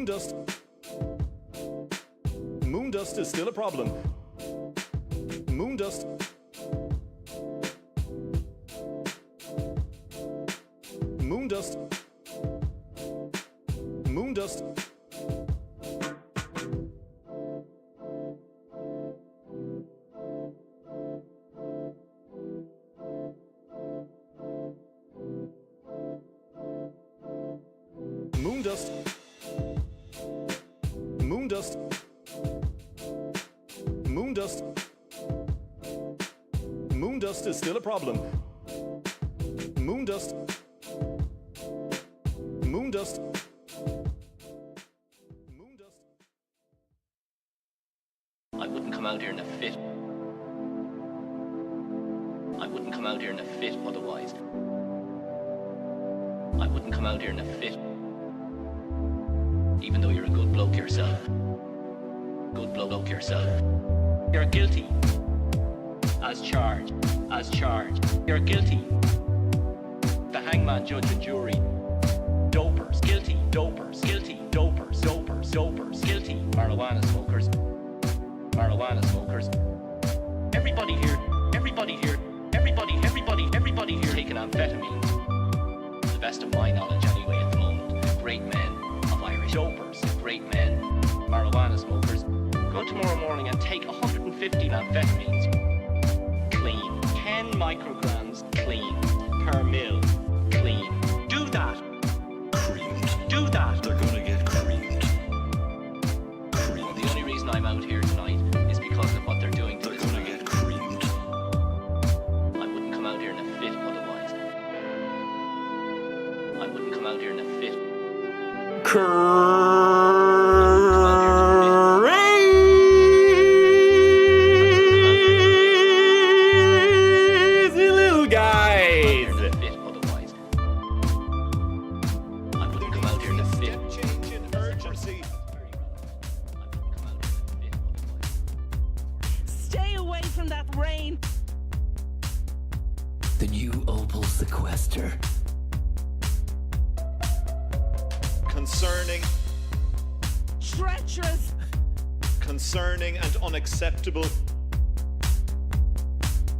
Moondust. Moondust is still a problem. Moondust. Moondust. Moondust. Moondust. Moondust. Moondust. Moondust is still a problem. Moondust. Moondust. Moondust. I wouldn't come out here in a fit. I wouldn't come out here in a fit otherwise. I wouldn't come out here in a fit. Even though you're a good bloke yourself. Good bloke yourself. You're guilty. As charged. As charged. You're guilty. The hangman, judge and jury. Dopers. Guilty. Dopers. Guilty. Dopers. Dopers. Dopers. Guilty. Marijuana smokers. Marijuana smokers. Everybody here. Everybody here. Everybody here taking amphetamines. To the best of my knowledge anyway at the moment. Great men of Irish dopers. Great men. Marijuana smokers. Go tomorrow morning and take 150 amphetamines. Clean. 10 micrograms clean. Per mil. Clean. Do that. Creamed. Do that. They're gonna get creamed. Well, the only reason I'm out here tonight is because of what they're doing to They're this gonna man. get creamed. I wouldn't come out here in a fit otherwise. I wouldn't come out here in a fit. Crazy little guys. Fit otherwise. I wouldn't come out here in a fit. Step change in urgency. Stay away from that rain. The new Opel Sequester. Concerning, Treacherous. concerning and unacceptable.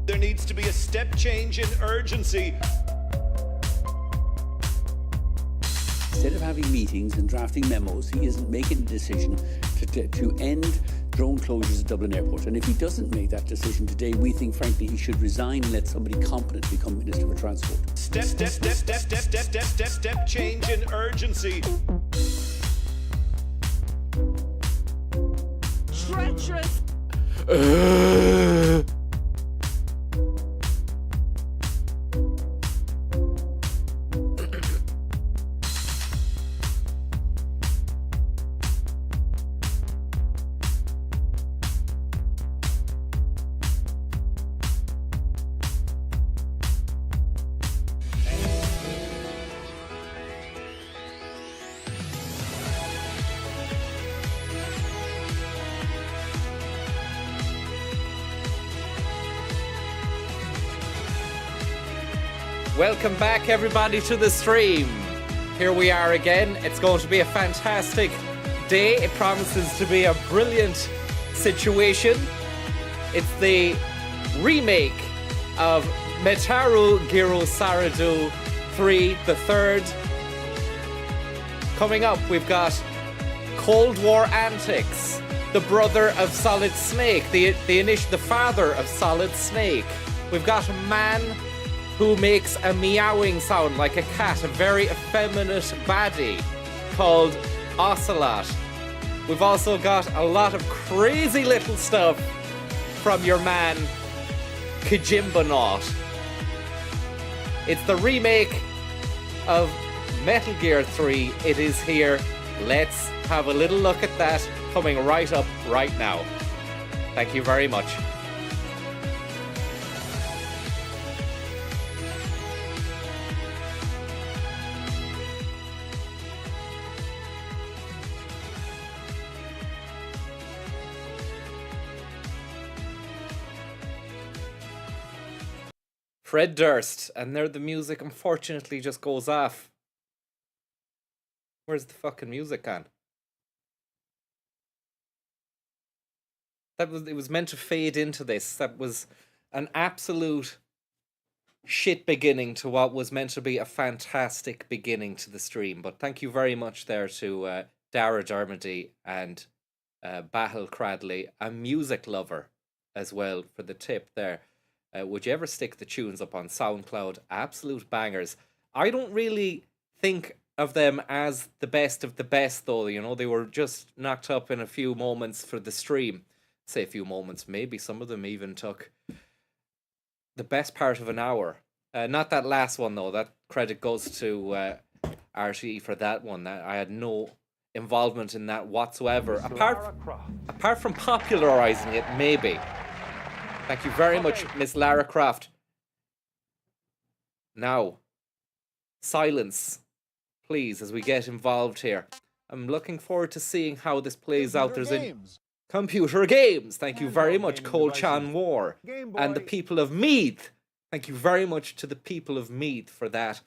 There needs to be a step change in urgency. Instead of having meetings and drafting memos, he isn't making a decision to end drone closures at Dublin Airport. And if he doesn't make that decision today, we think, frankly, he should resign and let somebody competent become Minister for Transport. Step change in urgency. Treacherous. Welcome back, everybody, to the stream. Here we are again. It's going to be a fantastic day. It promises to be a brilliant situation. It's the remake of Metaru Giro Saradu 3, the third. Coming up, we've got Cold War Antics, the brother of Solid Snake, the father of Solid Snake. We've got a man who makes a meowing sound like a cat, a very effeminate baddie called Ocelot. We've also got a lot of crazy little stuff from your man Kajimbonaut. It's the remake of Metal Gear 3. It is here. Let's have a little look at that coming right up right now. Thank you very much. Fred Durst, and there the music unfortunately just goes off. Where's the fucking music gone? It was meant to fade into this. That was an absolute shit beginning to what was meant to be a fantastic beginning to the stream. But thank you very much there to Dara Dermody and Bahal Cradley, a music lover as well, for the tip there. Would you ever stick the tunes up on SoundCloud? Absolute bangers. I don't really think of them as the best of the best, though. You know, they were just knocked up in a few moments for the stream. Say a few moments, maybe some of them even took the best part of an hour. Not that last one, though. That credit goes to RTE for that one. I had no involvement in that whatsoever. Apart from popularizing it, maybe. Thank you very much, Miss Lara Croft. Now, silence, please, as we get involved here. I'm looking forward to seeing how this plays out. There's computer games. Thank you very much, Colchan War. And the people of Meath. Thank you very much to the people of Meath for that.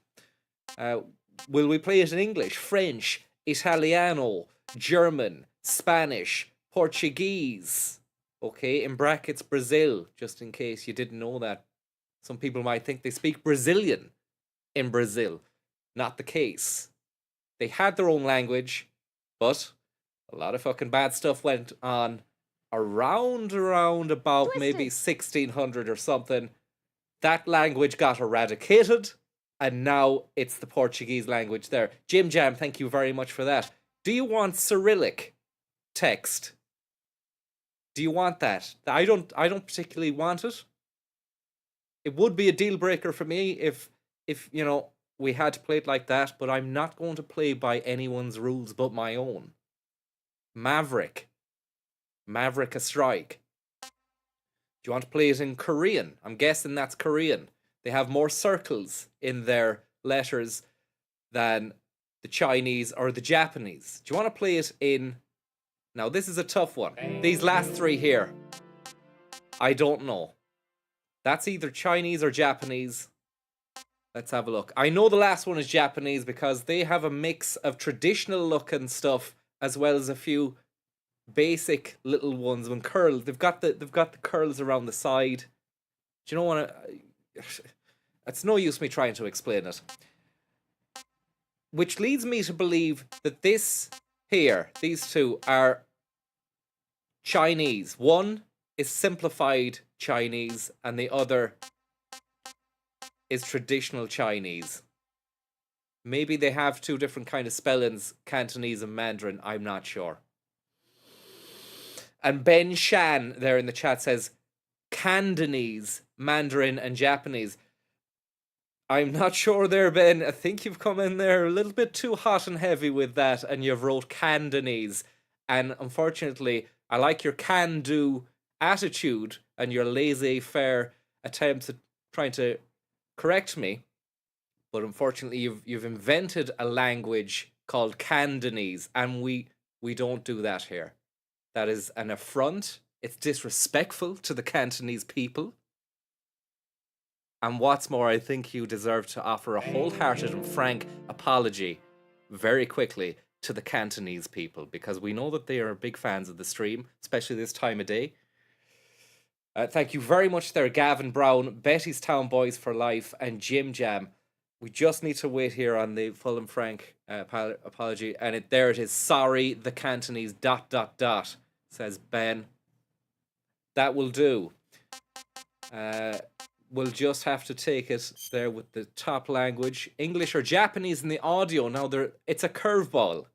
Will we play it in English, French, Italiano, German, Spanish, Portuguese? Okay, in brackets, Brazil, just in case you didn't know that. Some people might think they speak Brazilian in Brazil. Not the case. They had their own language, but a lot of fucking bad stuff went on around about maybe 1600 or something. That language got eradicated, and now it's the Portuguese language there. Jim Jam, thank you very much for that. Do you want Cyrillic text? Do you want that? I don't particularly want it. It would be a deal breaker for me if you know, we had to play it like that, but I'm not going to play by anyone's rules but my own. Maverick a strike. Do you want to play it in Korean? I'm guessing that's Korean. They have more circles in their letters than the Chinese or the Japanese. Do you want to play it in... Now, this is a tough one. These last three here, I don't know. That's either Chinese or Japanese. Let's have a look. I know the last one is Japanese because they have a mix of traditional looking stuff as well as a few basic little ones when curls. They've got the curls around the side. Do you know what? It's no use me trying to explain it. Which leads me to believe that this here, these two are Chinese. One is simplified Chinese and the other is traditional Chinese. Maybe they have two different kind of spellings, Cantonese and Mandarin, I'm not sure. And Ben Shan there in the chat says Cantonese, Mandarin and Japanese. I'm not sure there, Ben. I think you've come in there a little bit too hot and heavy with that, and you've wrote Cantonese. And unfortunately, I like your can-do attitude and your laissez-faire attempts at trying to correct me. But unfortunately, you've invented a language called Cantonese, and we don't do that here. That is an affront. It's disrespectful to the Cantonese people. And what's more, I think you deserve to offer a wholehearted and frank apology very quickly to the Cantonese people, because we know that they are big fans of the stream, especially this time of day. Thank you very much there, Gavin Brown, Betty's Town Boys for Life, and Jim Jam. We just need to wait here on the full and frank apology. And there it is. Sorry, the Cantonese ... says Ben. That will do. We'll just have to take it there with the top language. English or Japanese in the audio. Now, it's a curveball.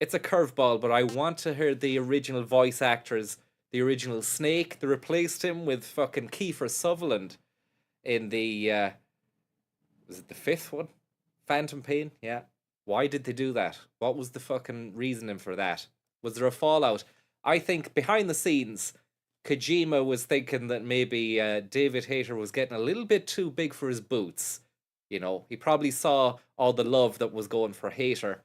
It's a curveball, but I want to hear the original voice actors. The original Snake. They replaced him with fucking Kiefer Sutherland in the... was it the fifth one? Phantom Pain? Yeah. Why did they do that? What was the fucking reasoning for that? Was there a fallout? I think behind the scenes, Kojima was thinking that maybe David Hayter was getting a little bit too big for his boots. You know, he probably saw all the love that was going for Hayter.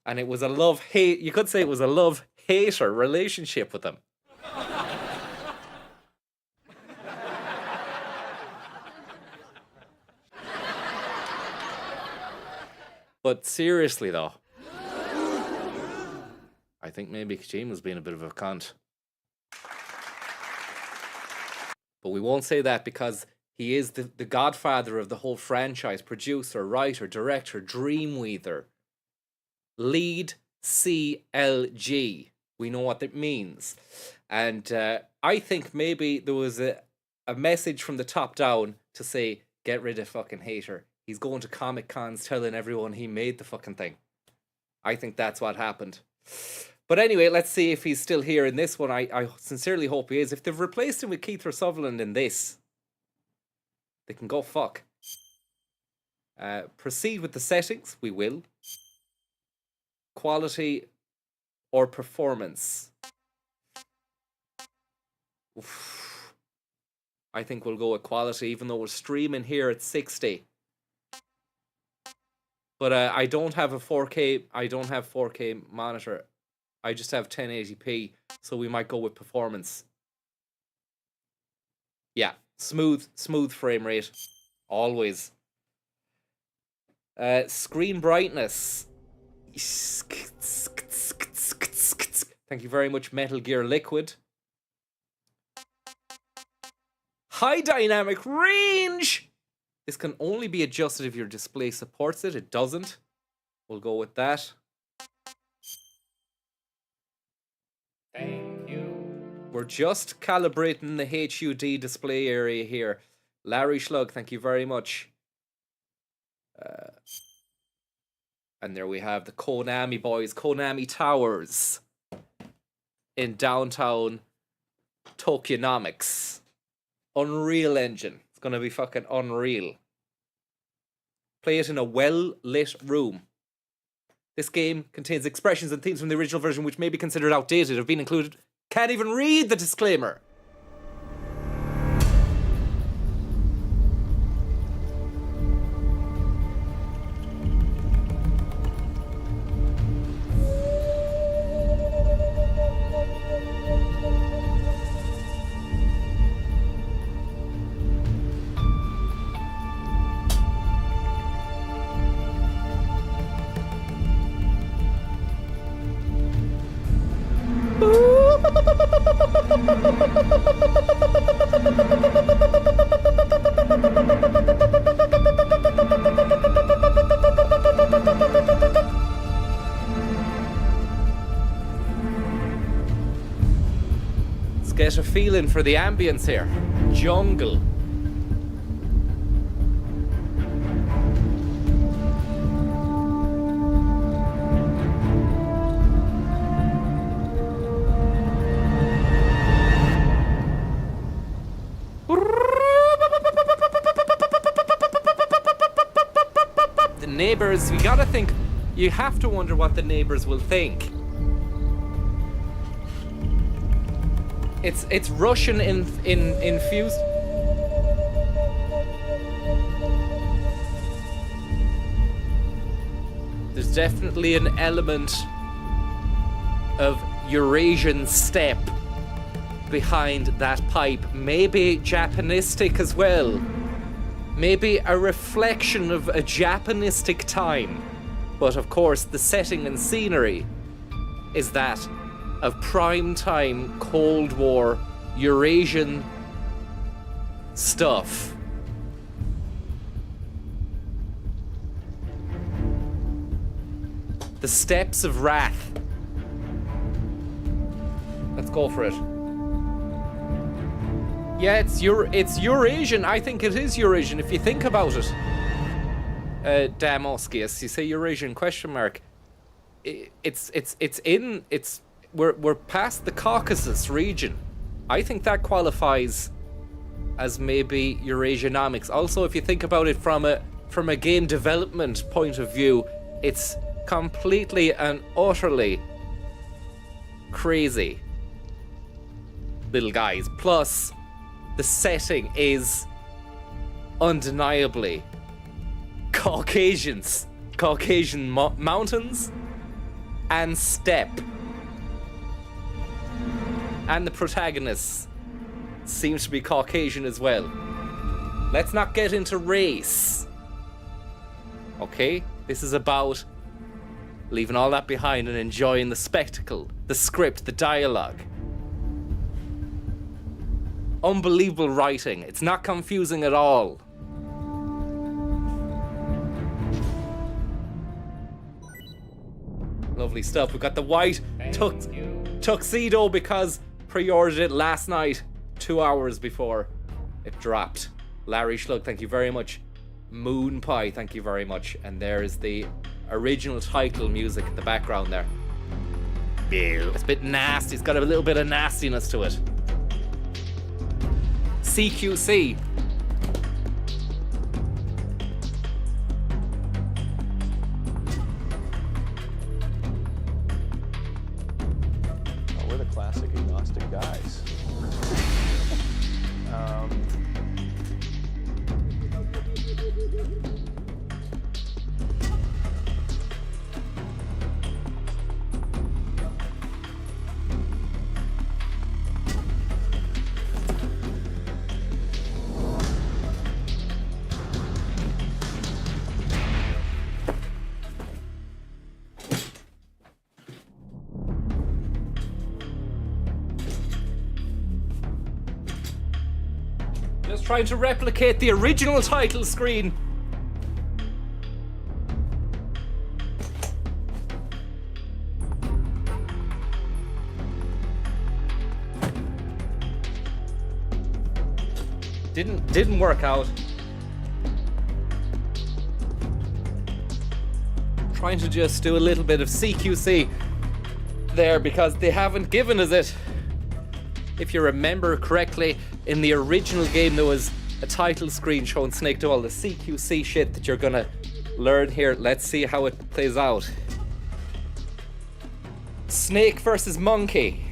And it was a love-hate... You could say it was a love-hater relationship with him. But seriously, though, I think maybe Kojima's being a bit of a cunt. But we won't say that because he is the godfather of the whole franchise. Producer, writer, director, dreamweaver. Lead CLG. We know what that means. And I think maybe there was a message from the top down to say, get rid of fucking Hater. He's going to Comic Cons telling everyone he made the fucking thing. I think that's what happened. But anyway, let's see if he's still here in this one. I sincerely hope he is. If they've replaced him with Kiefer Sutherland in this, they can go fuck. Proceed with the settings. We will. Quality or performance. Oof. I think we'll go with quality, even though we're streaming here at 60. But I don't have a 4K. I don't have 4K monitor. I just have 1080p, so we might go with performance. Yeah, smooth frame rate, always. Screen brightness. Thank you very much, Metal Gear Liquid. High dynamic range. This can only be adjusted if your display supports it. It doesn't. We'll go with that. Thank you. We're just calibrating the HUD display area here. Larry Schlug, thank you very much. And there we have the Konami boys, Konami Towers in downtown Tokyonomics. Unreal Engine. It's going to be fucking unreal. Play it in a well-lit room. This game contains expressions and themes from the original version which may be considered outdated, have been included. Can't even read the disclaimer. Let's get a feeling for the ambience here. Jungle. The neighbors, you gotta think, you have to wonder what the neighbors will think. It's Russian infused. There's definitely an element of Eurasian step behind that pipe. Maybe Japanistic as well. Maybe a reflection of a Japanistic time. But of course, the setting and scenery is that of prime-time Cold War Eurasian stuff. The Steps of Wrath. Let's go for it. Yeah, it's Eurasian. I think it is Eurasian if you think about it. Damn Oskius, you say Eurasian question mark. We're past the Caucasus region. I think that qualifies as maybe Eurasianomics. Also, if you think about it from a game development point of view, it's completely and utterly crazy little guys. Plus, the setting is undeniably Caucasian mountains and steppe. And the protagonist seems to be Caucasian as well. Let's not get into race. Okay? This is about leaving all that behind and enjoying the spectacle, the script, the dialogue. unbelievable writing. It's not confusing at all. Lovely stuff. We've got the white tuxedo because pre-ordered it last night, 2 hours before it dropped. Larry Schlug, thank you very much. Moon Pie, thank you very much. And there is the original title music in the background there. It's a bit nasty. It's got a little bit of nastiness to it. CQC. Oh, we're the classic agnostic guys. Just trying to replicate the original title screen. Didn't work out. Trying to just do a little bit of CQC there because they haven't given us it. If you remember correctly, in the original game there was a title screen showing Snake do all the CQC shit that you're gonna learn here. Let's see how it plays out. Snake versus Monkey.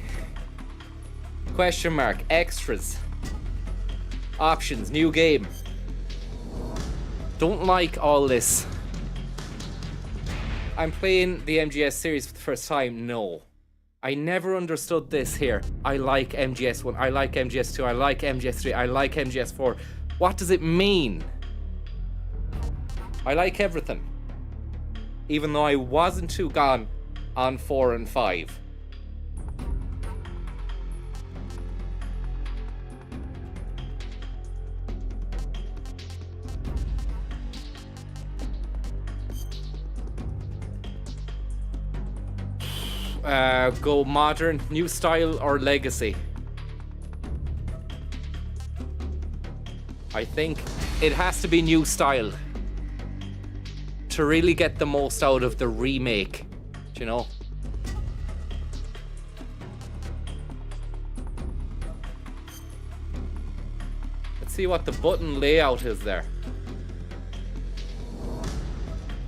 Question mark. Extras. Options. New game. Don't like all this. I'm playing the MGS series for the first time. No. I never understood this here. I like MGS1, I like MGS2, I like MGS3, I like MGS4. What does it mean? I like everything. Even though I wasn't too gone on 4 and 5. Go modern, new style, or legacy. I think it has to be new style to really get the most out of the remake, do you know? Let's see what the button layout is there.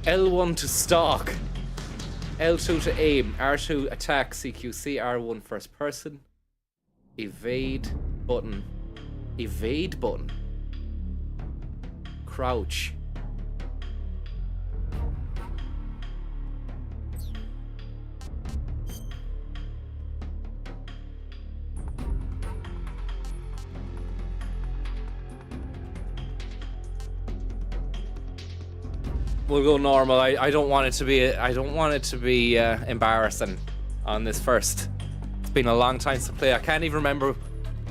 L1 to stalk. L2 to aim, R2 attack, CQC, R1 first person, evade button, crouch. We'll go normal. I don't want it to be embarrassing on this first. It's been a long time to play. I can't even remember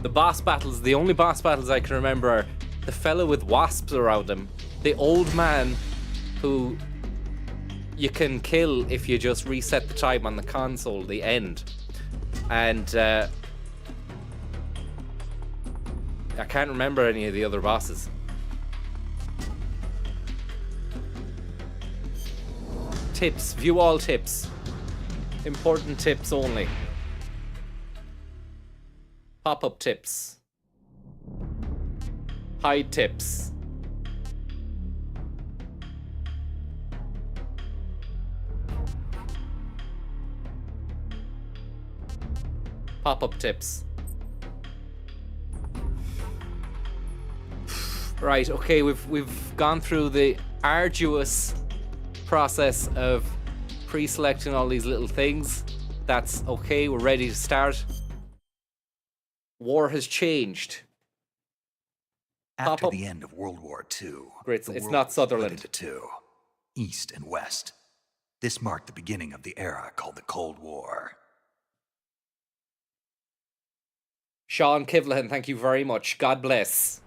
the boss battles. The only boss battles I can remember are the fella with wasps around him, the old man who you can kill if you just reset the time on the console, the end, and I can't remember any of the other bosses. Tips, view all tips. Important tips only. Pop-up tips. Hide tips. Pop-up tips. Right, okay, we've gone through the arduous process of pre-selecting all these little things. That's okay, we're ready to start. War has changed. After the end of World War II, Great, the it's world not was Sutherland. split into two, East and West. This marked the beginning of the era called the Cold War. Sean Kivlahan, thank you very much. God bless.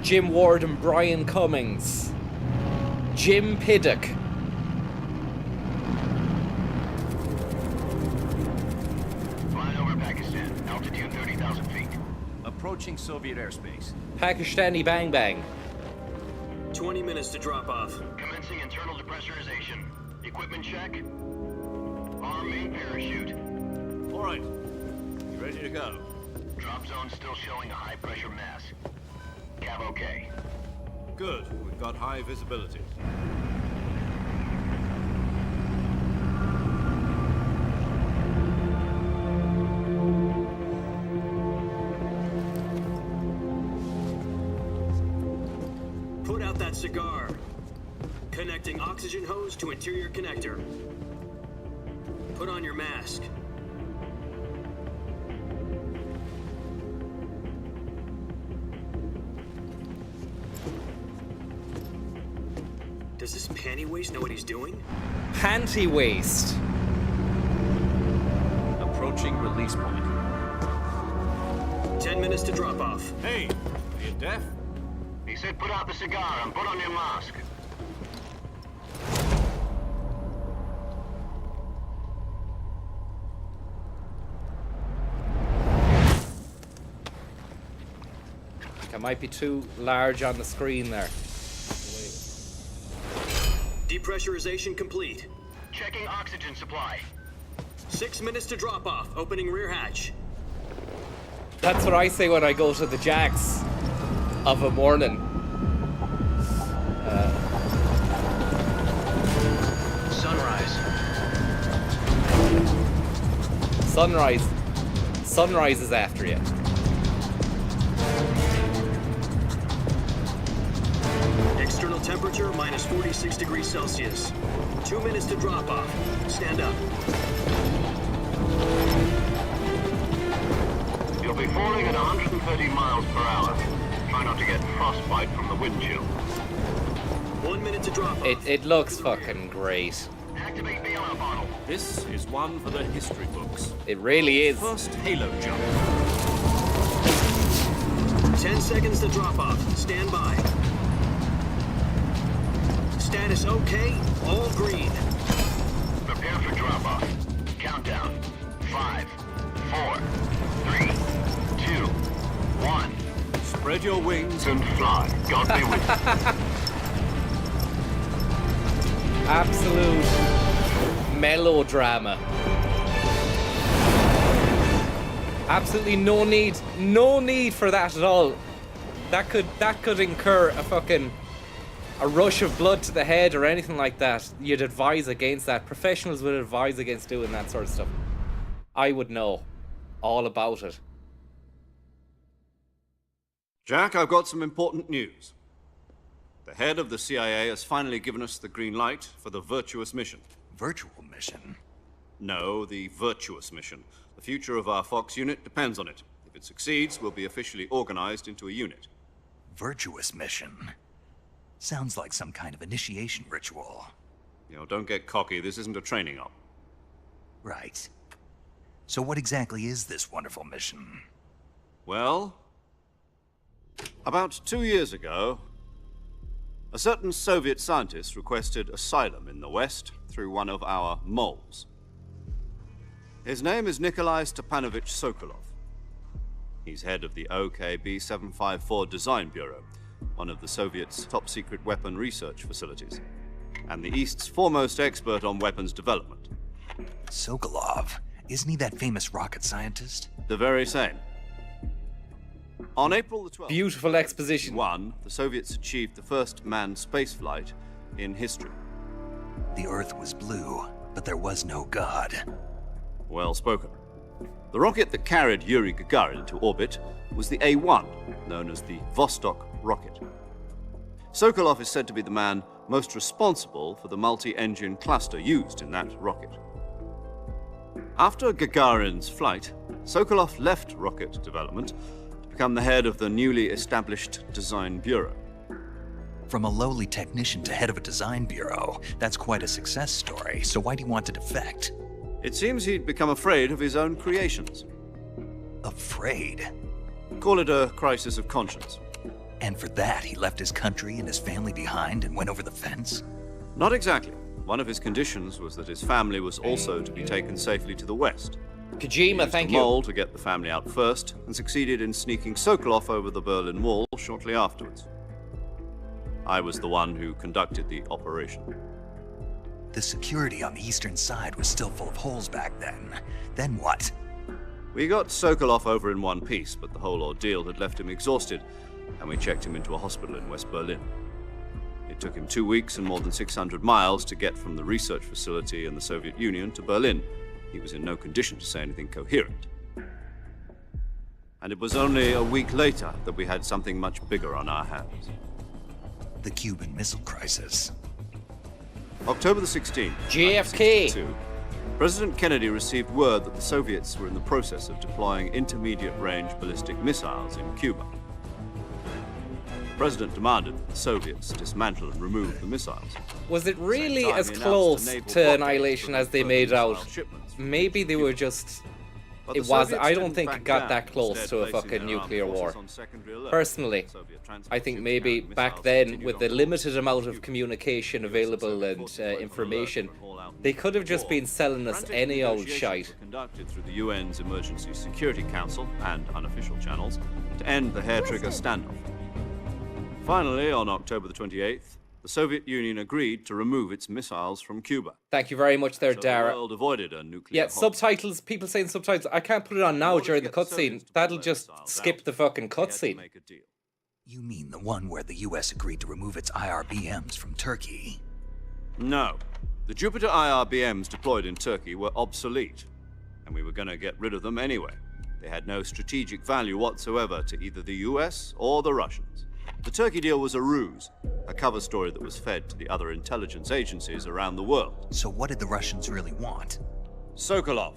Jim Ward and Brian Cummings. Jim Piddock. Flying over Pakistan, altitude 30,000 feet. Approaching Soviet airspace. Pakistani Bang Bang. 20 minutes to drop off. Commencing internal depressurization. Equipment check. Arm main parachute. All right. You ready to go? Drop zone still showing a high pressure mass. Cav okay. Good. We've got high visibility. Put out that cigar. Connecting oxygen hose to interior connector. Put on your mask. Does this panty waste know what he's doing? Panty waste. Approaching release point. 10 minutes to drop off. Hey, are you deaf? He said put out the cigar and put on your mask. It might be too large on the screen there. Depressurization complete. Checking oxygen supply. 6 minutes to drop off. Opening rear hatch. That's what I say when I go to the Jacks of a morning. Sunrise. Sunrise is after you. External temperature minus 46 degrees Celsius. 2 minutes to drop off. Stand up. You'll be falling at 130 miles per hour. Try not to get frostbite from the wind chill. 1 minute to drop off. It looks fucking great. Activate bailout bottle. This is one for the history books. It really is. First halo jump. 10 seconds to drop off. Stand by. Status okay. All green. Prepare for drop off. Countdown. 5, 4, 3, 2, 1. Spread your wings And fly. God be with you. Absolute melodrama. Absolutely no need for that at all. That could incur a rush of blood to the head or anything like that. You'd advise against that. Professionals would advise against doing that sort of stuff. I would know all about it. Jack, I've got some important news. The head of the CIA has finally given us the green light for the virtuous mission. Virtual mission? No, the virtuous mission. The future of our Fox unit depends on it. If it succeeds, we'll be officially organized into a unit. Virtuous mission? Sounds like some kind of initiation ritual. You know, don't get cocky. This isn't a training op. Right. So what exactly is this wonderful mission? Well, about 2 years ago, a certain Soviet scientist requested asylum in the West through one of our moles. His name is Nikolai Stepanovich Sokolov. He's head of the OKB-754 Design Bureau, one of the Soviets' top-secret weapon research facilities, and the East's foremost expert on weapons development. Sokolov? Isn't he that famous rocket scientist? The very same. On April the 12th, Beautiful exposition. the Soviets achieved the first manned spaceflight in history. The Earth was blue, but there was no God. Well spoken. The rocket that carried Yuri Gagarin into orbit was the A-1, known as the Vostok rocket. Sokolov is said to be the man most responsible for the multi-engine cluster used in that rocket. After Gagarin's flight, Sokolov left rocket development to become the head of the newly established Design Bureau. From a lowly technician to head of a design bureau, that's quite a success story, so why do you want to defect? It seems he'd become afraid of his own creations. Afraid? Call it a crisis of conscience. And for that, he left his country and his family behind and went over the fence? Not exactly. One of his conditions was that his family was also to be taken safely to the west. Kojima, thank you. Mole to get the family out first, and succeeded in sneaking Sokolov over the Berlin Wall shortly afterwards. I was the one who conducted the operation. The security on the eastern side was still full of holes back then. Then what? We got Sokolov over in one piece, but the whole ordeal had left him exhausted, and we checked him into a hospital in West Berlin. It took him 2 weeks and more than 600 miles to get from the research facility in the Soviet Union to Berlin. He was in no condition to say anything coherent. And it was only a week later that we had something much bigger on our hands. The Cuban Missile Crisis. October the 16th, JFK. 1962, President Kennedy received word that the Soviets were in the process of deploying intermediate-range ballistic missiles in Cuba. The President demanded that the Soviets dismantle and remove the missiles. Was it really Same time, as he announced close a naval to blockade annihilation for as they further made missile out? shipments from Maybe they Cuba. were just... But the It was. Soviets I don't didn't think back it got down, that close instead to a placing fucking their armed nuclear forces war. on secondary alert. Personally, Soviet transport I think ships maybe carrying back missiles then, continued with on the the limited course amount of of Cuba. communication The US available and and Soviet forces were on information, alert for an all-out they could have just war. been selling us Frantic any old negotiations shite. were conducted through the UN's Emergency Security Council and unofficial channels to end the hair-trigger standoff. Finally, on October the 28th, the Soviet Union agreed to remove its missiles from Cuba. Thank you very much there, So Dara. the world avoided a nuclear Yeah, holocaust. subtitles, people saying subtitles. I can't put it on now order to during the get the cutscene. Soviets to That'll pull their just missiles skip out, the fucking we had to cutscene. make a deal. You mean the one where the US agreed to remove its IRBMs from Turkey? No. The Jupiter IRBMs deployed in Turkey were obsolete, and we were going to get rid of them anyway. They had no strategic value whatsoever to either the US or the Russians. The Turkey deal was a ruse, a cover story that was fed to the other intelligence agencies around the world. So what did the Russians really want? Sokolov.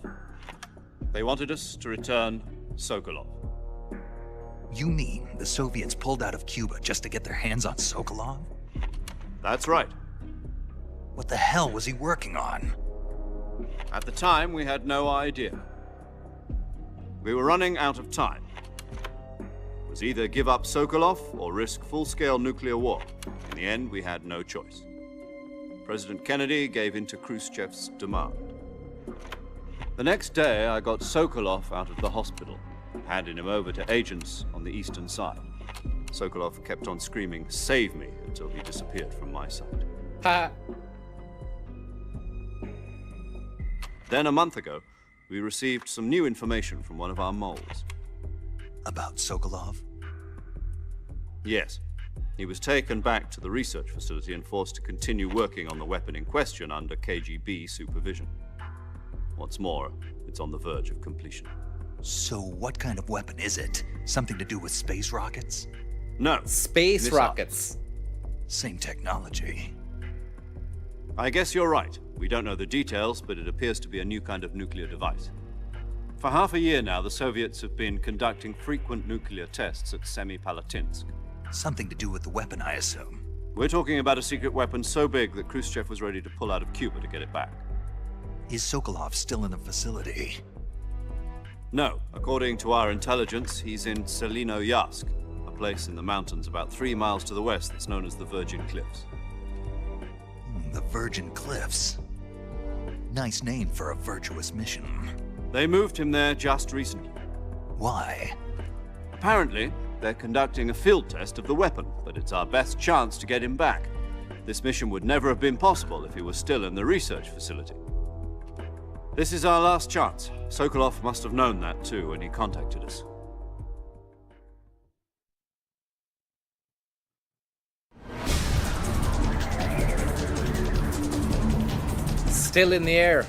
They wanted us to return Sokolov. You mean the Soviets pulled out of Cuba just to get their hands on Sokolov? That's right. What the hell was he working on? At the time, we had no idea. We were running out of time. It was either give up Sokolov or risk full-scale nuclear war. In the end, we had no choice. President Kennedy gave in to Khrushchev's demand. The next day, I got Sokolov out of the hospital, handing him over to agents on the eastern side. Sokolov kept on screaming, "Save me," until he disappeared from my sight. Ha! Then, a month ago, we received some new information from one of our moles. About Sokolov? Yes. He was taken back to the research facility and forced to continue working on the weapon in question under KGB supervision. What's more, it's on the verge of completion. So what kind of weapon is it? Something to do with space rockets? No. Space Missile. rockets. Same technology. I guess you're right. We don't know the details, but it appears to be a new kind of nuclear device. For half a year now, the Soviets have been conducting frequent nuclear tests at Semipalatinsk. Something to do with the weapon, I assume. We're talking about a secret weapon so big that Khrushchev was ready to pull out of Cuba to get it back. Is Sokolov still in the facility? No. According to our intelligence, he's in Selinoyarsk, a place in the mountains about 3 miles to the west that's known as the Virgin Cliffs. The Virgin Cliffs. Nice name for a virtuous mission. They moved him there just recently. Why? Apparently, they're conducting a field test of the weapon, but it's our best chance to get him back. This mission would never have been possible if he was still in the research facility. This is our last chance. Sokolov must have known that too when he contacted us. Still in the air.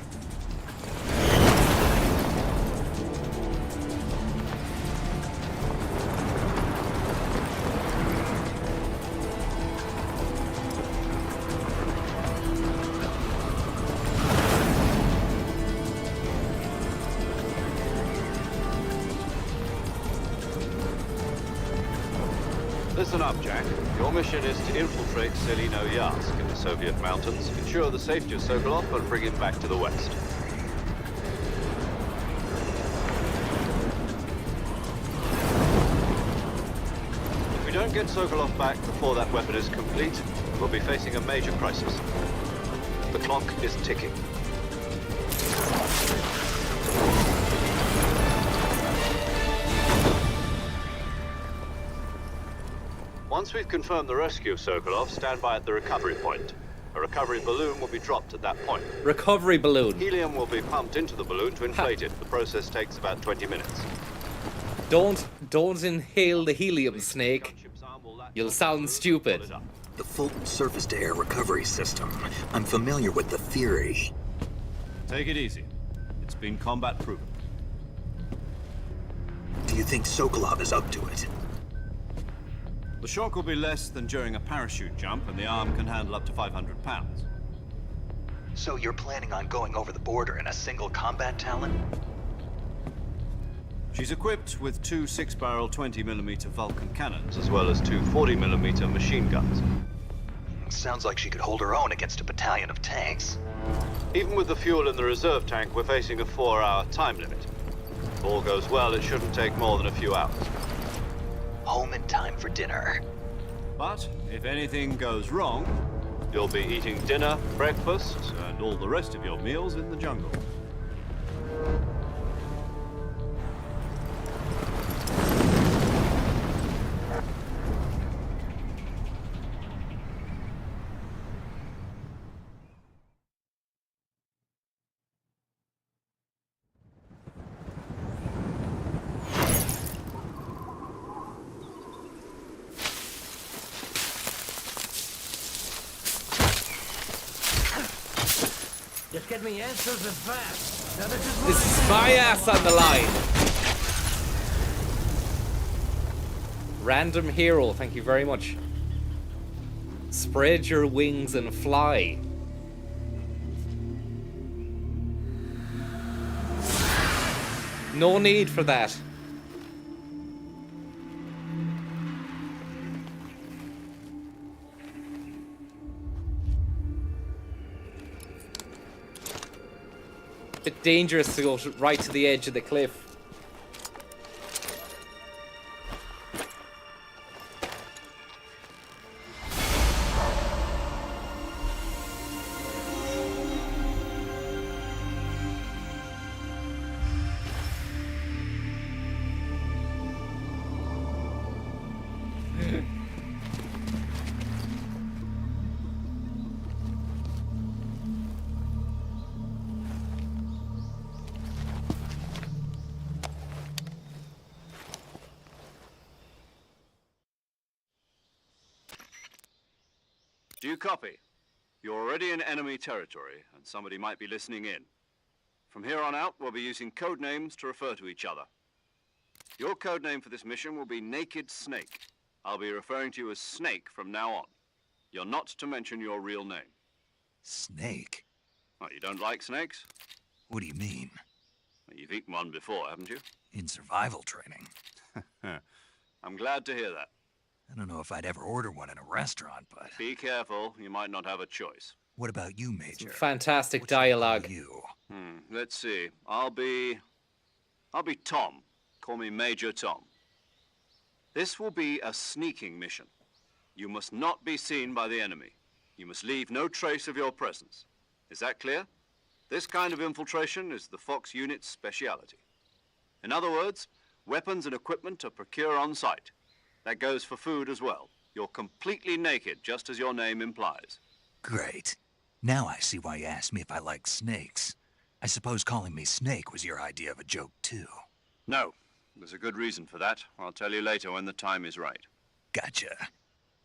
Listen up, Jack. Your mission is to infiltrate Selino Yask in the Soviet mountains, ensure the safety of Sokolov, and bring him back to the West. If we don't get Sokolov back before that weapon is complete, we'll be facing a major crisis. The clock is ticking. Once we've confirmed the rescue of Sokolov, stand by at the recovery point. A recovery balloon will be dropped at that point. Recovery balloon. Helium will be pumped into the balloon to inflate it. The process takes about 20 minutes. Don't inhale the helium, Snake. You'll sound stupid. The Fulton surface-to-air recovery system. I'm familiar with the theory. Take it easy. It's been combat proven. Do you think Sokolov is up to it? The shock will be less than during a parachute jump, and the arm can handle up to 500 pounds. So you're planning on going over the border in a single combat Talon? She's equipped with two 6-barrel 20mm Vulcan cannons, as well as two 40mm machine guns. Sounds like she could hold her own against a battalion of tanks. Even with the fuel in the reserve tank, we're facing a 4-hour time limit. If all goes well, it shouldn't take more than a few hours. Home in time for dinner. But if anything goes wrong, you'll be eating dinner, breakfast, and all the rest of your meals in the jungle. Just get me answers and fast. Now This is my ass on the line. Random hero, thank you very much. Spread your wings and fly. No need for that. Bit dangerous to go right to the edge of the cliff. Do you copy? You're already in enemy territory, and somebody might be listening in. From here on out, we'll be using code names to refer to each other. Your code name for this mission will be Naked Snake. I'll be referring to you as Snake from now on. You're not to mention your real name. Snake? Oh, you don't like snakes? What do you mean? Well, you've eaten one before, haven't you? In survival training. I'm glad to hear that. I don't know if I'd ever order one in a restaurant, but... Be careful, you might not have a choice. What about you, Major? Fantastic What's dialogue. you? Let's see. I'll be Tom. Call me Major Tom. This will be a sneaking mission. You must not be seen by the enemy. You must leave no trace of your presence. Is that clear? This kind of infiltration is the Fox unit's speciality. In other words, weapons and equipment are procured on site. That goes for food as well. You're completely naked, just as your name implies. Great. Now I see why you asked me if I like snakes. I suppose calling me Snake was your idea of a joke, too. No. There's a good reason for that. I'll tell you later when the time is right. Gotcha.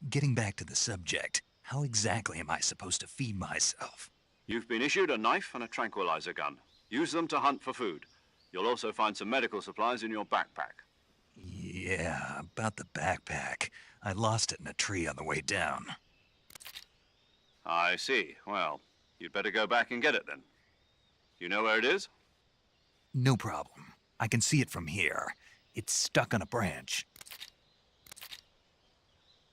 Getting back to the subject, how exactly am I supposed to feed myself? You've been issued a knife and a tranquilizer gun. Use them to hunt for food. You'll also find some medical supplies in your backpack. Yeah, about the backpack. I lost it in a tree on the way down. I see. Well, you'd better go back and get it then. You know where it is? No problem. I can see it from here. It's stuck on a branch.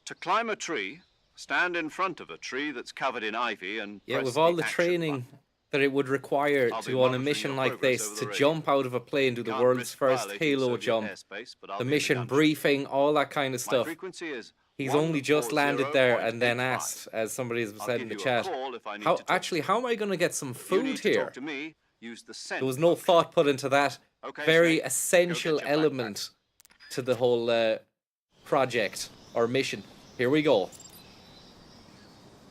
To climb a tree, stand in front of a tree that's covered in ivy and Yeah, press with all the the action training button. that it would require I'll be to, on a monitoring mission your like progress this, over to the radio. jump out of a plane, do the Can't world's risk first violating Halo Soviet jump, airspace, but I'll the be in the mission gunship. briefing, all that kind of My stuff. frequency is He's only just landed there and then 140.85. asked, as somebody has I'll said give in the you a chat, call if I need how to talk actually how am I going to get some If you food need to here? talk to me, use the send There was no function. thought put into that Okay, very Snake, go essential get your element to the whole project or mission. Here we go.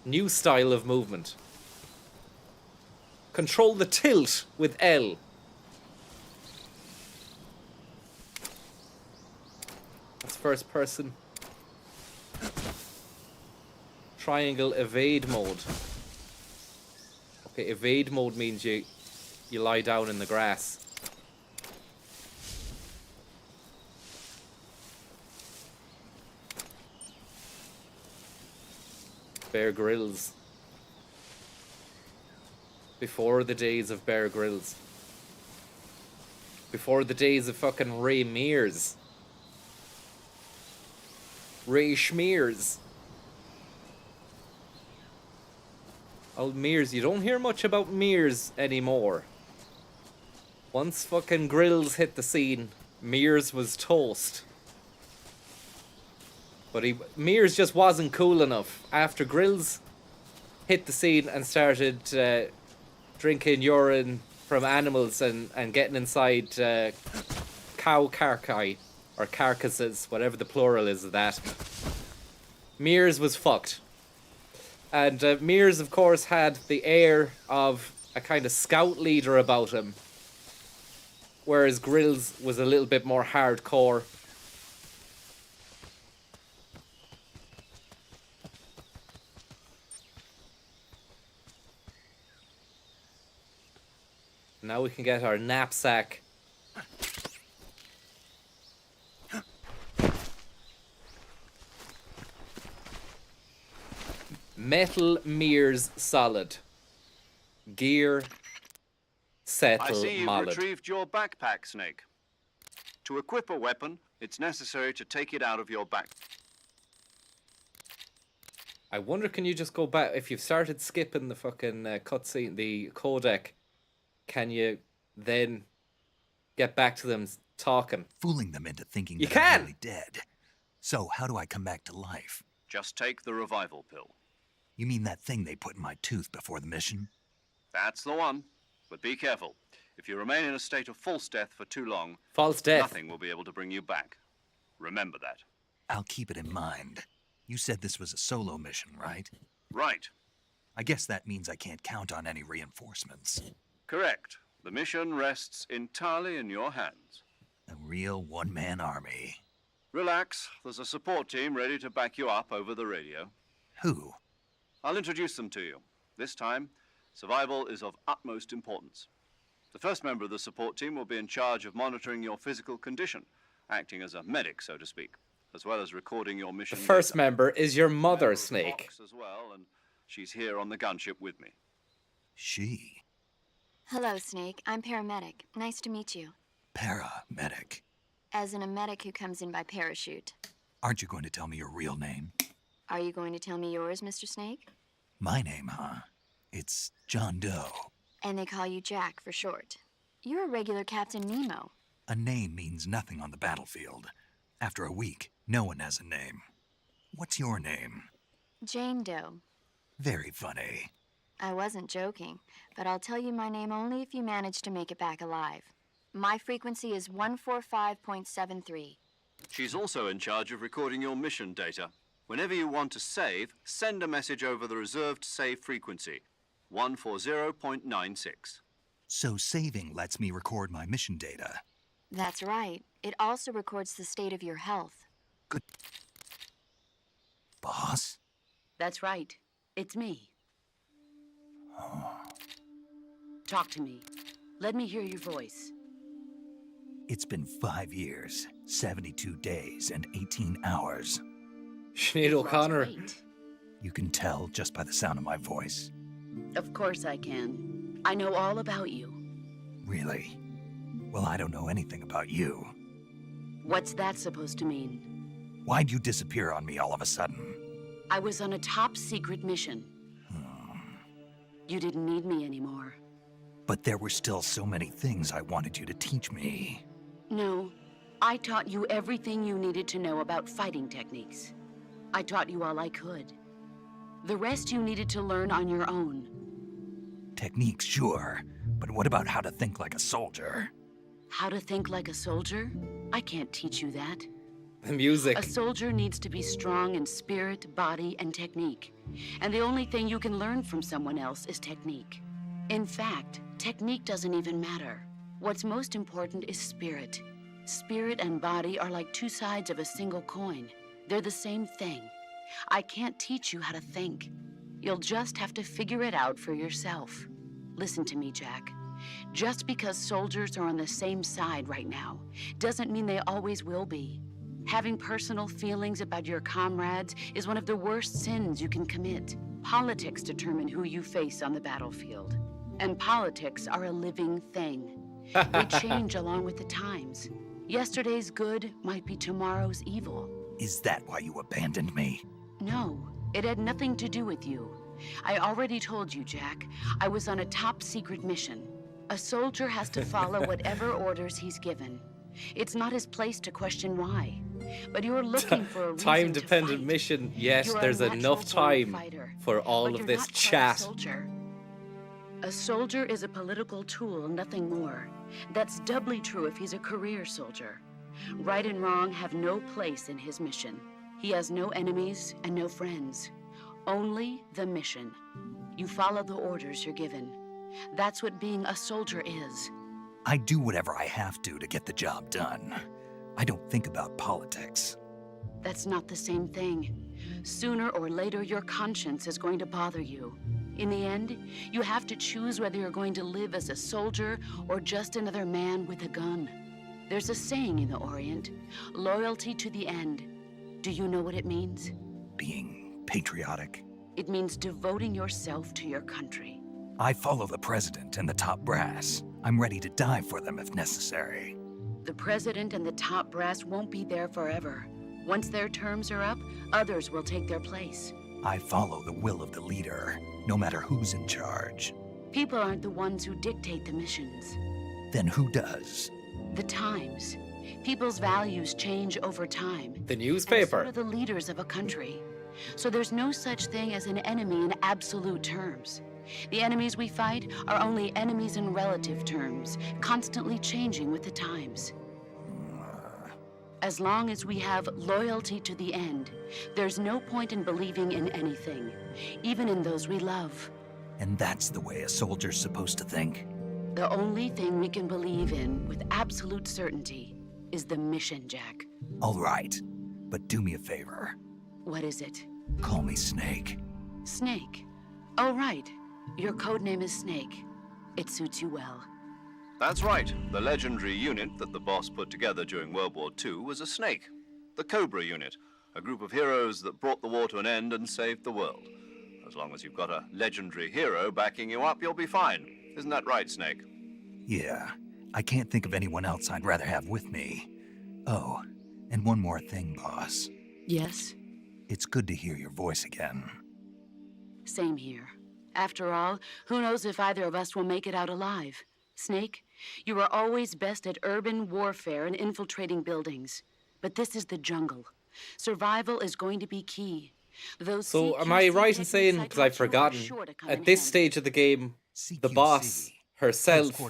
New style of movement. Control the tilt with L. That's first person. Triangle evade mode. Okay, evade mode means you lie down in the grass. Bear Grylls. Before the days of Bear Grylls. Before the days of fucking Ray Mears. Ray Schmears. Oh, Mears, you don't hear much about Mears anymore. Once fucking Grylls hit the scene, Mears was toast. But Mears just wasn't cool enough. After Grylls hit the scene and started drinking urine from animals and getting inside cow carcae, or carcasses, whatever the plural is of that, Mears was fucked. And Mears, of course, had the air of a kind of scout leader about him, whereas Grylls was a little bit more hardcore. Now we can get our knapsack. Metal Mears solid. Gear settle I see you've molled. retrieved your backpack, Snake. To equip a weapon, it's necessary to take it out of your back. I wonder, can you just go back if you've started skipping the fucking cutscene, the codec? Can you then get back to them talking? Fooling them into thinking You that I'm can! really dead. So how do I come back to life? Just take the revival pill. You mean that thing they put in my tooth before the mission? That's the one. But be careful. If you remain in a state of false death for too long, False death. nothing will be able to bring you back. Remember that. I'll keep it in mind. You said this was a solo mission, right? Right. I guess that means I can't count on any reinforcements. Correct. The mission rests entirely in your hands. A real one-man army. Relax. There's a support team ready to back you up over the radio. Who? I'll introduce them to you. This time, survival is of utmost importance. The first member of the support team will be in charge of monitoring your physical condition, acting as a medic, so to speak, as well as recording your mission. The first data. member is your mother, Member Snake. Fox as well, and she's here on the gunship with me. She. Hello, Snake. I'm paramedic. Nice to meet you. Paramedic. As in a medic who comes in by parachute. Aren't you going to tell me your real name? Are you going to tell me yours, Mr. Snake? My name, huh? It's John Doe. And they call you Jack for short. You're a regular Captain Nemo. A name means nothing on the battlefield. After a week, no one has a name. What's your name? Jane Doe. Very funny. I wasn't joking, but I'll tell you my name only if you manage to make it back alive. My frequency is 145.73. She's also in charge of recording your mission data. Whenever you want to save, send a message over the reserved save frequency, 140.96. So saving lets me record my mission data. That's right. It also records the state of your health. Good. Boss? That's right. It's me. Talk to me. Let me hear your voice. It's been 5 years, 72 days, and 18 hours. Sinead O'Connor. You can tell just by the sound of my voice. Of course I can. I know all about you. Really? Well, I don't know anything about you. What's that supposed to mean? Why'd you disappear on me all of a sudden? I was on a top secret mission. You didn't need me anymore. But there were still so many things I wanted you to teach me. No, I taught you everything you needed to know about fighting techniques. I taught you all I could. The rest you needed to learn on your own. Techniques, sure. But what about how to think like a soldier? How to think like a soldier? I can't teach you that. The music. A soldier needs to be strong in spirit, body, and technique. And the only thing you can learn from someone else is technique. In fact, technique doesn't even matter. What's most important is spirit. Spirit and body are like two sides of a single coin. They're the same thing. I can't teach you how to think. You'll just have to figure it out for yourself. Listen to me, Jack. Just because soldiers are on the same side right now doesn't mean they always will be. Having personal feelings about your comrades is one of the worst sins you can commit. Politics determine who you face on the battlefield. And politics are a living thing. They change along with the times. Yesterday's good might be tomorrow's evil. Is that why you abandoned me? No, it had nothing to do with you. I already told you, Jack. I was on a top secret mission. A soldier has to follow whatever orders he's given. It's not his place to question why. But you're looking for a reason Time-dependent to fight. mission. Yes, You're a there's enough natural-born time fighter, for all but of you're this not quite chat. A soldier. A soldier is a political tool, nothing more. That's doubly true if he's a career soldier. Right and wrong have no place in his mission. He has no enemies and no friends. Only the mission. You follow the orders you're given. That's what being a soldier is. I do whatever I have to get the job done. I don't think about politics. That's not the same thing. Sooner or later, your conscience is going to bother you. In the end, you have to choose whether you're going to live as a soldier or just another man with a gun. There's a saying in the Orient, loyalty to the end. Do you know what it means? Being patriotic. It means devoting yourself to your country. I follow the president and the top brass. I'm ready to die for them if necessary. The president and the top brass won't be there forever. Once their terms are up, others will take their place. I follow the will of the leader, no matter who's in charge. People aren't the ones who dictate the missions. Then who does? The times. People's values change over time. The newspaper. And so do the leaders of a country. So there's no such thing as an enemy in absolute terms. The enemies we fight are only enemies in relative terms, constantly changing with the times. As long as we have loyalty to the end, there's no point in believing in anything, even in those we love. And that's the way a soldier's supposed to think? The only thing we can believe in with absolute certainty is the mission, Jack. All right, but do me a favor. What is it? Call me Snake. Snake? Oh, right. Your code name is Snake. It suits you well. That's right. The legendary unit that the boss put together during World War II was a snake. The Cobra unit, a group of heroes that brought the war to an end and saved the world. As long as you've got a legendary hero backing you up, you'll be fine. Isn't that right, Snake? Yeah, I can't think of anyone else I'd rather have with me. Oh, and one more thing, boss. Yes? It's good to hear your voice again. Same here. After all, who knows if either of us will make it out alive? Snake, you are always best at urban warfare and infiltrating buildings. But this is the jungle. Survival is going to be key. So am I right in saying, because I've forgotten, at this stage of the game, the boss herself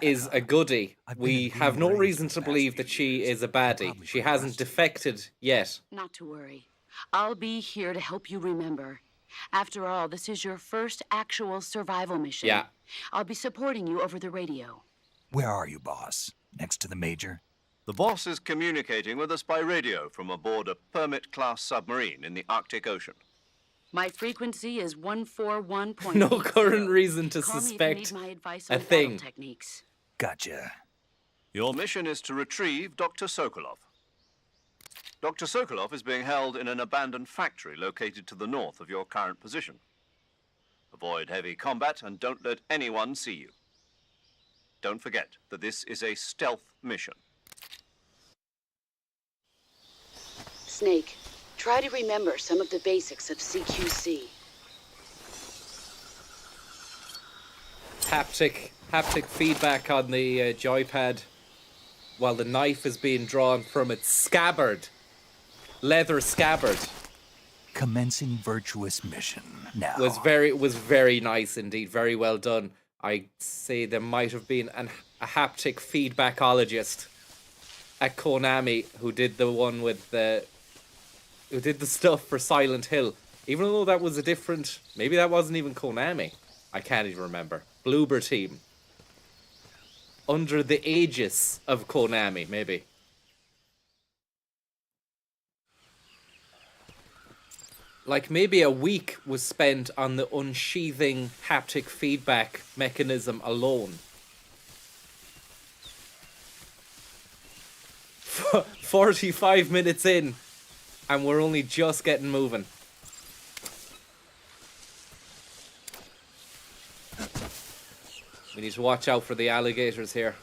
is a goodie. We have no reason to believe that she is a baddie. She hasn't defected yet. Not to worry. I'll be here to help you remember. After all, this is your first actual survival mission. Yeah. I'll be supporting you over the radio. Where are you, boss? Next to the Major? The boss is communicating with us by radio from aboard a Permit-class submarine in the Arctic Ocean. My frequency is 141.8. No current reason to Call me if you suspect need my advice a on thing. battle techniques. Gotcha. Your mission is to retrieve Dr. Sokolov. Dr. Sokolov is being held in an abandoned factory located to the north of your current position. Avoid heavy combat and don't let anyone see you. Don't forget that this is a stealth mission. Snake, try to remember some of the basics of CQC. Haptic feedback on the joypad while the knife is being drawn from its scabbard. Leather scabbard. Commencing virtuous mission now. Was very nice indeed. Very well done. I'd say there might have been a haptic feedbackologist at Konami who did the one with who did the stuff for Silent Hill. Even though that was a different, maybe that wasn't even Konami. I can't even remember. Bloober Team. Under the aegis of Konami, maybe. Like maybe a week was spent on the unsheathing haptic feedback mechanism alone. 45 minutes in, and we're only just getting moving. We need to watch out for the alligators here.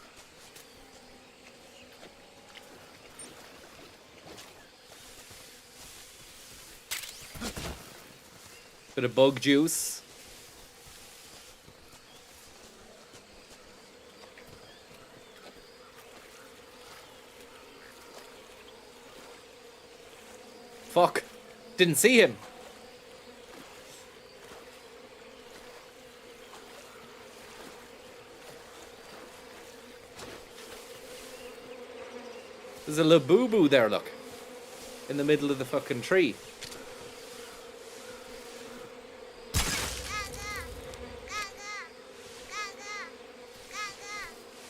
Bit of bug juice. Fuck. Didn't see him. There's a Labubu there, look. In the middle of the fucking tree.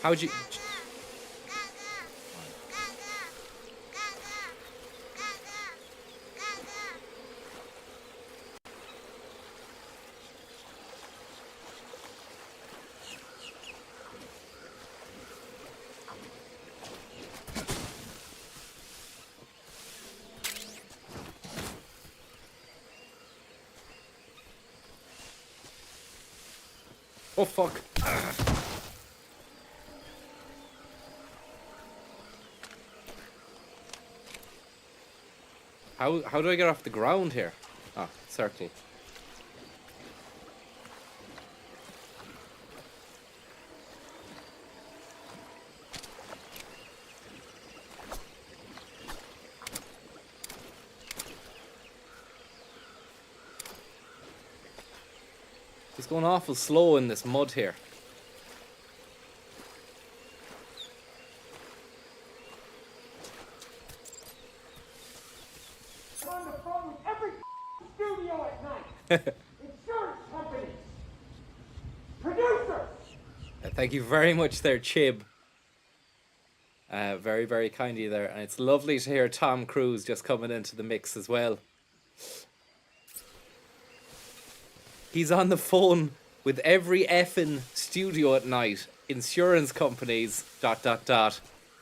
How'd you... Oh, fuck. How do I get off the ground here? Ah, circle. It's going awful slow in this mud here. On the phone with every studio at night. Insurance companies. Producers. Thank you very much there, Chib. Very, very kind of you there. And it's lovely to hear Tom Cruise just coming into the mix as well. He's on the phone with every effing studio at night. Insurance companies, ...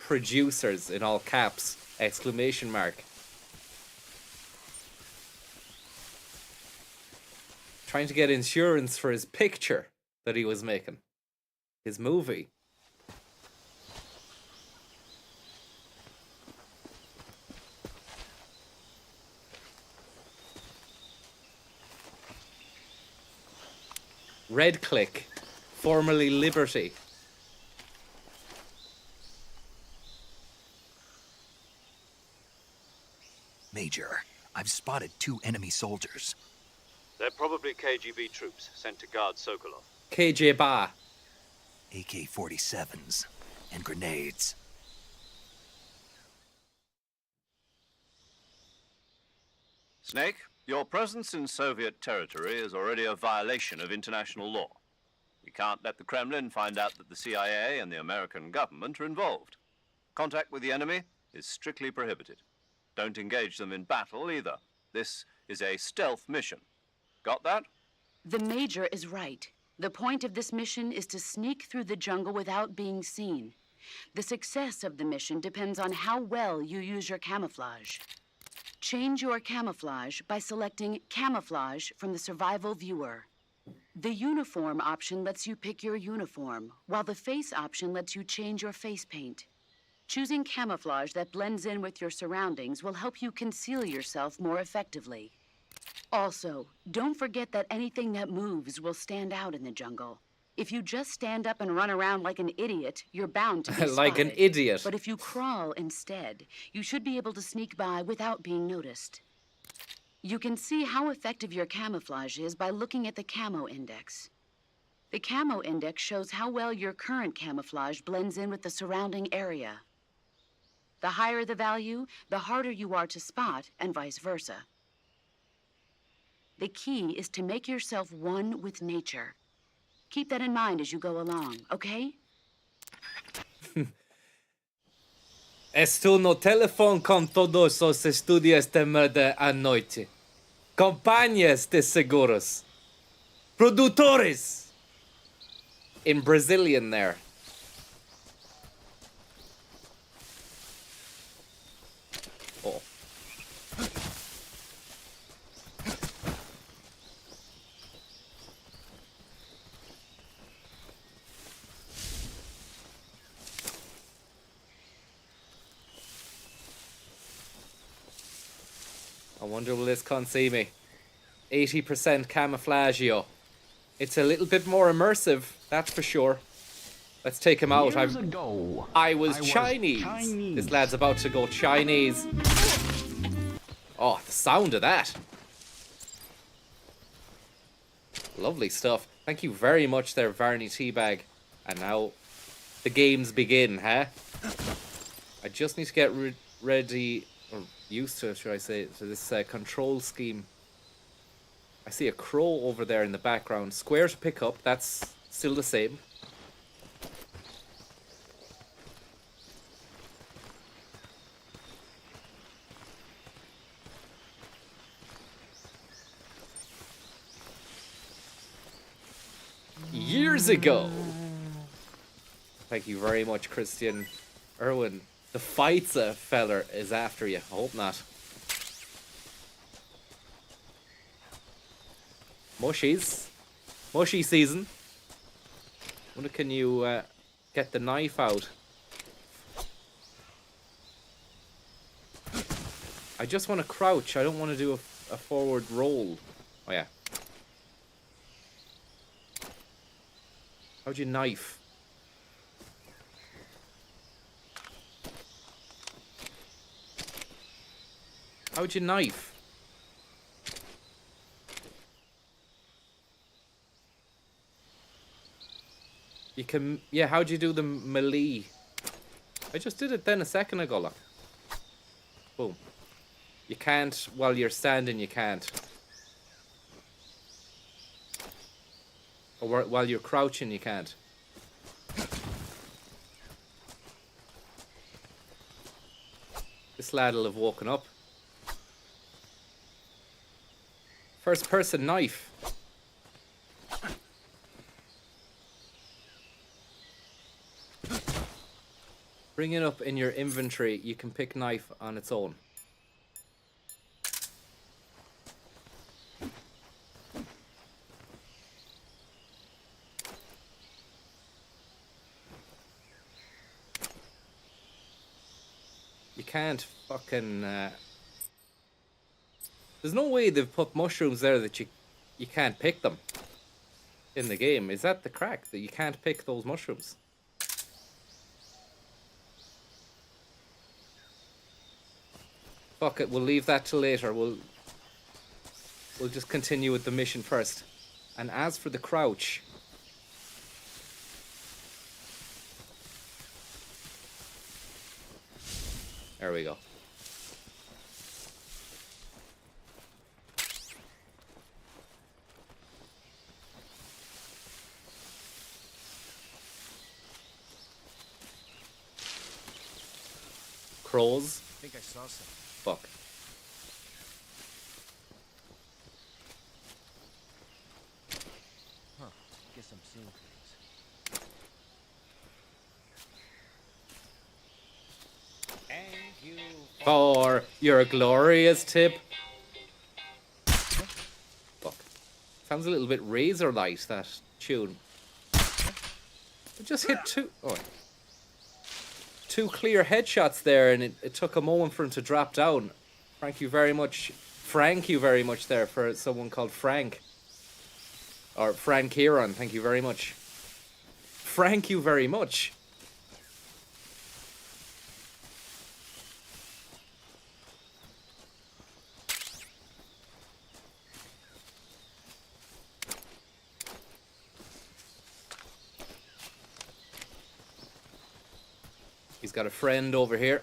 producers, in all caps, ! Trying to get insurance for his picture that he was making. His movie. Red Click, formerly Liberty. Major, I've spotted 2 enemy soldiers. They're probably KGB troops sent to guard Sokolov. KJ Ba. AK-47s and grenades. Snake, your presence in Soviet territory is already a violation of international law. We can't let the Kremlin find out that the CIA and the American government are involved. Contact with the enemy is strictly prohibited. Don't engage them in battle either. This is a stealth mission. Got that? The Major is right. The point of this mission is to sneak through the jungle without being seen. The success of the mission depends on how well you use your camouflage. Change your camouflage by selecting Camouflage from the Survival Viewer. The Uniform option lets you pick your uniform, while the Face option lets you change your face paint. Choosing camouflage that blends in with your surroundings will help you conceal yourself more effectively. Also, don't forget that anything that moves will stand out in the jungle. If you just stand up and run around like an idiot, you're bound to be Like an spotted. idiot. But if you crawl instead, you should be able to sneak by without being noticed. You can see how effective your camouflage is by looking at the camo index. The camo index shows how well your current camouflage blends in with the surrounding area. The higher the value, the harder you are to spot, and vice versa. The key is to make yourself one with nature. Keep that in mind as you go along, okay? Estou no telefone com todos os estudios de moda à noite. Companhias de seguros. Produtores. In Brazilian there. Oh. I wonder will this con see me. 80% camouflagio. It's a little bit more immersive, that's for sure. Let's take him out. I was Chinese. This lad's about to go Chinese. Oh, the sound of that. Lovely stuff. Thank you very much there, Varney Teabag. And now the games begin, huh? I just need to get ready, or used to, should I say, to this control scheme. I see a crow over there in the background. Square to pick up, that's still the same. Years ago. Thank you very much, Christian Irwin. The Feitza feller is after you. I hope not. Mushies. Mushy season. Wonder can you get the knife out? I just want to crouch. I don't want to do a forward roll. Oh yeah. How'd you knife? How'd you knife? You can... Yeah, how'd you do the melee? I just did it then a second ago, look. Boom. You can't while you're standing, you can't. Or while you're crouching, you can't. This lad'll have woken up. First person knife. Bring it up in your inventory. You can pick knife on its own. You can't fucking... There's no way they've put mushrooms there that you can't pick them in the game. Is that the crack, that you can't pick those mushrooms? Fuck it, we'll leave that till later. We'll just continue with the mission first. And as for the crouch... There we go. Crows. I think I saw some. Fuck. Huh. Guess I'm seeing things. Thank you for your glorious tip. Fuck. Sounds a little bit Razor Light, that tune. It just hit two. Oh. 2 clear headshots there, and it took a moment for him to drop down. Thank you very much. Frank you very much there for someone called Frank. Or Frank Kieran, thank you very much. Frank you very much. He's got a friend over here.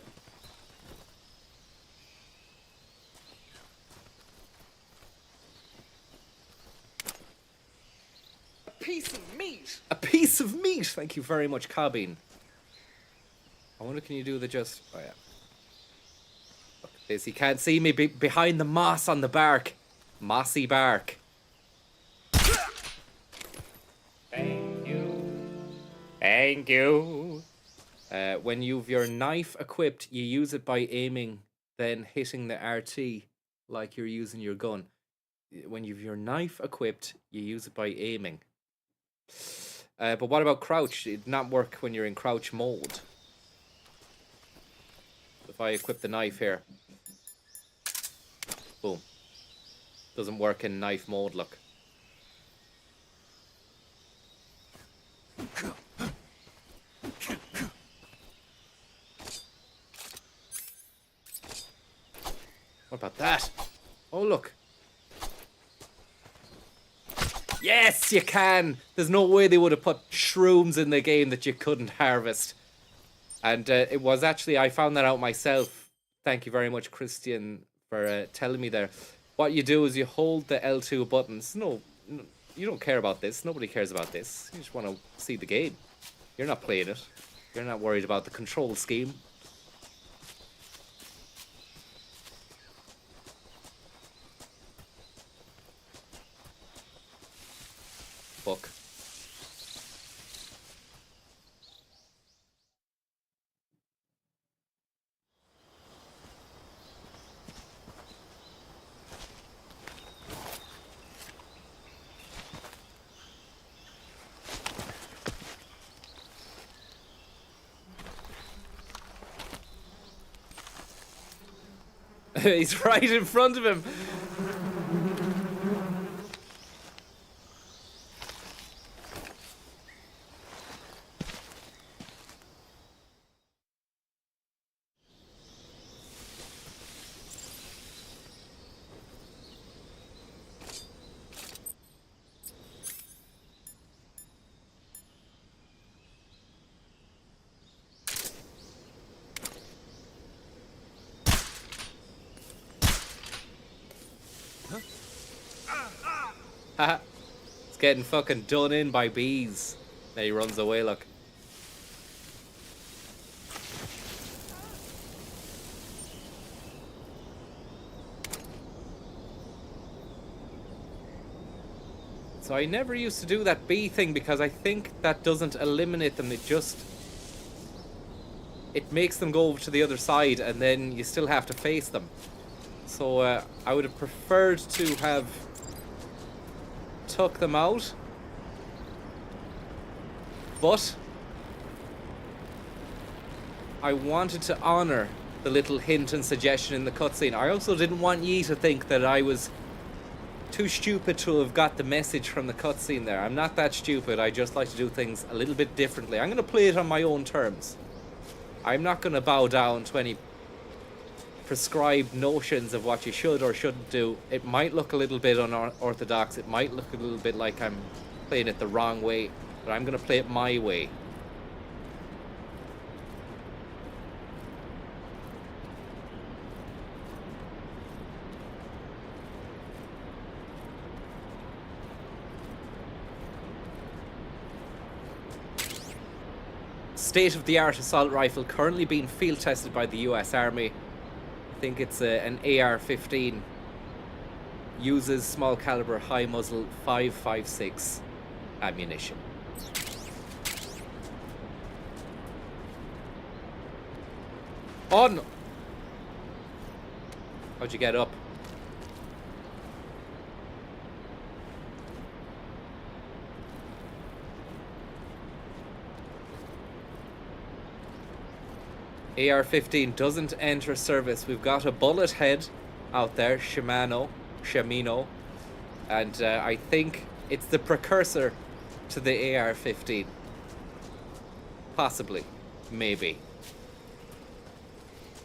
A piece of meat. A piece of meat. Thank you very much, Cabine. I wonder, can you do the just... Oh, yeah. Look at this. He can't see me behind the moss on the bark. Mossy bark. Thank you. Thank you. When you've your knife equipped, you use it by aiming, then hitting the RT like you're using your gun. When you've your knife equipped, you use it by aiming. But what about crouch? It did not work when you're in crouch mode. If I equip the knife here. Boom. Doesn't work in knife mode, look. What about that? Oh, look. Yes, you can. There's no way they would have put shrooms in the game that you couldn't harvest. And it was actually, I found that out myself. Thank you very much, Christian, for telling me there. What you do is you hold the L2 buttons. No, you don't care about this. Nobody cares about this. You just want to see the game. You're not playing it. You're not worried about the control scheme. Fuck. He's right in front of him. Haha. It's getting fucking done in by bees. Now he runs away, look. So I never used to do that bee thing because I think that doesn't eliminate them. It makes them go over to the other side and then you still have to face them. So I would have preferred to have took them out, but I wanted to honor the little hint and suggestion in the cutscene. I also didn't want ye to think that I was too stupid to have got the message from the cutscene there. I'm not that stupid. I just like to do things a little bit differently. I'm going to play it on my own terms. I'm not going to bow down to any prescribed notions of what you should or shouldn't do. It might look a little bit unorthodox. It might look a little bit like I'm playing it the wrong way, but I'm going to play it my way. State-of-the-art assault rifle currently being field tested by the US Army. I think it's an AR-15. Uses small caliber high muzzle 5.56 ammunition. Oh no! How'd you get up? AR-15 doesn't enter service. We've got a bullet head out there, Shimano, and I think it's the precursor to the AR-15. Possibly. Maybe.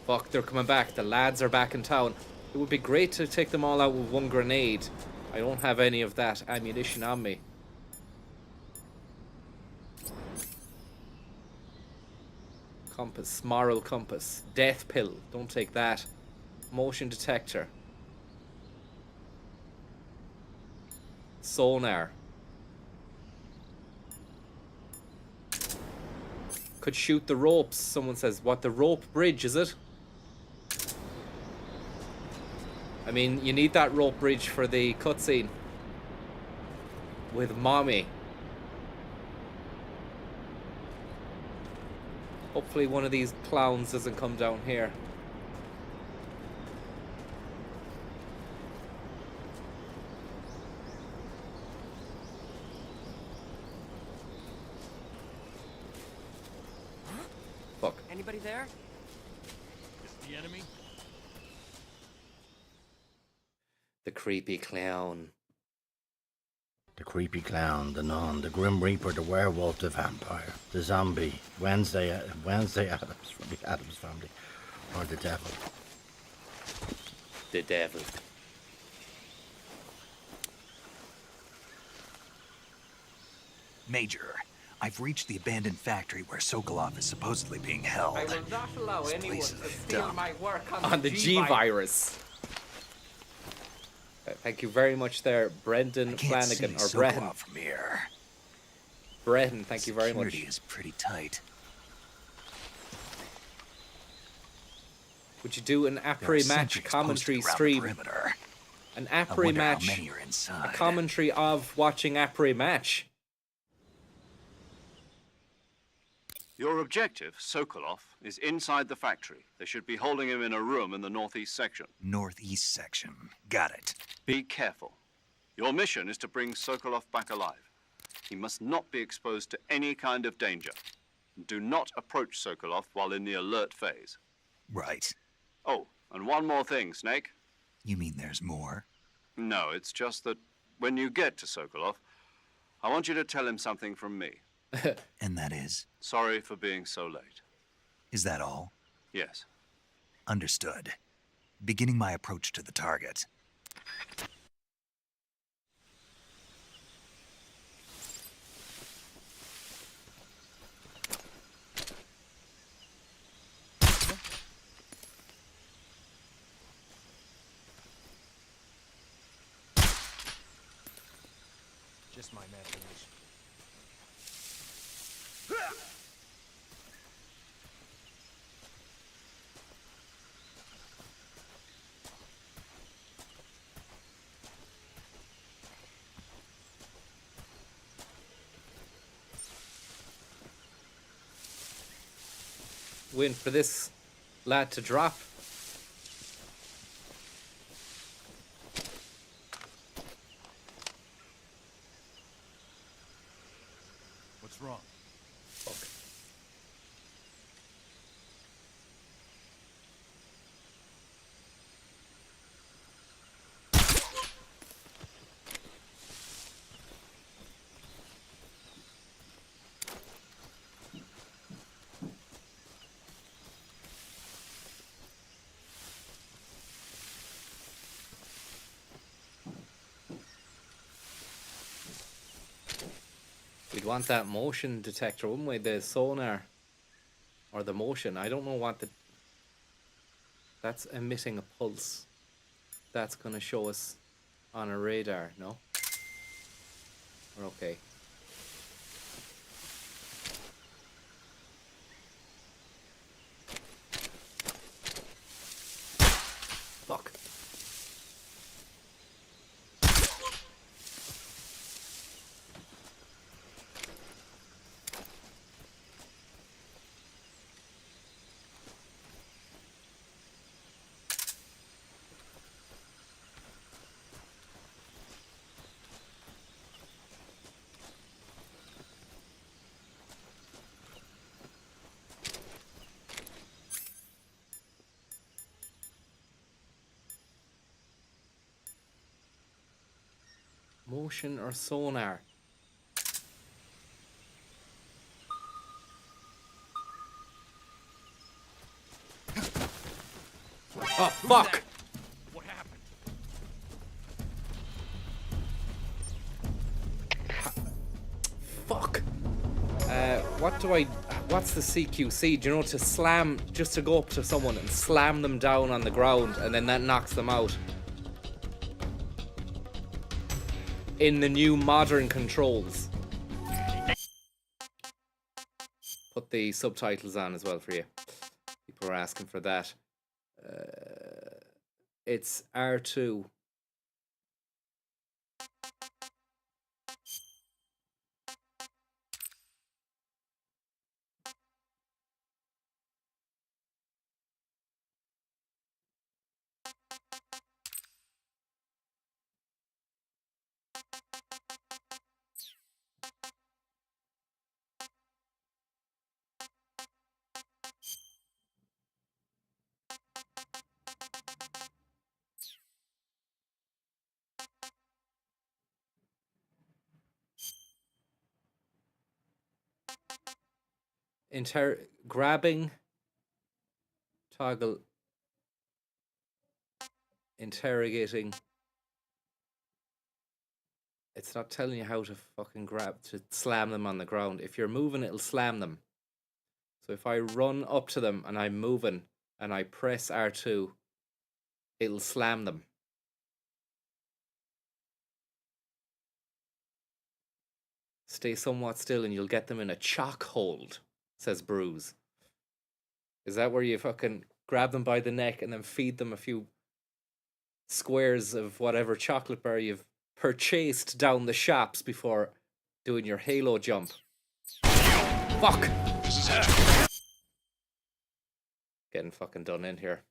Fuck, they're coming back. The lads are back in town. It would be great to take them all out with one grenade. I don't have any of that ammunition on me. Compass, moral compass, death pill, don't take that. Motion detector. Sonar. Could shoot the ropes, someone says. What, the rope bridge, is it? I mean, you need that rope bridge for the cutscene. With Mommy. Hopefully one of these clowns doesn't come down here. Fuck. Anybody there? Is the enemy? The creepy clown. The creepy clown, the nun, the grim reaper, the werewolf, the vampire, the zombie, Wednesday Addams from the Addams Family, or the devil. The devil. Major, I've reached the abandoned factory where Sokolov is supposedly being held. I will not allow This anyone place to is steal dumb. my work On the G-Virus. Thank you very much there, Brendan Flanagan, or Breton. From here. Breton, thank you very Security much. is pretty tight. Would you do an There are Apri match sentries commentary posted around the stream? perimeter. An I Apri wonder how match. many are inside. A commentary of watching Apri match. Your objective, Sokolov, is inside the factory. They should be holding him in a room in the northeast section. Northeast section. Got it. Be careful. Your mission is to bring Sokolov back alive. He must not be exposed to any kind of danger. Do not approach Sokolov while in the alert phase. Right. Oh, and one more thing, Snake. You mean there's more? No, it's just that when you get to Sokolov, I want you to tell him something from me. And that is? Sorry for being so late. Is that all? Yes. Understood. Beginning my approach to the target. Just my imagination. Win for this lad to drop. What's wrong? Fuck. We'd want that motion detector, wouldn't we? The sonar. Or the motion. I don't know what the... That's emitting a pulse. That's going to show us on a radar, no? We're okay. Fuck. Motion or sonar? Oh, fuck! What happened? Fuck! What's the CQC? Do you know, to slam, just to go up to someone and slam them down on the ground and then that knocks them out? In the new modern controls. Put the subtitles on as well for you. People are asking for that. It's R2. Grabbing, toggle, interrogating. It's not telling you how to fucking to slam them on the ground. If you're moving, it'll slam them. So if I run up to them and I'm moving and I press R2, it'll slam them. Stay somewhat still and you'll get them in a chock hold, says Bruce. Is that where you fucking grab them by the neck and then feed them a few squares of whatever chocolate bar you've purchased down the shops before doing your halo jump? Fuck! Getting fucking done in here.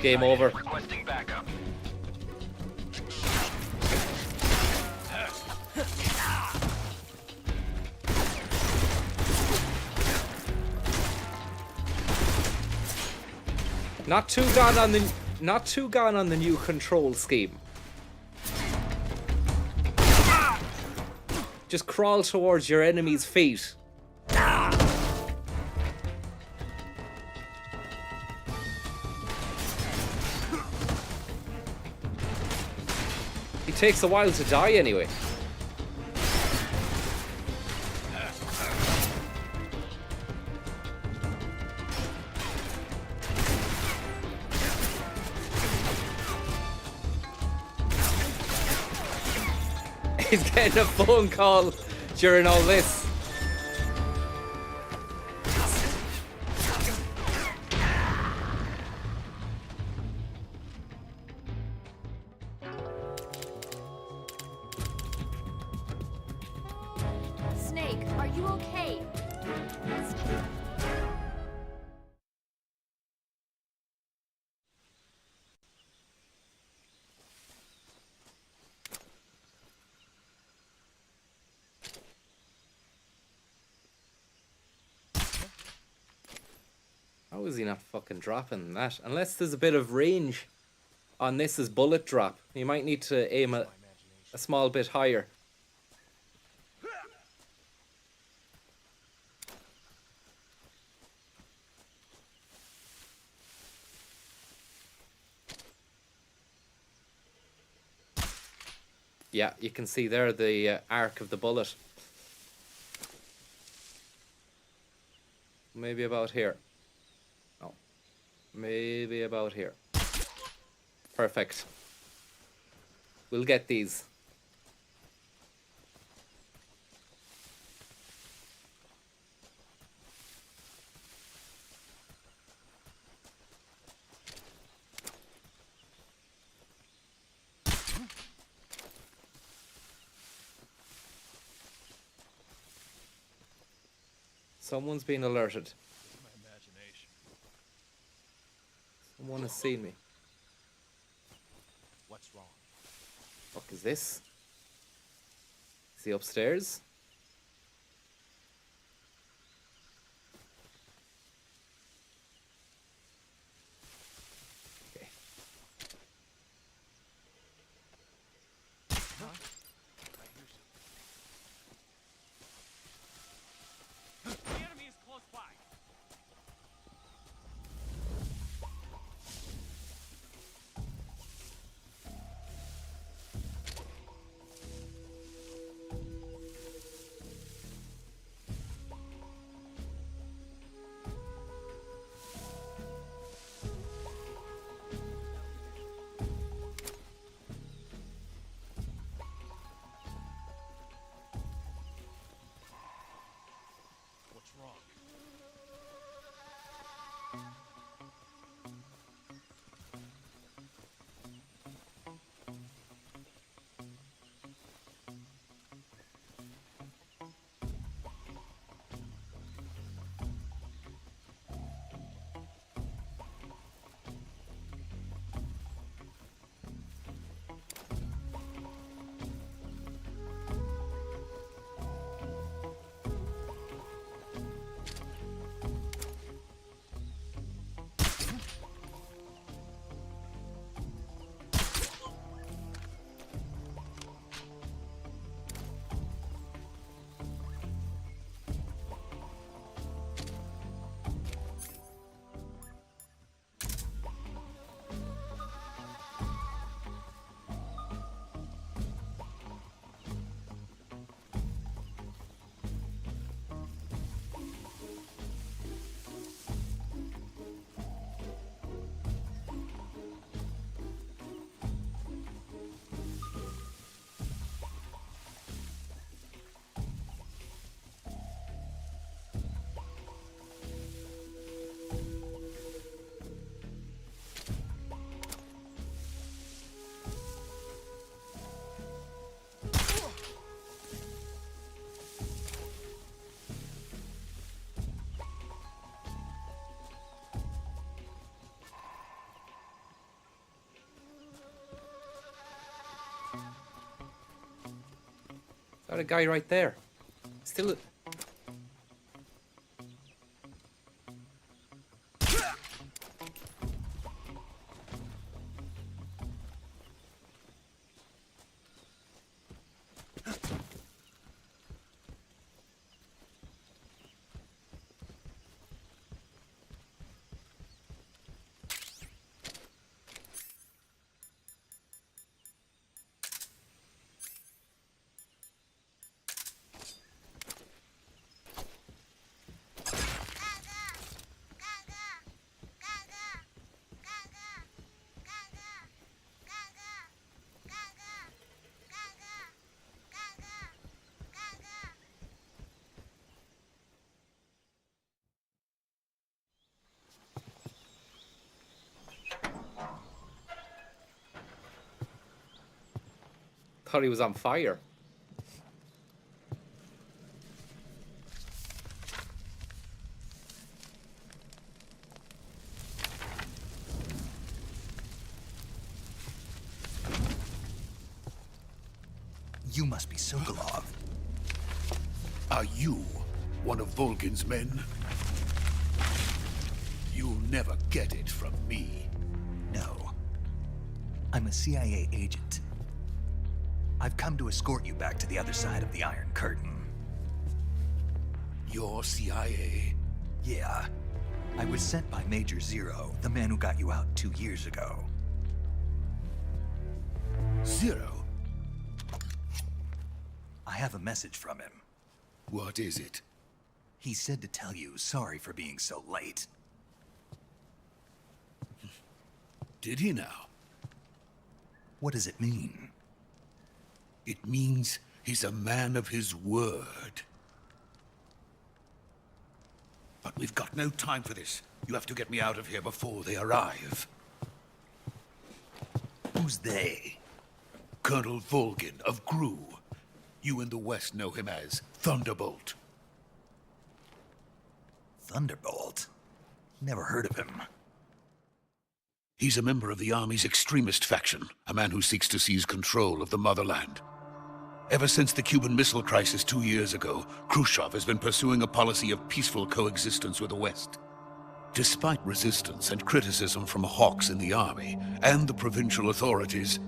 Game over. Requesting backup. Not too gone on the new control scheme. Just crawl towards your enemy's feet. He takes a while to die anyway. He's getting a phone call during all this. Snake, are you okay? How is he not fucking dropping that? Unless there's a bit of range on this as bullet drop. You might need to aim a small bit higher. Yeah, you can see there the arc of the bullet. Maybe about here. No. Maybe about here. Perfect. We'll get these. Someone's been alerted. My imagination. Someone has seen me. What's wrong? Fuck is this? Is he upstairs? What's wrong? Got a guy right there. Still. Thought he was on fire. You must be Sokolov. Are you one of Volgin's men? You'll never get it from me. No. I'm a CIA agent. I've come to escort you back to the other side of the Iron Curtain. You're CIA? Yeah. I was sent by Major Zero, the man who got you out 2 years ago. Zero? I have a message from him. What is it? He said to tell you sorry for being so late. Did he now? What does it mean? It means he's a man of his word. But we've got no time for this. You have to get me out of here before they arrive. Who's they? Colonel Volgin of GRU. You in the West know him as Thunderbolt. Thunderbolt? Never heard of him. He's a member of the Army's extremist faction, a man who seeks to seize control of the motherland. Ever since the Cuban Missile Crisis 2 years ago, Khrushchev has been pursuing a policy of peaceful coexistence with the West. Despite resistance and criticism from hawks in the army and the provincial authorities,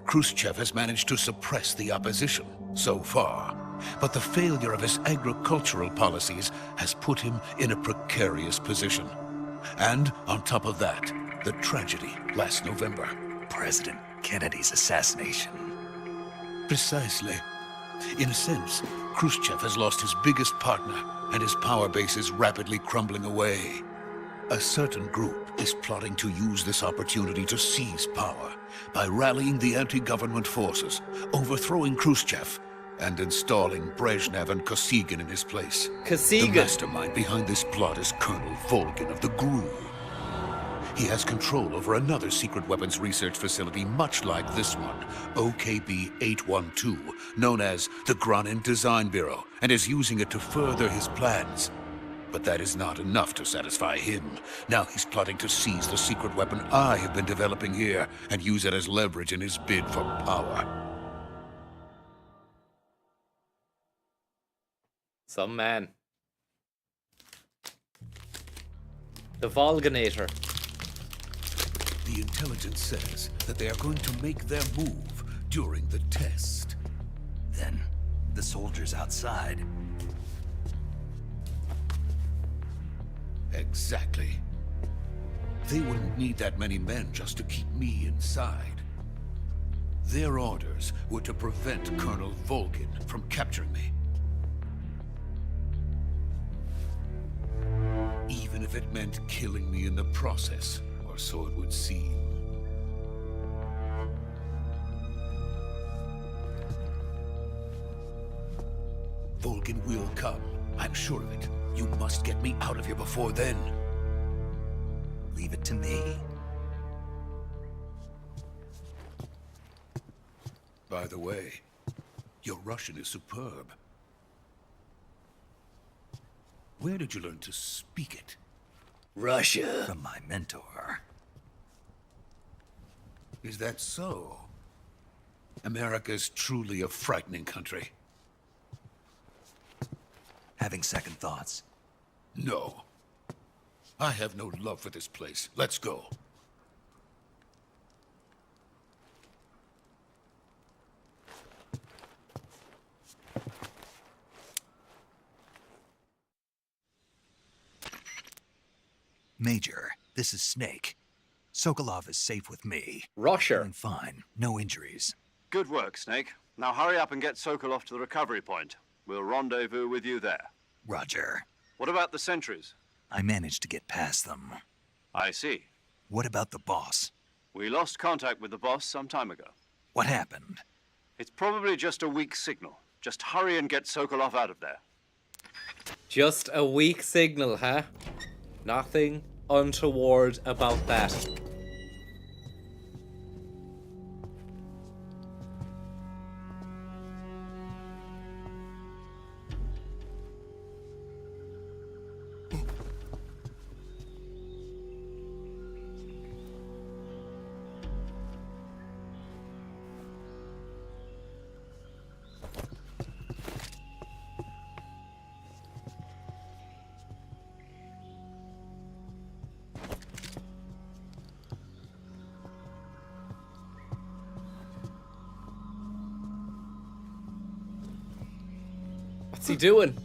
Khrushchev has managed to suppress the opposition so far. But the failure of his agricultural policies has put him in a precarious position. And on top of that, the tragedy last November. President Kennedy's assassination. Precisely. In a sense, Khrushchev has lost his biggest partner, and his power base is rapidly crumbling away. A certain group is plotting to use this opportunity to seize power by rallying the anti-government forces, overthrowing Khrushchev, and installing Brezhnev and Kosygin in his place. Kosygin? The mastermind behind this plot is Colonel Volgin of the GRU. He has control over another secret weapons research facility much like this one, OKB-812, known as the Granin Design Bureau, and is using it to further his plans. But that is not enough to satisfy him. Now he's plotting to seize the secret weapon I have been developing here and use it as leverage in his bid for power. Some man. The Volginator. The intelligence says that they are going to make their move during the test. Then, the soldiers outside. Exactly. They wouldn't need that many men just to keep me inside. Their orders were to prevent Colonel Volgin from capturing me. Even if it meant killing me in the process, or so it would seem. Volgin will come. I'm sure of it. You must get me out of here before then. Leave it to me. By the way, your Russian is superb. Where did you learn to speak it? Russia. From my mentor. Is that so? America's truly a frightening country. Having second thoughts? No. I have no love for this place. Let's go. Major, this is Snake. Sokolov is safe with me. Russia. Doing fine. No injuries. Good work, Snake. Now hurry up and get Sokolov to the recovery point. We'll rendezvous with you there. Roger. What about the sentries? I managed to get past them. I see. What about the boss? We lost contact with the boss some time ago. What happened? It's probably just a weak signal. Just hurry and get Sokolov out of there. Just a weak signal, huh? Nothing untoward about that. What's he doing?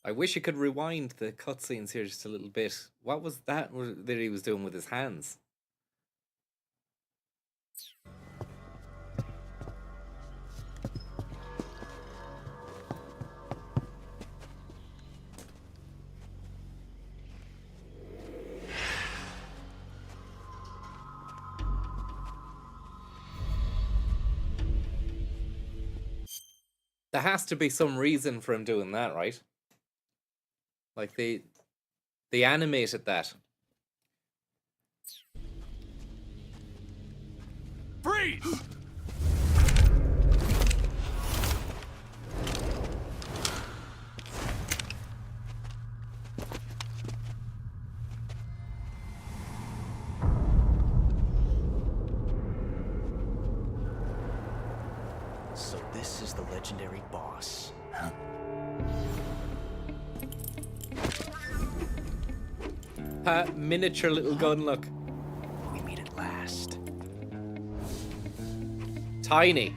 I wish you could rewind the cutscenes here just a little bit. What was that he was doing with his hands? There has to be some reason for him doing that, right? Like they animated that. Freeze! So this is the legendary boss, huh? Miniature little gun, look. We meet at last. Tiny.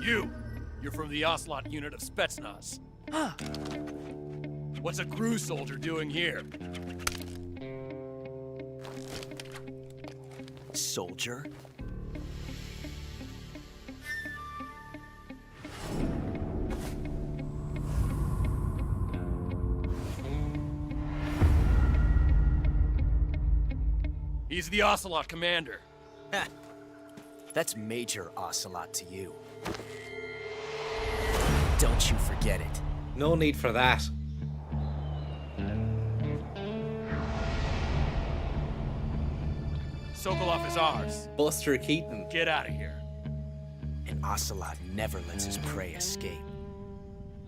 You're from the Ocelot unit of Spetsnaz. Huh. What's a GRU soldier doing here? Soldier? He's the Ocelot commander. That's major ocelot to you. Don't you forget it. No need for that. Sokolov is ours. Buster Keaton. Get out of here. An ocelot never lets his prey escape.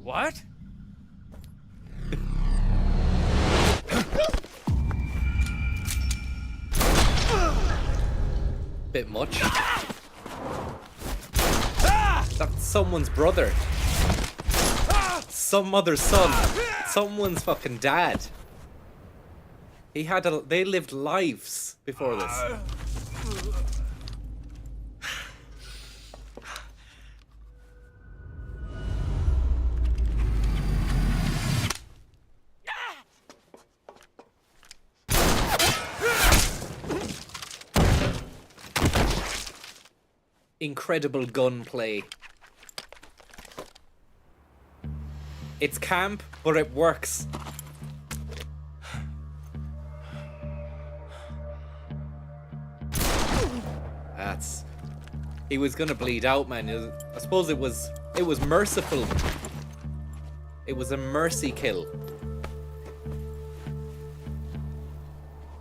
What? Bit much. That's someone's brother. Some other's son. Someone's fucking dad. They lived lives before this. Incredible gunplay. It's camp, but it works. He was gonna bleed out, man. I suppose it was merciful. It was a mercy kill.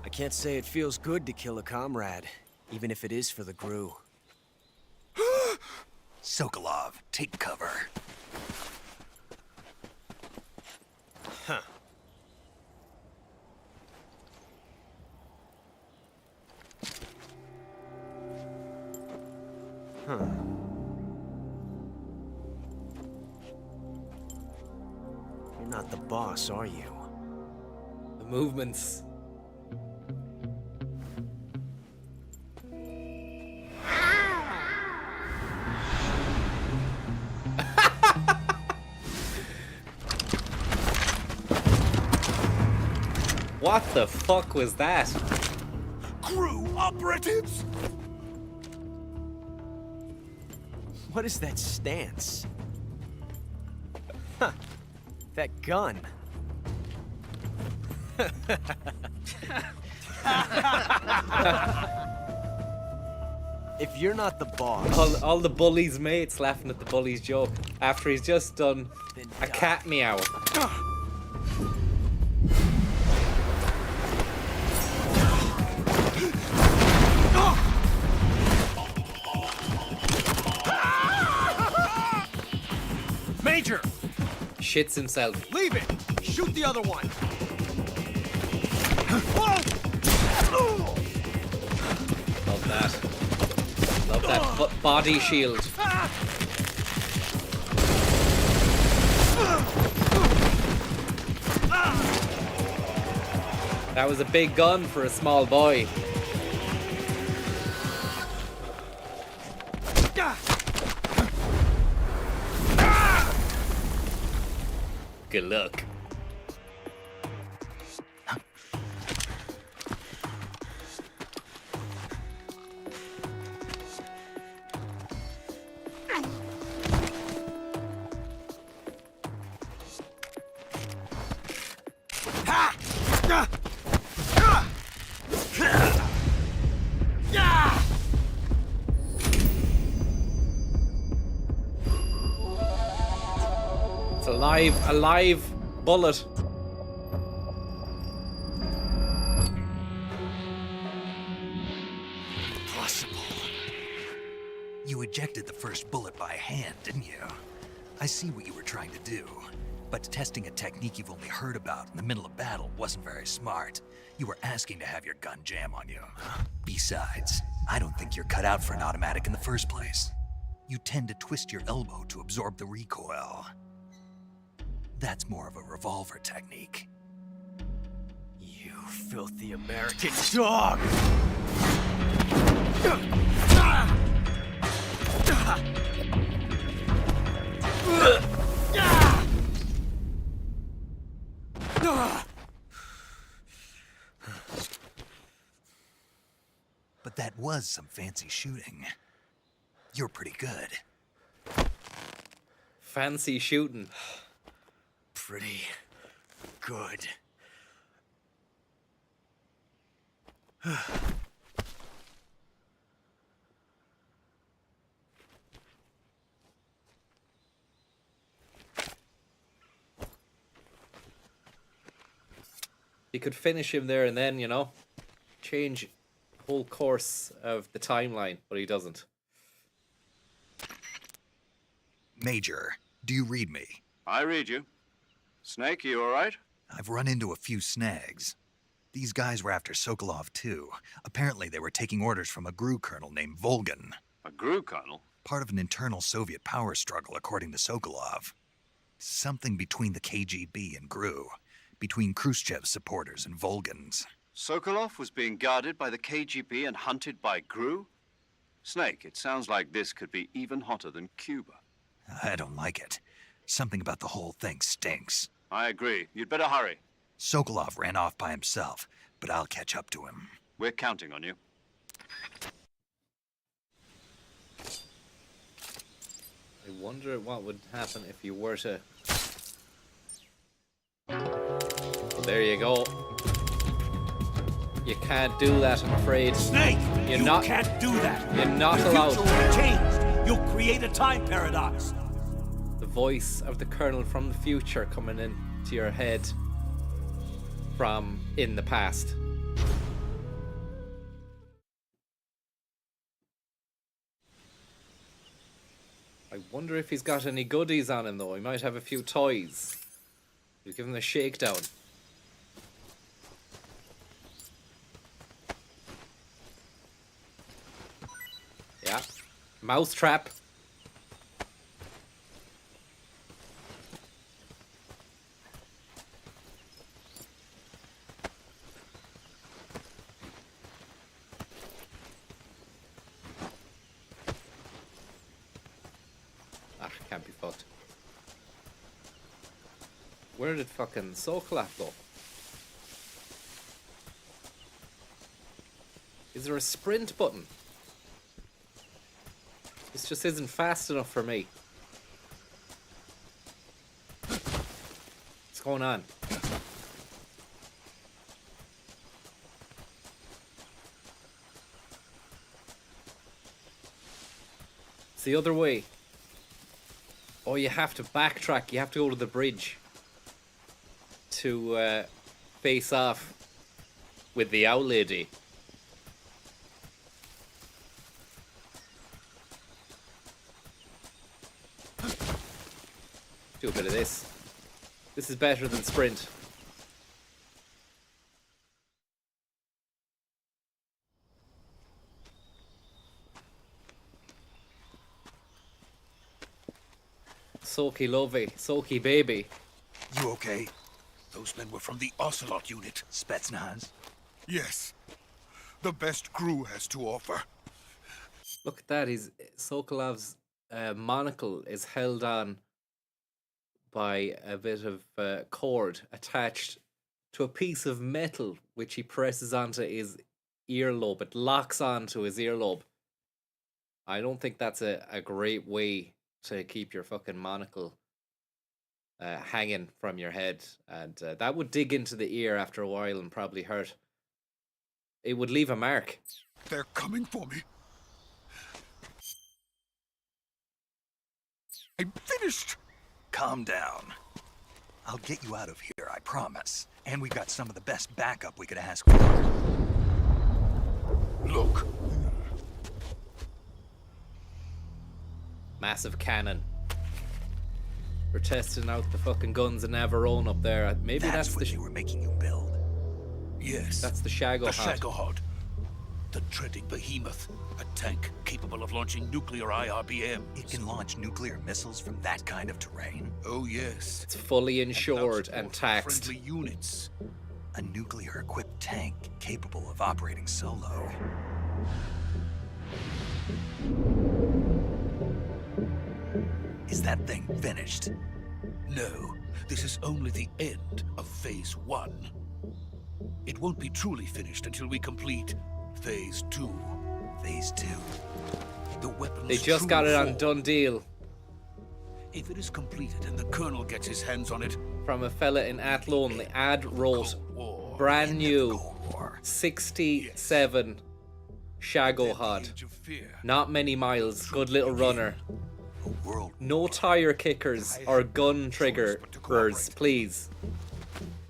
I can't say it feels good to kill a comrade, even if it is for the GRU. Sokolov, take cover. Huh. Huh. You're not the boss, are you? The movements. What the fuck was that? GRU operatives! What is that stance? Huh. That gun. If you're not the boss... All the bully's mates laughing at the bully's joke after he's just done a cat meow. Major! Shits himself. Leave it! Shoot the other one! Love that. Love that body shield. That was a big gun for a small boy. Good luck. It's a live bullet. Impossible. You ejected the first bullet by hand, didn't you? I see what you were trying to do. But testing a technique you've only heard about in the middle of battle wasn't very smart. You were asking to have your gun jam on you. Besides, I don't think you're cut out for an automatic in the first place. You tend to twist your elbow to absorb the recoil. That's more of a revolver technique. You filthy American dog! But that was some fancy shooting. You're pretty good. Fancy shooting. Pretty good. He could finish him there and then, you know, change the whole course of the timeline, but he doesn't. Major, do you read me? I read you. Snake, you all right? I've run into a few snags. These guys were after Sokolov too. Apparently they were taking orders from a GRU colonel named Volgan. A GRU colonel? Part of an internal Soviet power struggle, according to Sokolov. Something between the KGB and GRU. Between Khrushchev's supporters and Volgan's. Sokolov was being guarded by the KGB and hunted by GRU? Snake, it sounds like this could be even hotter than Cuba. I don't like it. Something about the whole thing stinks. I agree. You'd better hurry. Sokolov ran off by himself, but I'll catch up to him. We're counting on you. I wonder what would happen if you were to... Well, there you go. You can't do that, I'm afraid. Snake! You can't do that! You're not the allowed. future will be changed! You'll create a time paradox! The voice of the colonel from the future coming into your head from in the past. I wonder if he's got any goodies on him though. He might have a few toys. We'll give him a shakedown. Yeah. Mousetrap. Can't be fucked. Where did fucking Sokolov go? Is there a sprint button? This just isn't fast enough for me. What's going on? It's the other way. Oh, you have to backtrack. You have to go to the bridge to face off with the owl lady. Do a bit of this. This is better than sprint. Soaky lovey, Soaky baby. You okay? Those men were from the Ocelot unit. Spetsnaz? Yes. The best GRU has to offer. Look at that. Sokolov's monocle is held on by a bit of cord attached to a piece of metal which he presses onto his earlobe. It locks onto his earlobe. I don't think that's a great way to keep your fucking monocle hanging from your head, and that would dig into the ear after a while and probably hurt. It would leave a mark. They're coming for me. I'm finished. Calm down. I'll get you out of here, I promise. And we've got some of the best backup we could ask for. Look. Massive cannon. We're testing out the fucking guns in Navarone up there. Maybe that's what the they were making you build. Yes. That's the Shagohod. The Shagohod. The dreaded behemoth. A tank capable of launching nuclear IRBM. It can launch nuclear missiles from that kind of terrain? Oh, yes. It's fully insured and taxed. Friendly units. A nuclear-equipped tank capable of operating solo. Is that thing finished? No, this is only the end of Phase 1. It won't be truly finished until we complete Phase 2. Phase 2? The weapons They just got it on done deal. If it is completed and the Colonel gets his hands on it... From a fella in Athlone, the ad wrote, brand new, 67 Shagohod. Not many miles, good little runner. No tire kickers or gun triggerers, please.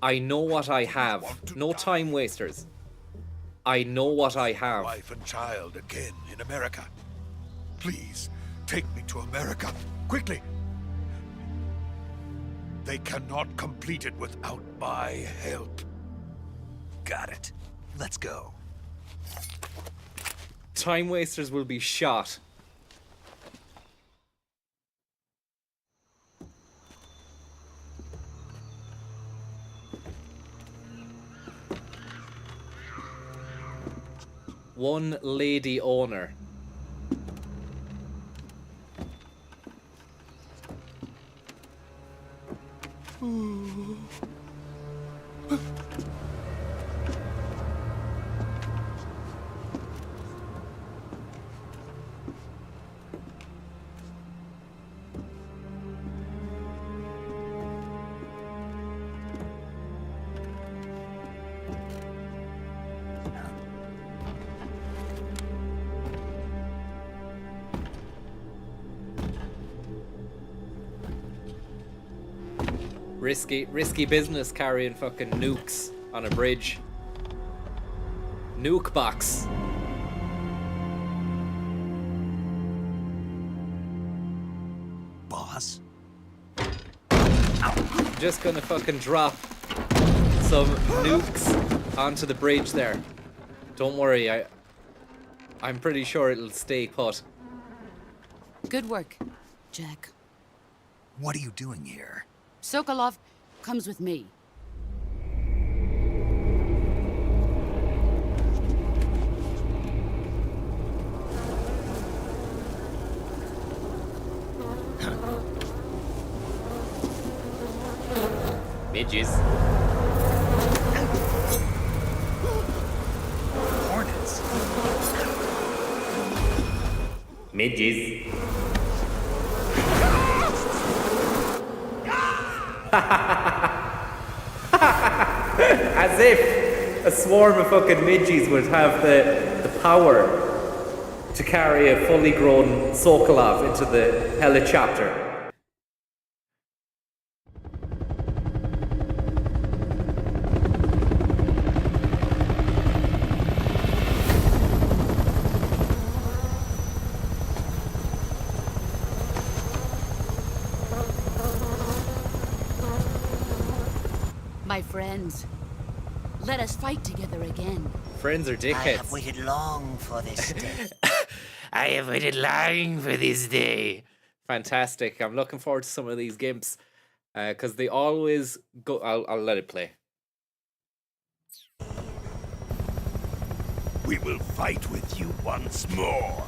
I know what I have. No time wasters. I know what I have. Wife and child again in America. Please, take me to America. Quickly. They cannot complete it without my help. Got it. Let's go. Time wasters will be shot. One lady owner. Risky business carrying fucking nukes on a bridge. Nuke box. Boss? Just gonna fucking drop some nukes onto the bridge there. Don't worry, I'm pretty sure it'll stay put. Good work, Jack. What are you doing here? Sokolov comes with me. Midges. Hornets. Midges. As if a swarm of fucking midges would have the power to carry a fully grown Sokolov into the helicopter. My friends, let us fight together again. Friends are dickheads. I have waited long for this day. I have waited long for this day. Fantastic. I'm looking forward to some of these gimps. Because they always go... I'll let it play. We will fight with you once more.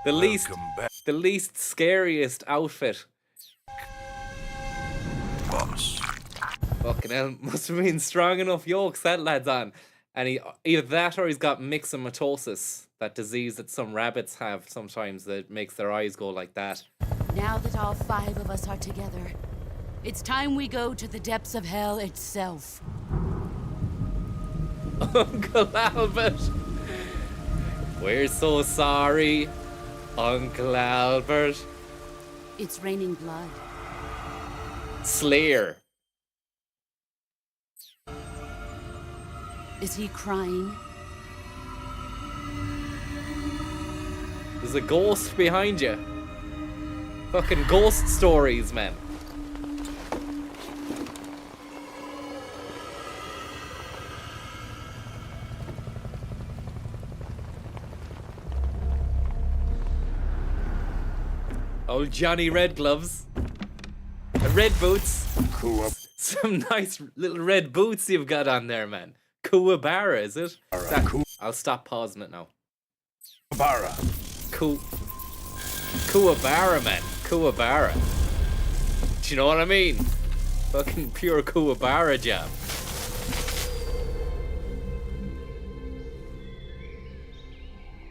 The least scariest outfit. Boss. Fucking hell, must have been strong enough yolks that lad's on. And he either that or he's got myxomatosis, that disease that some rabbits have sometimes that makes their eyes go like that. Now that all 5 of us are together, it's time we go to the depths of hell itself. Uncle Albert! We're so sorry, Uncle Albert. It's raining blood. Slayer. Is he crying? There's a ghost behind you. Fucking ghost stories, man. Old Johnny Red Gloves. Red boots. Cool. Some nice little red boots you've got on there, man. Kuwabara, is it? I'll stop pausing it now. Kuwabara. Kuwabara, man. Kuwabara. Do you know what I mean? Fucking pure Kuwabara jam.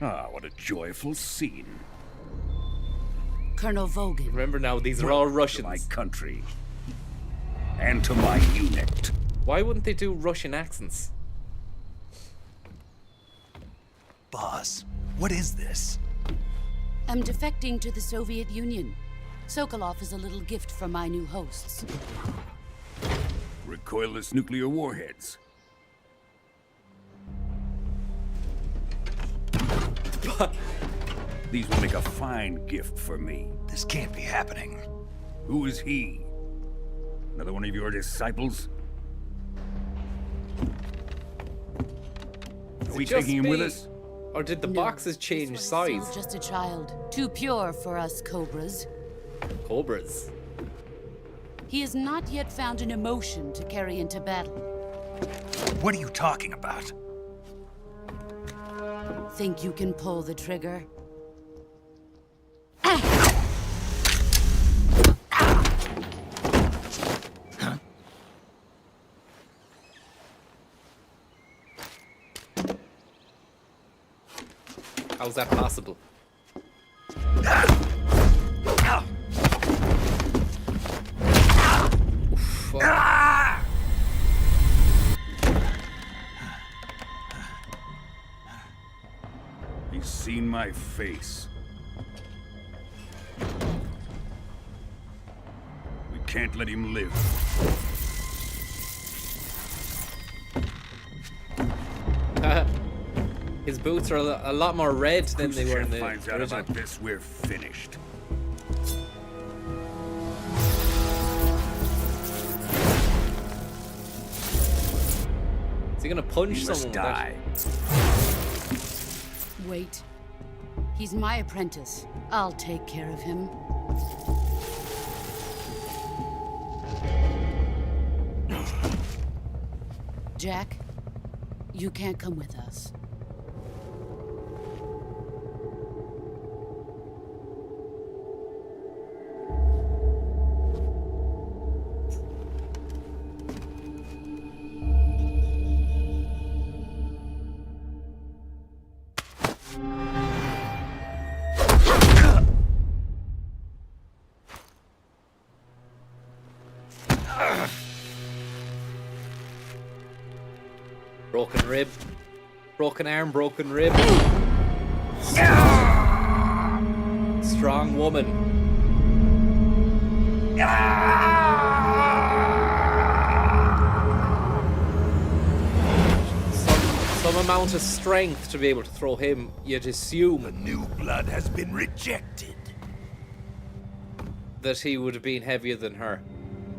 Ah, what a joyful scene. Colonel Vogan. Remember now, these are all Russians. To my country. And to my unit. Why wouldn't they do Russian accents? Boss, what is this? I'm defecting to the Soviet Union. Sokolov is a little gift from my new hosts. Recoilless nuclear warheads. These will make a fine gift for me. This can't be happening. Who is he? Another one of your disciples? Are we taking him with us? Or did the No, boxes change This size? one is still just a child. Too pure for us cobras. Cobras. He has not yet found an emotion to carry into battle. What are you talking about? Think you can pull the trigger? How's that possible? Oof, fuck. He's seen my face. We can't let him live. His boots are a lot more red than they were in the finds out original. about this, we're finished. Is he gonna punch He must someone? die. Wait. He's my apprentice. I'll take care of him. Jack, you can't come with us. Broken rib. Broken arm, broken rib. Strong woman. Some amount of strength to be able to throw him, you'd assume. The new blood has been rejected. That he would have been heavier than her.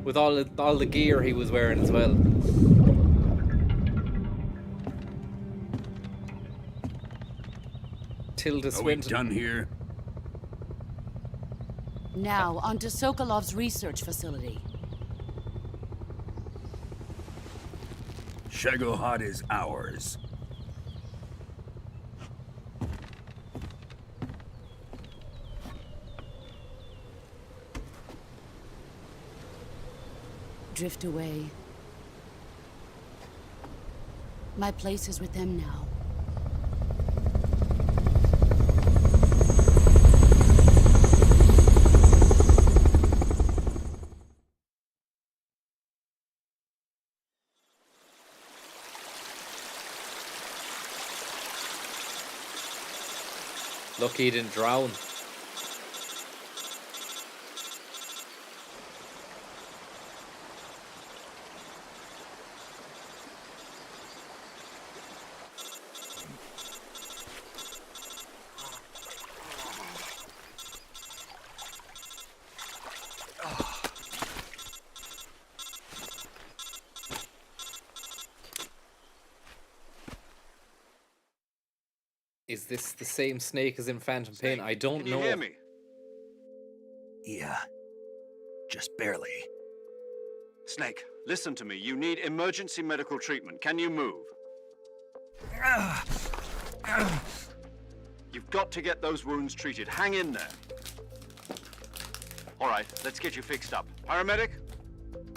With all the gear he was wearing as well. Tilda Are we Swinton. done here? Now, onto Sokolov's research facility. Shagohod is ours. Drift away. My place is with them now. Lucky he didn't drown. Is this the same snake as in Phantom Pain? I don't Can know. you hear me? Yeah. Just barely. Snake, listen to me. You need emergency medical treatment. Can you move? You've got to get those wounds treated. Hang in there. All right, let's get you fixed up. Paramedic?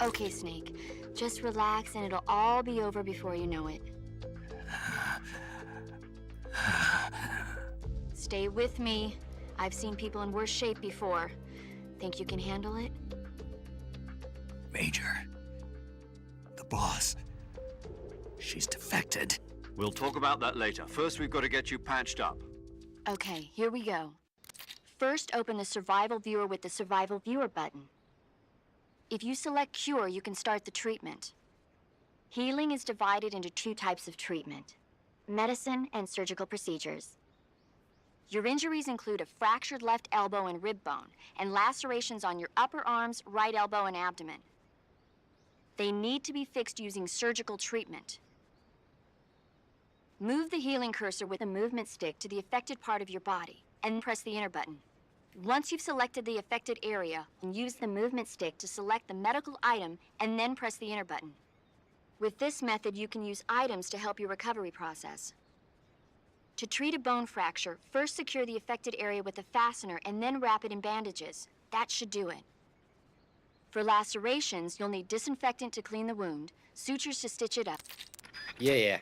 Okay, Snake. Just relax and it'll all be over before you know it. Stay with me. I've seen people in worse shape before. Think you can handle it? Major. The boss. She's defected. We'll talk about that later. First, we've got to get you patched up. Okay, here we go. First, open the survival viewer with the survival viewer button. If you select cure, you can start the treatment. Healing is divided into 2 types of treatment: medicine and surgical procedures. Your injuries include a fractured left elbow and rib bone, and lacerations on your upper arms, right elbow, and abdomen. They need to be fixed using surgical treatment. Move the healing cursor with a movement stick to the affected part of your body, and press the enter button. Once you've selected the affected area, use the movement stick to select the medical item, and then press the enter button. With this method, you can use items to help your recovery process. To treat a bone fracture, first secure the affected area with a fastener and then wrap it in bandages. That should do it. For lacerations, you'll need disinfectant to clean the wound, sutures to stitch it up. Yeah.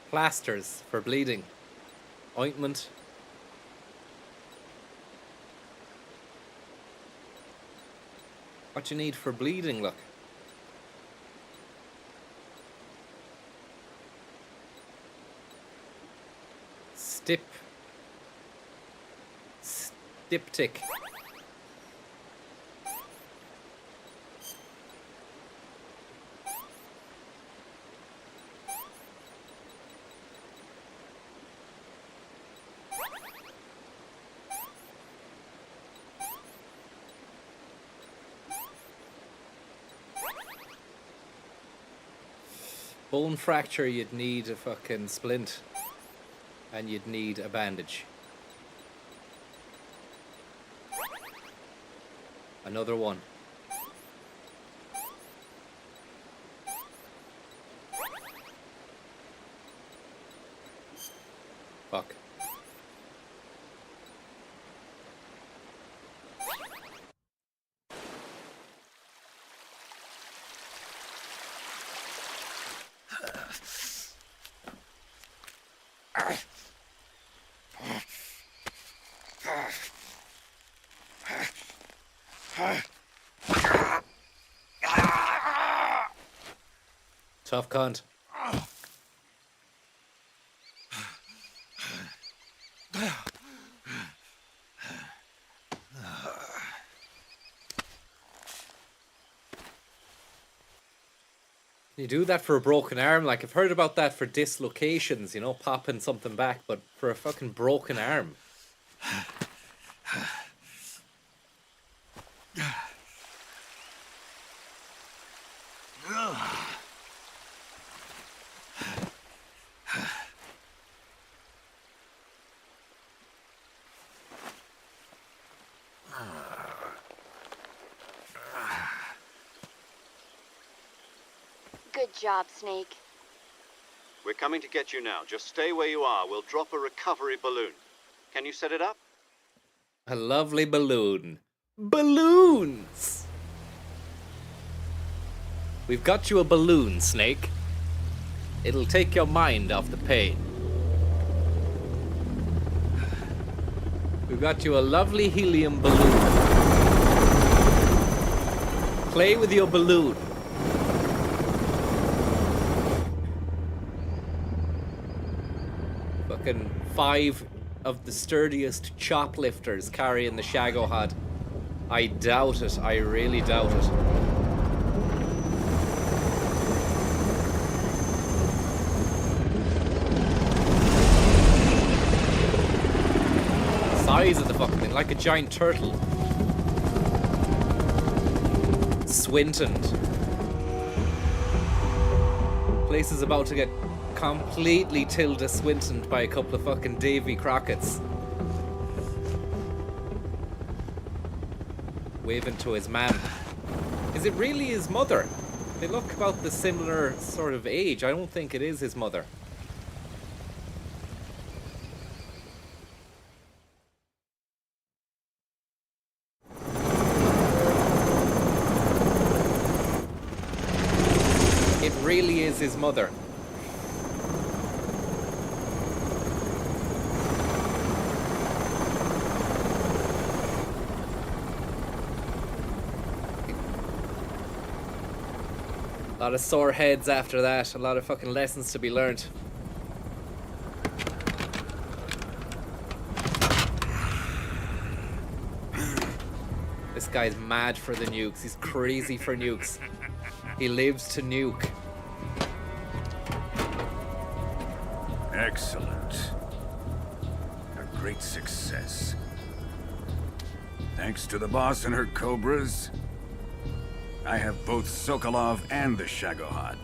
Plasters for bleeding. Ointment. What you need for bleeding, look. Diptych. Bone fracture, you'd need a fucking splint. And you'd need a bandage. Another one. Fuck. Tough cunt. You do that for a broken arm? Like, I've heard about that for dislocations, you know, popping something back, but for a fucking broken arm. Good job, Snake. We're coming to get you now. Just stay where you are. We'll drop a recovery balloon. Can you set it up? A lovely balloon. Balloons! We've got you a balloon, Snake. It'll take your mind off the pain. We've got you a lovely helium balloon. Play with your balloon. Fucking 5 of the sturdiest choplifters carrying the Shagohod. I doubt it. I really doubt it. Size of the fucking thing, like a giant turtle. Swintoned. Place is about to get completely Tilda Swintoned by a couple of fucking Davy Crockett's. Waving to his man. Is it really his mother? They look about the similar sort of age. I don't think it is his mother. It really is his mother. A lot of sore heads after that. A lot of fucking lessons to be learned. This guy's mad for the nukes. He's crazy for nukes. He lives to nuke. Excellent. A great success. Thanks to the boss and her cobras, I have both Sokolov and the Shagohod.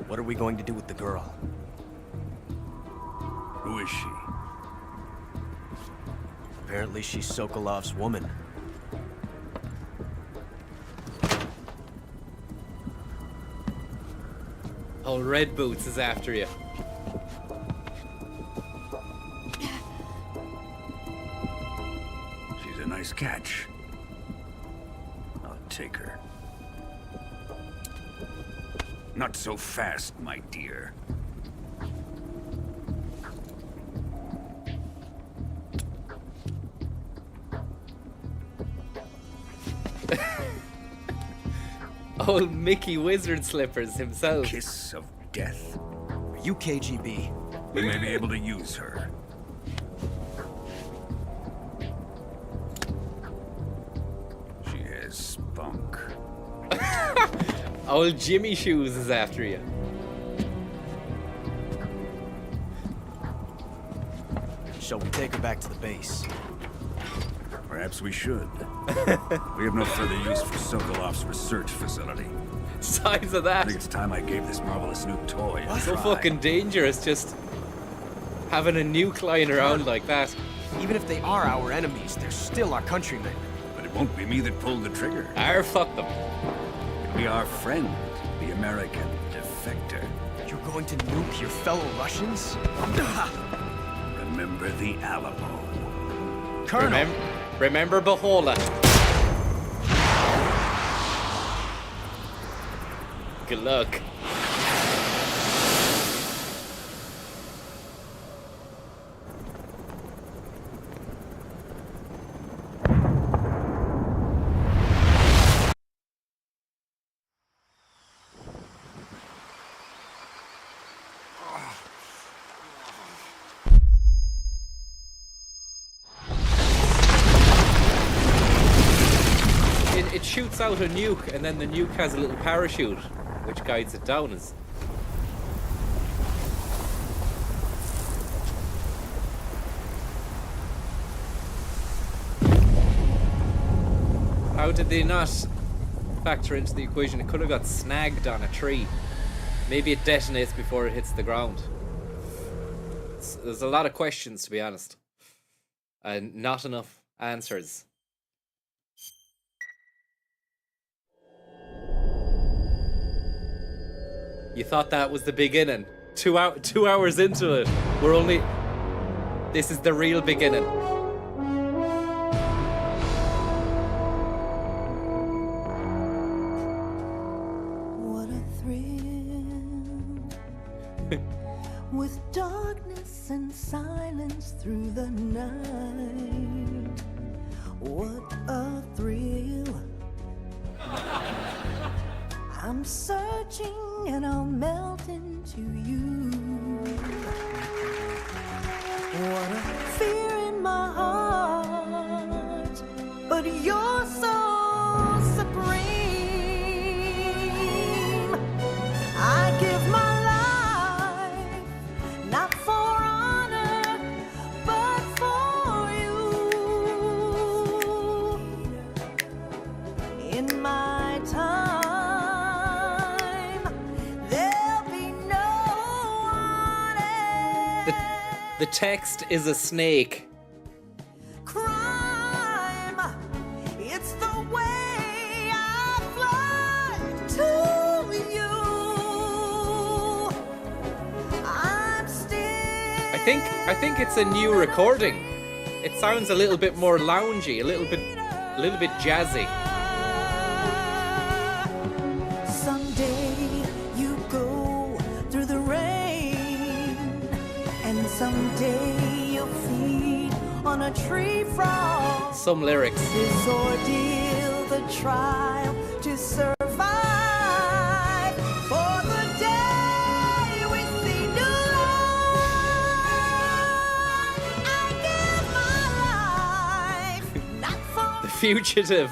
What are we going to do with the girl? Who is she? Apparently she's Sokolov's woman. Oh, Red Boots is after you. She's a nice catch. I'll take her. Not so fast, my dear. Old Mickey Wizard Slippers himself. Kiss of death. Are you KGB? We may be able to use her. She has spunk. Old Jimmy Shoes is after you. Shall we take her back to the base? Perhaps we should. We have no further use for Sokolov's research facility. Signs of that. I think it's time I gave this marvelous new toy a So try. fucking dangerous just having a nuke lying around like that. Even if they are our enemies, they're still our countrymen. But it won't be me that pulled the trigger. Fuck them. It'll be our friend, the American defector. You're going to nuke your fellow Russians? Remember the Alamo. Colonel! Remember Bahola. Good luck. It shoots out a nuke, and then the nuke has a little parachute which guides it down. How did they not factor into the equation? It could have got snagged on a tree. Maybe it detonates before it hits the ground. There's a lot of questions, to be honest, and not enough answers. You thought that was the beginning. 2 hours into it, we're only... This is the real beginning. What a thrill. With darkness and silence through the night. What a thrill. I'm searching and I'll melt into you. What a fear in my heart, but you're so supreme. I give my life, not for honor, but for you. In my time, the text is a snake. Crime, it's the way I fly to you. I'm still. I think it's a new recording. It sounds a little bit more loungy, a little bit jazzy. Someday you go through the rain, and someday on a tree frog. Some lyrics. This ordeal, the trial to survive. For the day we see new life, I give my life, not for The Fugitive.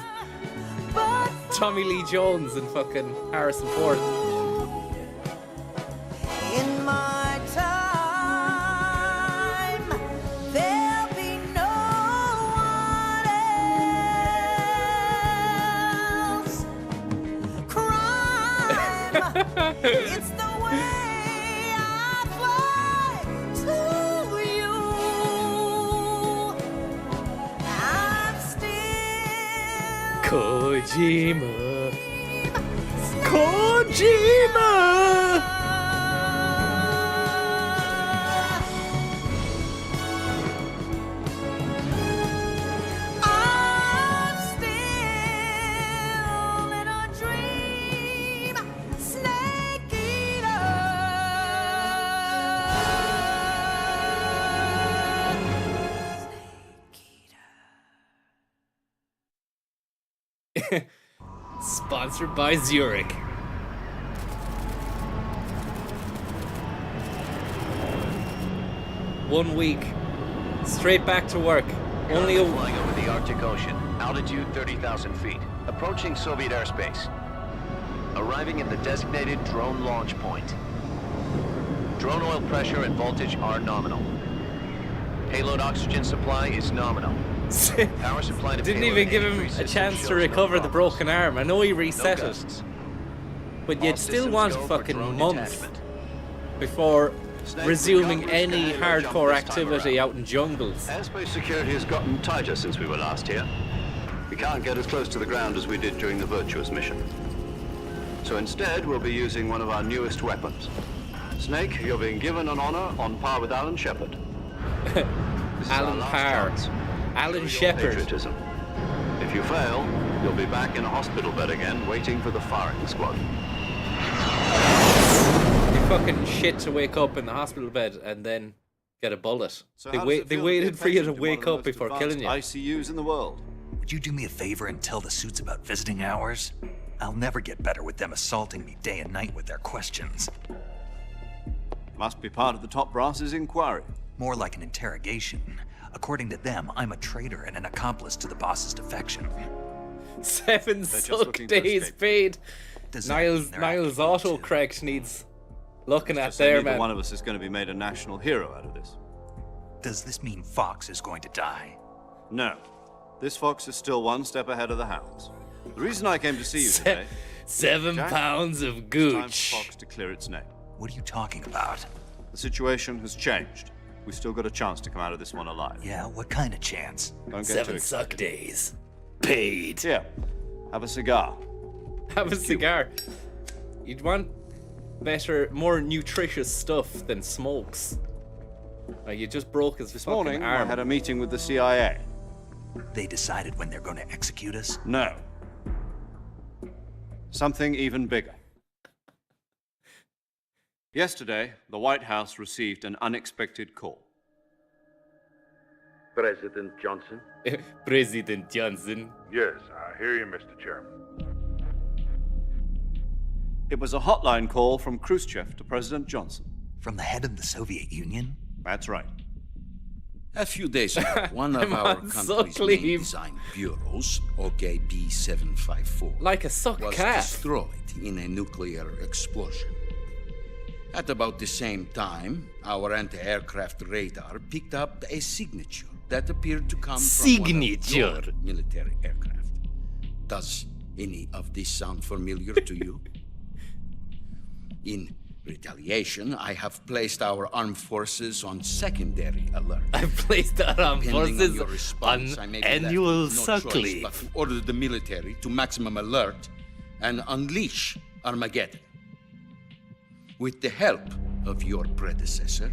but Tommy Lee Jones and fucking Harrison Ford. in my time, there'll be no one else. Crime, it's the way I fly to you. I'm still Kojima. Kojima. I'm still in a dream, snake eater. Sponsored by Zurich. One week. Straight back to work. Only a flying over the Arctic Ocean, altitude 30,000 feet, approaching Soviet airspace. Arriving at the designated drone launch point. Drone oil pressure and voltage are nominal. Payload oxygen supply is nominal. Power supply to didn't payload even give him a increases chance shows to no recover the problems. broken arm. I know he No reset it, gusts. but All you'd still systems want go for fucking drone months detachment. before Snake, resuming recovery any scan, no jump hardcore this time activity around. out in jungles. Airspace security has gotten tighter since we were last here. We can't get as close to the ground as we did during the Virtuous mission. So instead, we'll be using one of our newest weapons. Snake, you're being given an honor on par with Alan Shepard. This is our Alan last Parr. chance. Alan Show your Shepard. patriotism. If you fail, you'll be back in a hospital bed again, waiting for the firing squad. You fucking shit to wake up in the hospital bed and then get a bullet. So They how does it they feel to be a waited for you to patient in one wake of the up most before advanced killing you. ICUs in the world? Would you do me a favor and tell the suits about visiting hours? I'll never get better with them assaulting me day and night with their questions. Must be part of the top brass's inquiry. More like an interrogation. According to them, I'm a traitor and an accomplice to the boss's defection. 7 just suck looking for days escape. paid. Does that mean they're Niles acting autocorrect needs looking at So there, neither man. one of us is going to be made a national hero out of this. Does this mean Fox is going to die? No. This fox is still one step ahead of the hounds. The reason I came to see you today... 7 Jack, pounds of it's time gooch. for Fox to clear its name. What are you talking about? The situation has changed. We've still got a chance to come out of this one alive. Yeah, what kind of chance? Don't get too 7 excited. suck days. Paid. Here, have a cigar. Have a cigar. You'd want better, more nutritious stuff than smokes. You just broke his This fucking morning, I arm. had a meeting with the CIA. They decided when they're going to execute us? No. Something even bigger. Yesterday, the White House received an unexpected call. President Johnson? President Johnson. Yes, I hear you, Mr. Chairman. It was a hotline call from Khrushchev to President Johnson. From the head of the Soviet Union? That's right. A few days ago, one of I'm our on country's suck main leave. design bureaus, OKB-754, Like a suck was calf. destroyed in a nuclear explosion. At about the same time, our anti-aircraft radar picked up a signature that appeared to come from one of your military aircraft. Does any of this sound familiar to you? In retaliation, I have placed our armed forces on secondary alert. I've placed our armed Depending on forces your response, I on may be left annual with no suck choice leave. but to order the military to maximum alert and unleash Armageddon. With the help of your predecessor,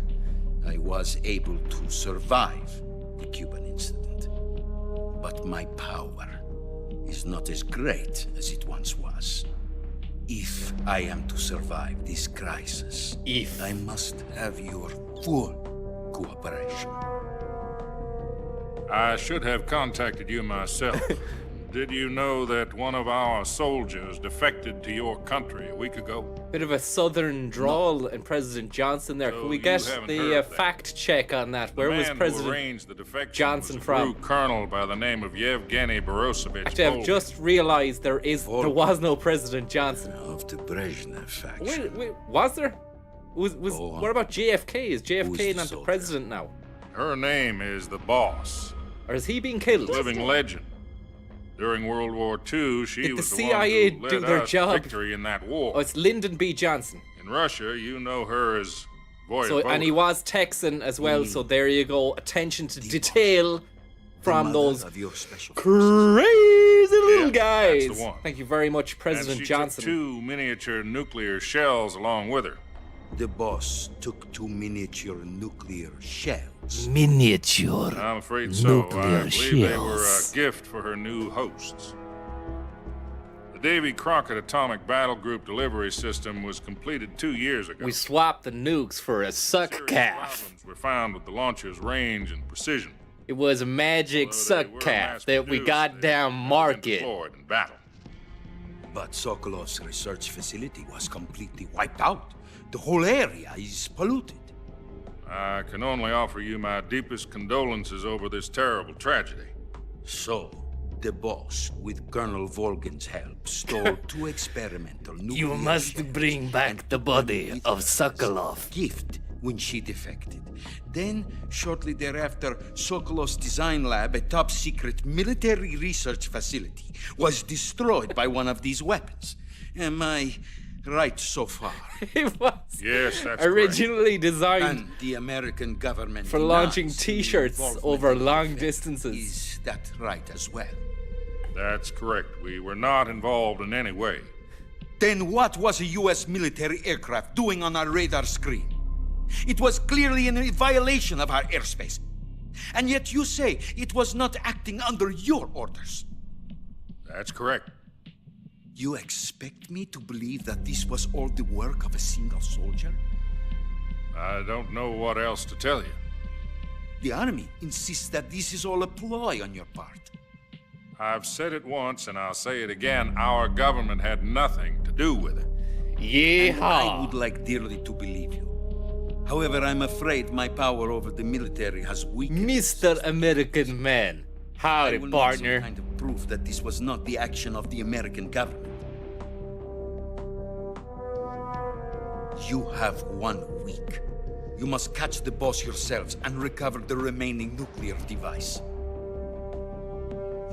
I was able to survive the Cuban incident. But my power is not as great as it once was. If I am to survive this crisis, I must have your full cooperation. I should have contacted you myself. Did you know that one of our soldiers defected to your country a week ago? Bit of a southern drawl in President Johnson there. Can we get the fact check on that? Where was President Johnson from? Colonel by the name of Yevgeny Borosovich. Actually, I've just realized there was no President Johnson. Of the Brezhnev faction. Wait, was there? What about JFK? Is JFK not the president now? Her name is the Boss. Or is he being killed? Living legend. During World War II, she Did was the the CIA one who do led their us job? victory in that war. Oh, it's Lyndon B. Johnson. In Russia, you know her as Voyvoda. So, and he was Texan as well, so there you go. Attention to detail from those crazy little guys. That's the one. Thank you very much, President and she Johnson. Took 2 miniature nuclear shells along with her. The boss took 2 miniature nuclear shells. Miniature I'm afraid so. I nuclear believe they were a shells. gift for her new hosts. The Davy Crockett Atomic Battle Group delivery system was completed 2 years ago. We swapped the nukes for a suck calf. Problems were found with the launcher's range and precision. It was a magic suck calf that we got down market. Deployed in battle. But Sokolov's research facility was completely wiped out. The whole area is polluted. I can only offer you my deepest condolences over this terrible tragedy. So, the boss, with Colonel Volgin's help, stole 2 experimental nuclear You must shells bring back the body of Sokolov. gift when she defected. Then, shortly thereafter, Sokolov's design lab, a top-secret military research facility, was destroyed by one of these weapons. Am I right so far? It was Yes, that's originally designed And the American government for launching denies T-shirts involvement over in the long effect. distances. Is that right as well? That's correct. We were not involved in any way. Then what was a U.S. military aircraft doing on our radar screen? It was clearly in violation of our airspace. And yet you say it was not acting under your orders. That's correct. You expect me to believe that this was all the work of a single soldier? I don't know what else to tell you. The army insists that this is all a ploy on your part. I've said it once and I'll say it again. Our government had nothing to do with it. And I would like dearly to believe you. However, I'm afraid my power over the military has weakened. Mr. American Man. Howdy, I will need partner. some kind of proof that this was not the action of the American government. You have 1 week. You must catch the boss yourselves and recover the remaining nuclear device.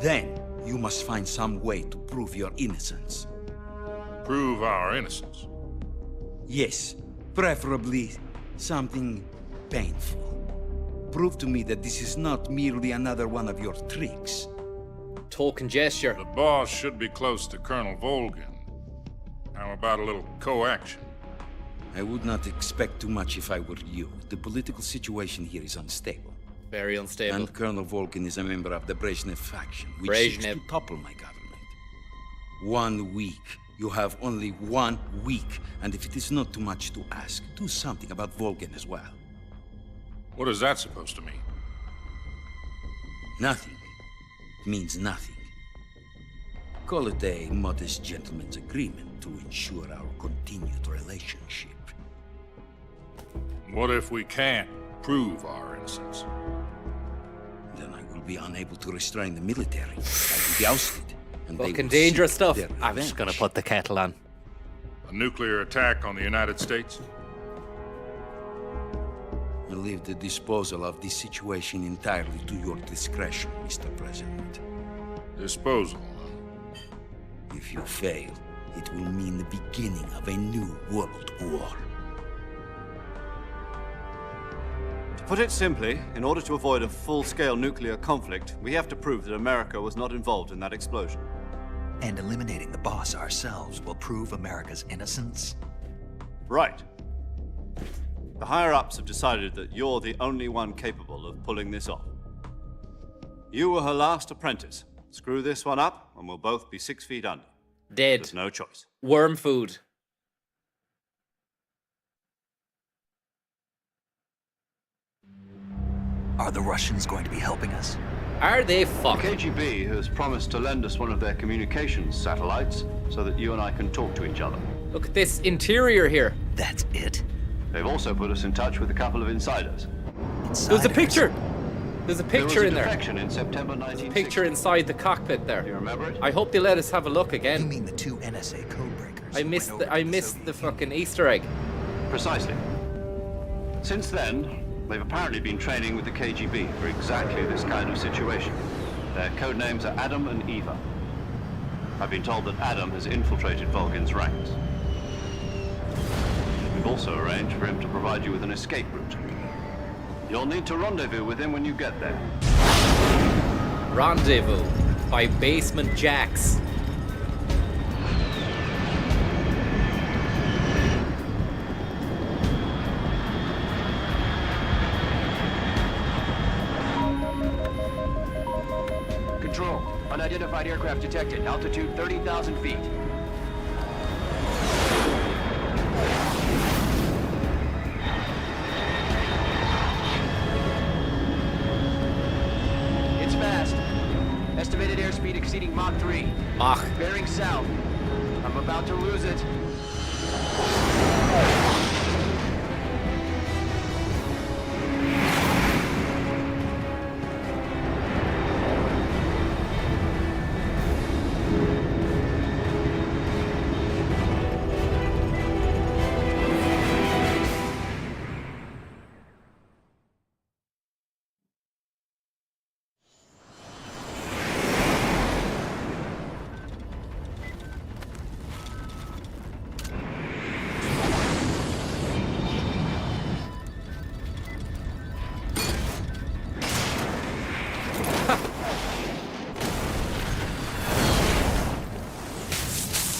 Then, you must find some way to prove your innocence. Prove our innocence? Yes, preferably something painful. Prove to me that this is not merely another one of your tricks. Token gesture. The boss should be close to Colonel Volgin. How about a little co-action? I would not expect too much if I were you. The political situation here is unstable. Very unstable. And Colonel Volgin is a member of the Brezhnev faction, which seeks to topple my government. 1 week. You have only 1 week. And if it is not too much to ask, do something about Volgin as well. What is that supposed to mean? Nothing. It means nothing. Call it a modest gentleman's agreement to ensure our continued relationship. What if we can't prove our innocence? Then I will be unable to restrain the military. I will be ousted. And they Fucking will dangerous seek stuff. their I'm just gonna revenge. put the kettle on. A nuclear attack on the United States? I leave the disposal of this situation entirely to your discretion, Mr. President. Disposal? If you fail, it will mean the beginning of a new world war. To put it simply, in order to avoid a full-scale nuclear conflict, we have to prove that America was not involved in that explosion. And eliminating the boss ourselves will prove America's innocence? Right. The higher-ups have decided that you're the only one capable of pulling this off. You were her last apprentice. Screw this one up, and we'll both be 6 feet under. Dead. There's no choice. Worm food. Are the Russians going to be helping us? Are they fucked? The KGB has promised to lend us one of their communications satellites so that you and I can talk to each other. Look at this interior here. That's it? They've also put us in touch with a couple of insiders. There's a picture. There's a picture in there. There was a defection in September 1960. Picture inside the cockpit there. You remember it? I hope they let us have a look again. You mean the two NSA codebreakers? I missed the fucking Easter egg. Precisely. Since then, they've apparently been training with the KGB for exactly this kind of situation. Their code names are Adam and Eva. I've been told that Adam has infiltrated Volgin's ranks. We've also arranged for him to provide you with an escape route. You'll need to rendezvous with him when you get there. Rendezvous by Basement Jacks. Control. Unidentified aircraft detected. Altitude 30,000 feet. It's fast. Estimated airspeed exceeding Mach 3. Mach. Bearing south. I'm about to lose it.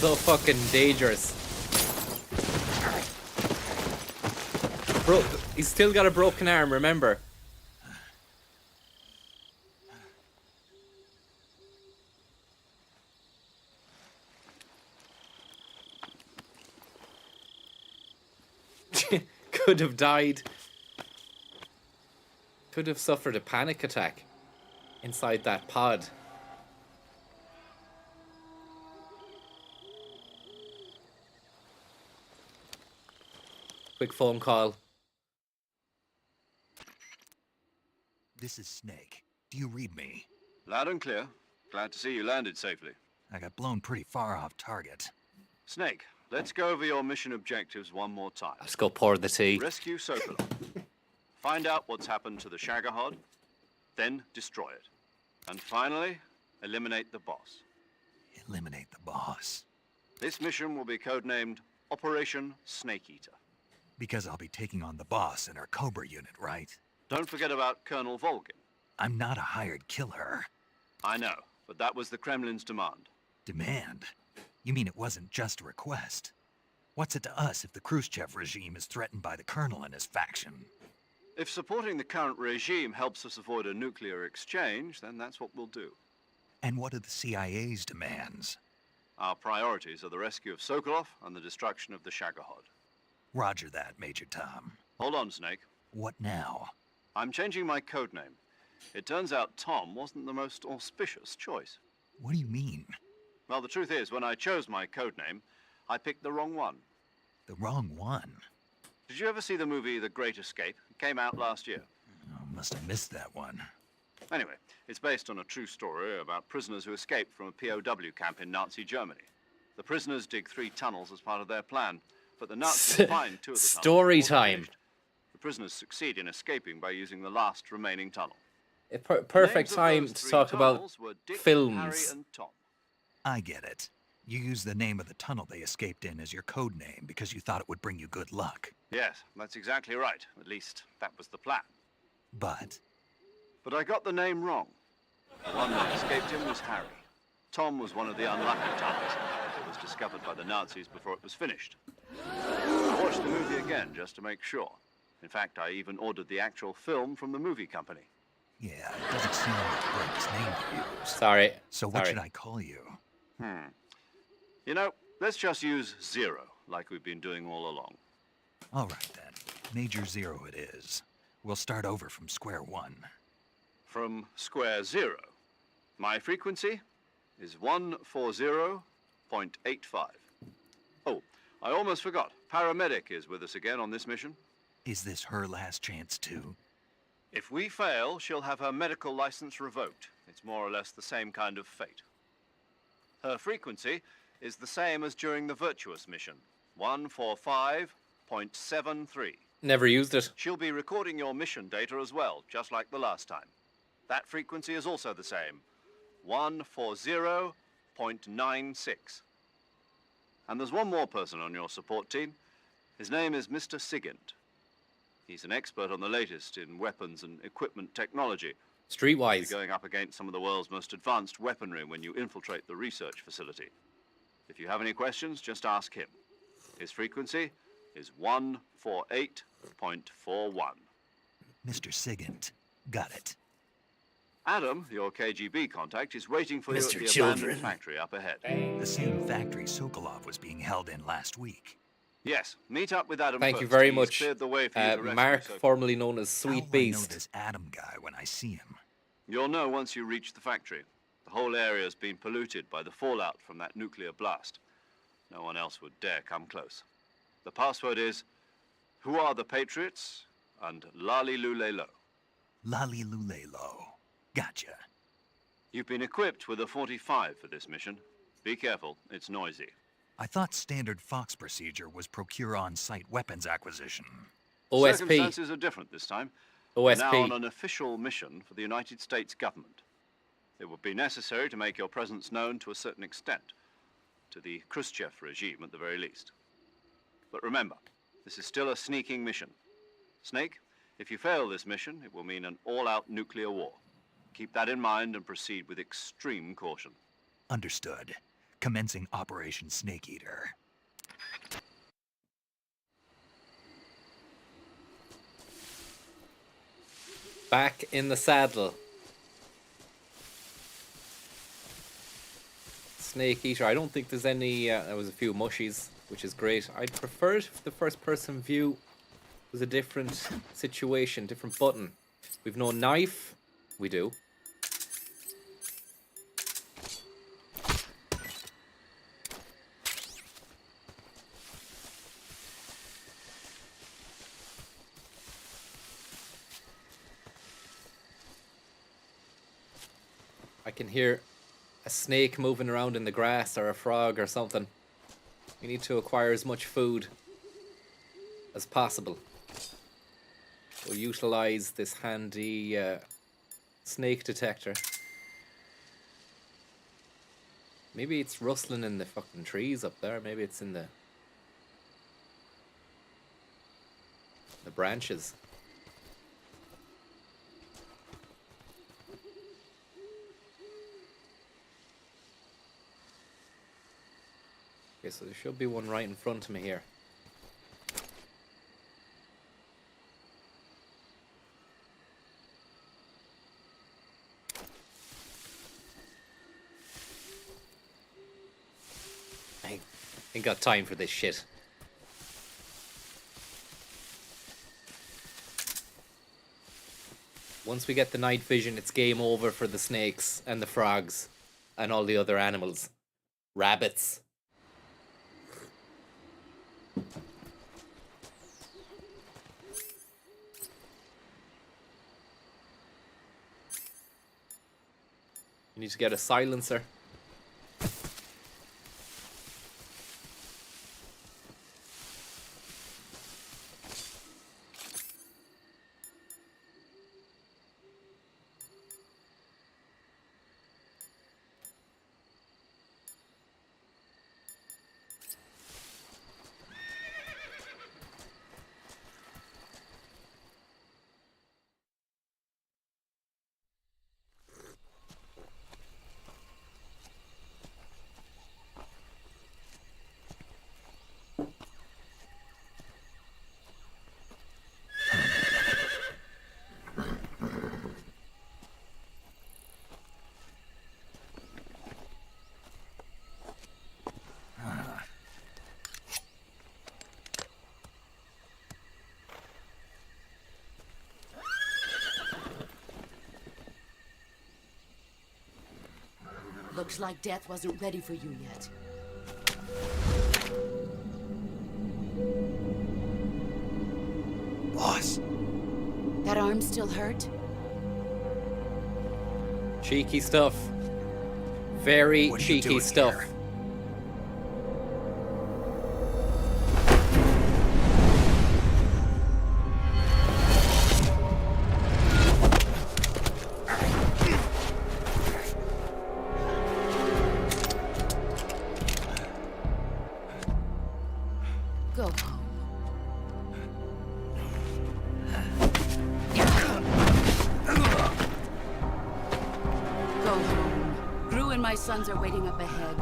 So fucking dangerous. Bro, he's still got a broken arm, remember? Could have died. Could have suffered a panic attack inside that pod. Quick phone call. This is Snake. Do you read me? Loud and clear. Glad to see you landed safely. I got blown pretty far off target. Snake, let's go over your mission objectives one more time. Let's go pour the tea. Rescue Sokolov. Find out what's happened to the Shagohod, then destroy it. And finally, eliminate the boss. Eliminate the boss. This mission will be codenamed Operation Snake Eater. Because I'll be taking on the boss in our Cobra unit, right? Don't forget about Colonel Volgin. I'm not a hired killer. I know, but that was the Kremlin's demand. Demand? You mean it wasn't just a request? What's it to us if the Khrushchev regime is threatened by the Colonel and his faction? If supporting the current regime helps us avoid a nuclear exchange, then that's what we'll do. And what are the CIA's demands? Our priorities are the rescue of Sokolov and the destruction of the Shagohod. Roger that, Major Tom. Hold on, Snake. What now? I'm changing my codename. It turns out Tom wasn't the most auspicious choice. What do you mean? Well, the truth is, when I chose my codename, I picked the wrong one. The wrong one? Did you ever see the movie The Great Escape? It came out last year. Oh, must have missed that one. Anyway, it's based on a true story about prisoners who escaped from a POW camp in Nazi Germany. The prisoners dig 3 tunnels as part of their plan, but the Nazis find 2 of the tunnels. Story time. The prisoners succeed in escaping by using the last remaining tunnel. A perfect time to talk about films. Harry, and Tom. I get it. You used the name of the tunnel they escaped in as your code name because you thought it would bring you good luck. Yes, that's exactly right. At least, that was the plan. But I got the name wrong. The one that escaped him was Harry. Tom was one of the unlucky tunnels. It was discovered by the Nazis before it was finished. I watched the movie again just to make sure. In fact, I even ordered the actual film from the movie company. yeah, it doesn't seem like the greatest name to use. Sorry. So what should I call you? You know, let's just use Zero, like we've been doing all along. All right then. Major Zero it is. We'll start over from square one. from square zero. My frequency is 140.85. Oh, I almost forgot. Paramedic is with us again on this mission. Is this her last chance, too? If we fail, she'll have her medical license revoked. It's more or less the same kind of fate. Her frequency is the same as during the Virtuous mission, 145.73. Never used it. She'll be recording your mission data as well, just like the last time. That frequency is also the same, 140.96. And there's one more person on your support team. His name is Mr. Sigint. He's an expert on the latest in weapons and equipment technology. Streetwise. You're going up against some of the world's most advanced weaponry when you infiltrate the research facility. If you have any questions, just ask him. His frequency is 148.41. Mr. Sigint. Got it. Adam, your KGB contact, is waiting for you at Mr. the Children. abandoned factory up ahead. The same factory Sokolov was being held in last week. Yes, meet up with Adam Thank first. you very He's much, cleared the way for you to rescue Mark, Sokolov. formerly known as Sweet How will I know Beast. this Adam guy when I see him? You'll know once you reach the factory. The whole area has been polluted by the fallout from that nuclear blast. No one else would dare come close. The password is, "Who are the Patriots?" and "Lali Lule Lo." Lali Lule Lo. Gotcha. You've been equipped with a 45 for this mission. Be careful, it's noisy. I thought standard Fox procedure was procure on-site weapons acquisition. OSP. Circumstances are different this time. OSP. We're now on an official mission for the United States government. It would be necessary to make your presence known to a certain extent, to the Khrushchev regime at the very least. But remember, this is still a sneaking mission. Snake, if you fail this mission, it will mean an all-out nuclear war. Keep that in mind and proceed with extreme caution. Understood. Commencing Operation Snake Eater. Back in the saddle. Snake Eater. I don't think there's any... there was a few mushies, which is great. I'd prefer it if the first-person view was a different situation, different button. We've no knife. We do. I can hear a snake moving around in the grass or a frog or something. We need to acquire as much food as possible. We'll utilize this handy snake detector. Maybe it's rustling in the fucking trees up there. Maybe it's in the branches. Okay, so there should be one right in front of me here. I ain't got time for this shit. Once we get the night vision, it's game over for the snakes and the frogs and all the other animals. Rabbits. You need to get a silencer. Looks like death wasn't ready for you yet. Boss. That arm still hurt? Cheeky stuff. Very cheeky stuff. Here? Go home. Go home. Gru and my sons are waiting up ahead.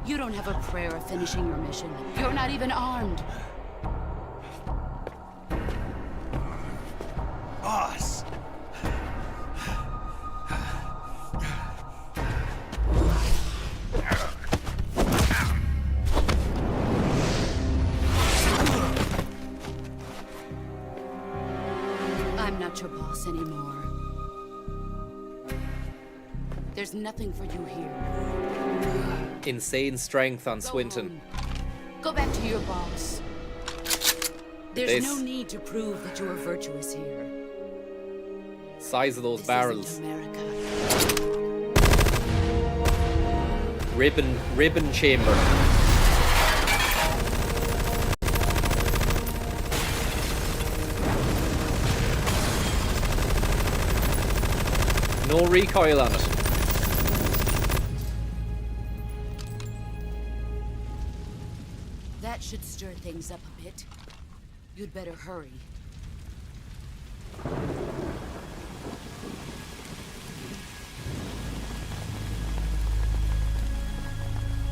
You don't have a prayer of finishing your mission. You're not even armed. Boss. I'm not your boss anymore. There's nothing for you here. Insane strength on Go Swinton. home. Go back to your boss. There's no need to prove that you are virtuous here. Size of those This barrels. isn't America. Ribbon chamber. No recoil on it. That should stir things up a bit. You'd better hurry.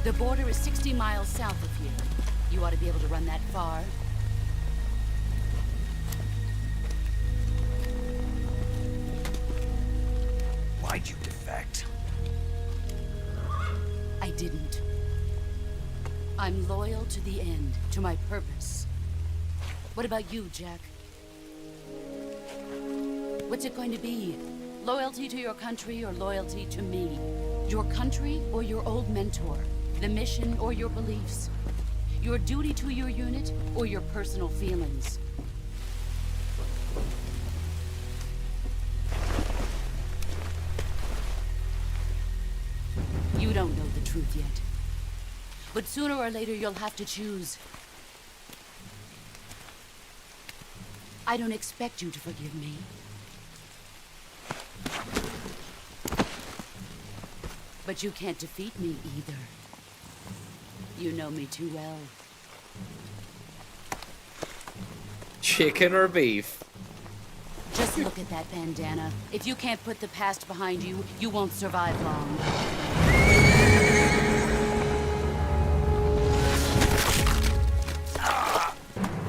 The border is 60 miles south of here. You ought to be able to run that far. Why'd you defect? I didn't. I'm loyal to the end, to my purpose. What about you, Jack? What's it going to be? Loyalty to your country or loyalty to me? Your country or your old mentor? The mission or your beliefs? Your duty to your unit or your personal feelings? You don't know the truth yet. But sooner or later you'll have to choose. I don't expect you to forgive me. But you can't defeat me either. You know me too well. Chicken or beef? Just look at that bandana. If you can't put the past behind you, you won't survive long.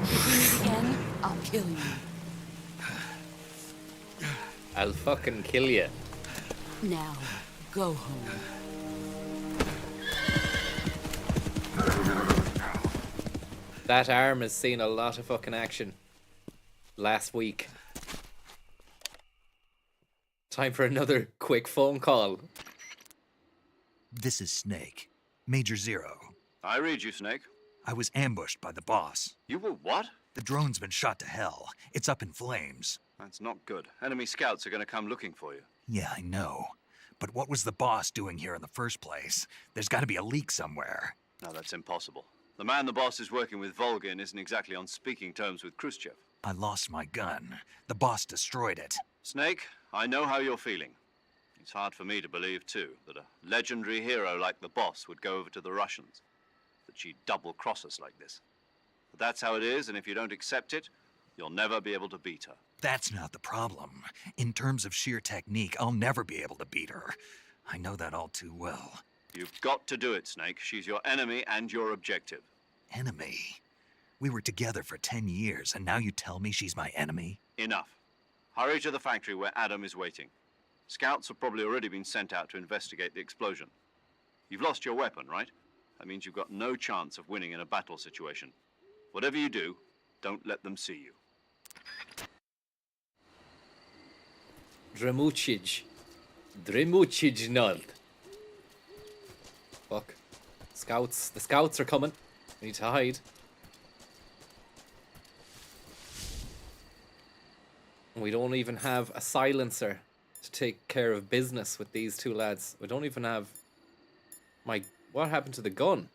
If we meet again, I'll kill you. I'll fucking kill you. Now, go home. That arm has seen a lot of fucking action last week. Time for another quick phone call. This is Snake. Major Zero. I read you, Snake. I was ambushed by the boss. You were what? The drone's been shot to hell. It's up in flames. That's not good. Enemy scouts are going to come looking for you. Yeah, I know. But what was the boss doing here in the first place? There's got to be a leak somewhere. No, that's impossible. The man the boss is working with, Volgin, isn't exactly on speaking terms with Khrushchev. I lost my gun. The boss destroyed it. Snake, I know how you're feeling. It's hard for me to believe, too, that a legendary hero like the boss would go over to the Russians. That she'd double-cross us like this. But that's how it is, and if you don't accept it, you'll never be able to beat her. That's not the problem. In terms of sheer technique, I'll never be able to beat her. I know that all too well. You've got to do it, Snake. She's your enemy and your objective. Enemy? We were together for 10 years, and now you tell me she's my enemy? Enough. Hurry to the factory where Adam is waiting. Scouts have probably already been sent out to investigate the explosion. You've lost your weapon, right? That means you've got no chance of winning in a battle situation. Whatever you do, don't let them see you. Dramuchij. Dremuchijnald. Fuck. Scouts. The scouts are coming. We need to hide. We don't even have a silencer to take care of business with these two lads. We don't even have my... What happened to the gun?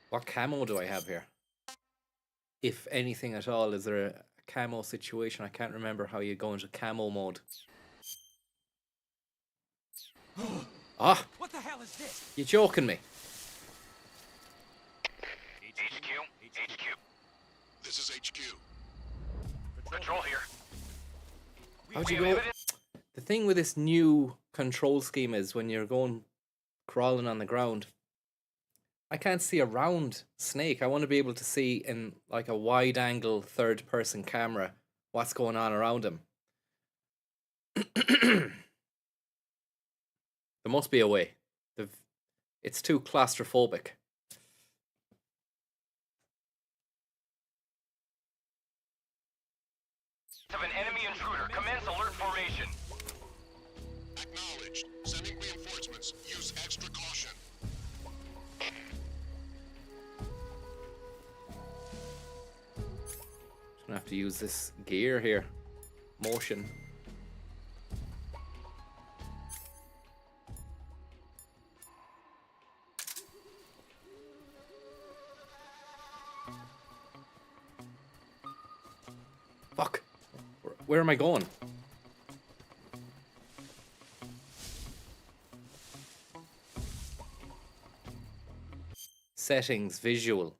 What camo do I have here? If anything at all, is there a camo situation? I can't remember how you go into camo mode. Ah! What the hell is this? You joking me? HQ. This is HQ. Patrol here. How'd you go? The thing with this new control scheme is when you're going crawling on the ground, I can't see around Snake. I want to be able to see in like a wide angle third person camera what's going on around him. There must be a way. It's too claustrophobic. Of an enemy intruder. Commence alert formation. Acknowledged. Sending reinforcements. Use extra caution. Gonna have to use this gear here. Motion. Fuck. Where am I going? Settings, visual.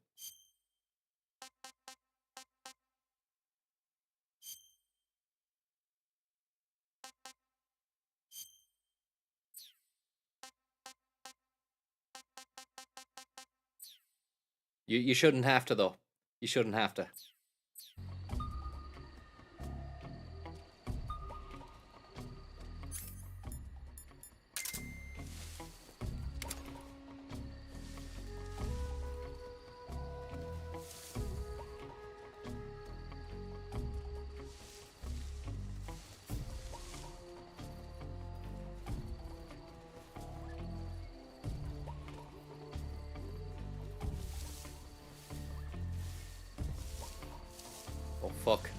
You shouldn't have to though. You shouldn't have to. Oh fuck.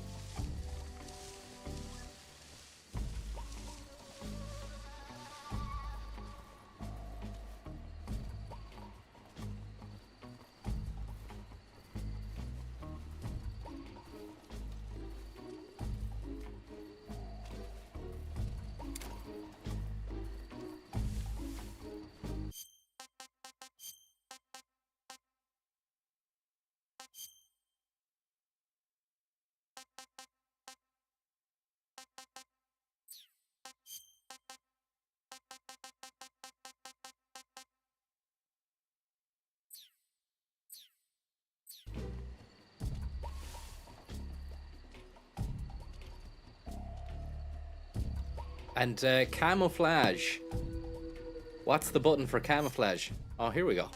And camouflage. What's the button for camouflage? Oh, here we go.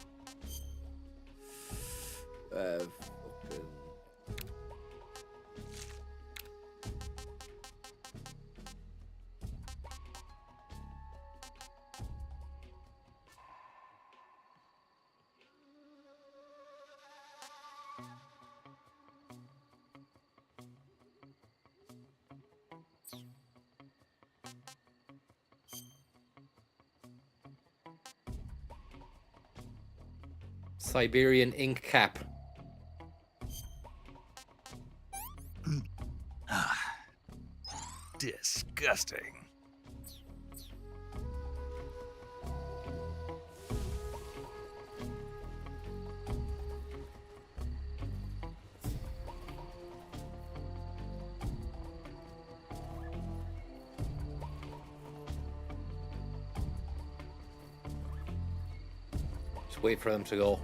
Siberian ink cap. Disgusting. Just wait for them to go.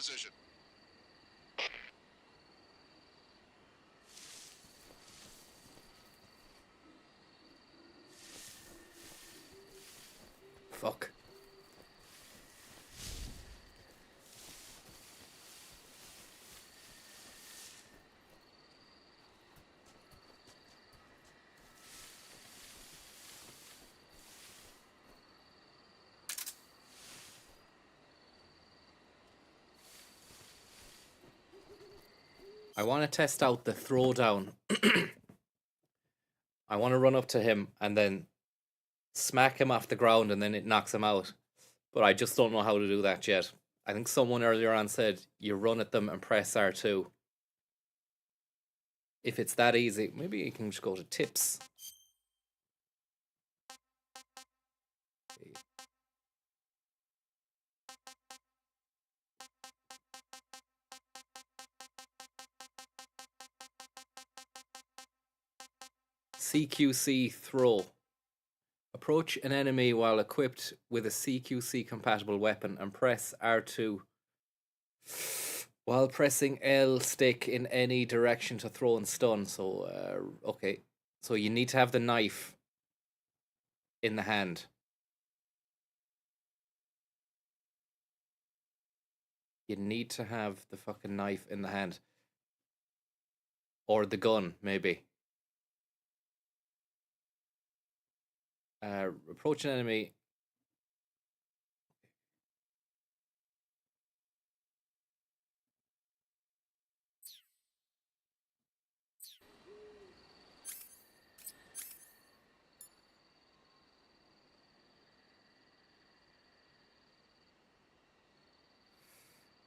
position. Fuck. I want to test out the throwdown. I want to run up to him and then smack him off the ground and then it knocks him out. But I just don't know how to do that yet. I think someone earlier on said you run at them and press R2. If it's that easy, maybe you can just go to tips. CQC throw. Approach an enemy while equipped with a CQC compatible weapon and press R2 while pressing L stick in any direction to throw and stun. So, okay. So you need to have the knife in the hand. You need to have the fucking knife in the hand. Or the gun, maybe. Approach an enemy.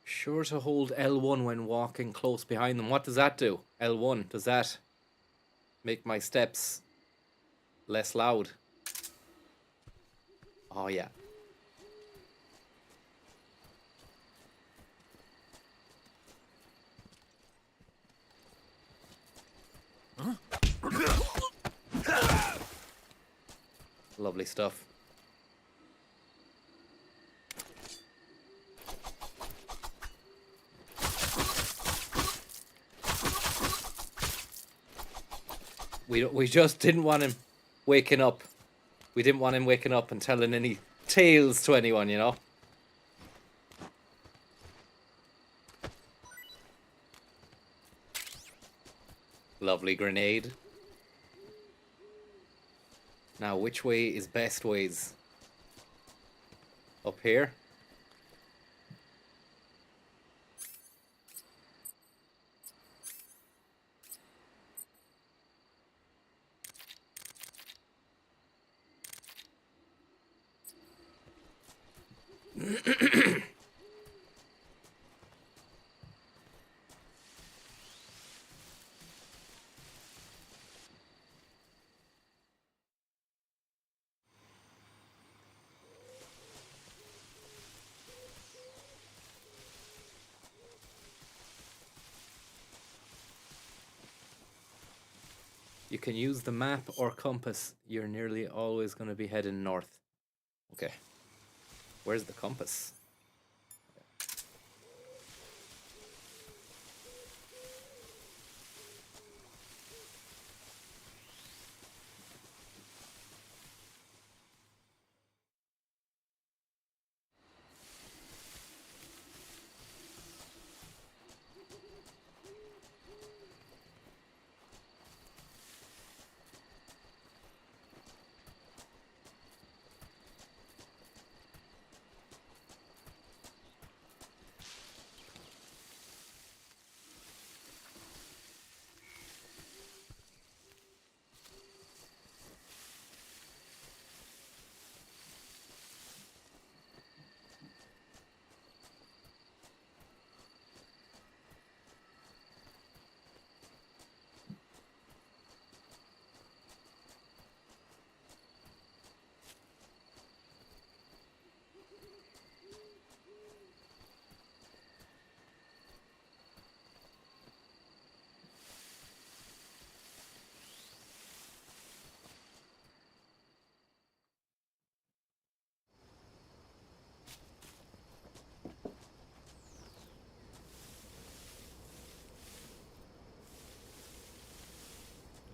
Sure to hold L1 when walking close behind them. What does that do? L1, does that make my steps less loud? Oh, yeah. Lovely stuff. We just didn't want him waking up. We didn't want him waking up and telling any tales to anyone, you know? Lovely grenade. Now, which way is best ways? Up here? You can use the map or compass. You're nearly always going to be heading north. Okay. Where's the compass?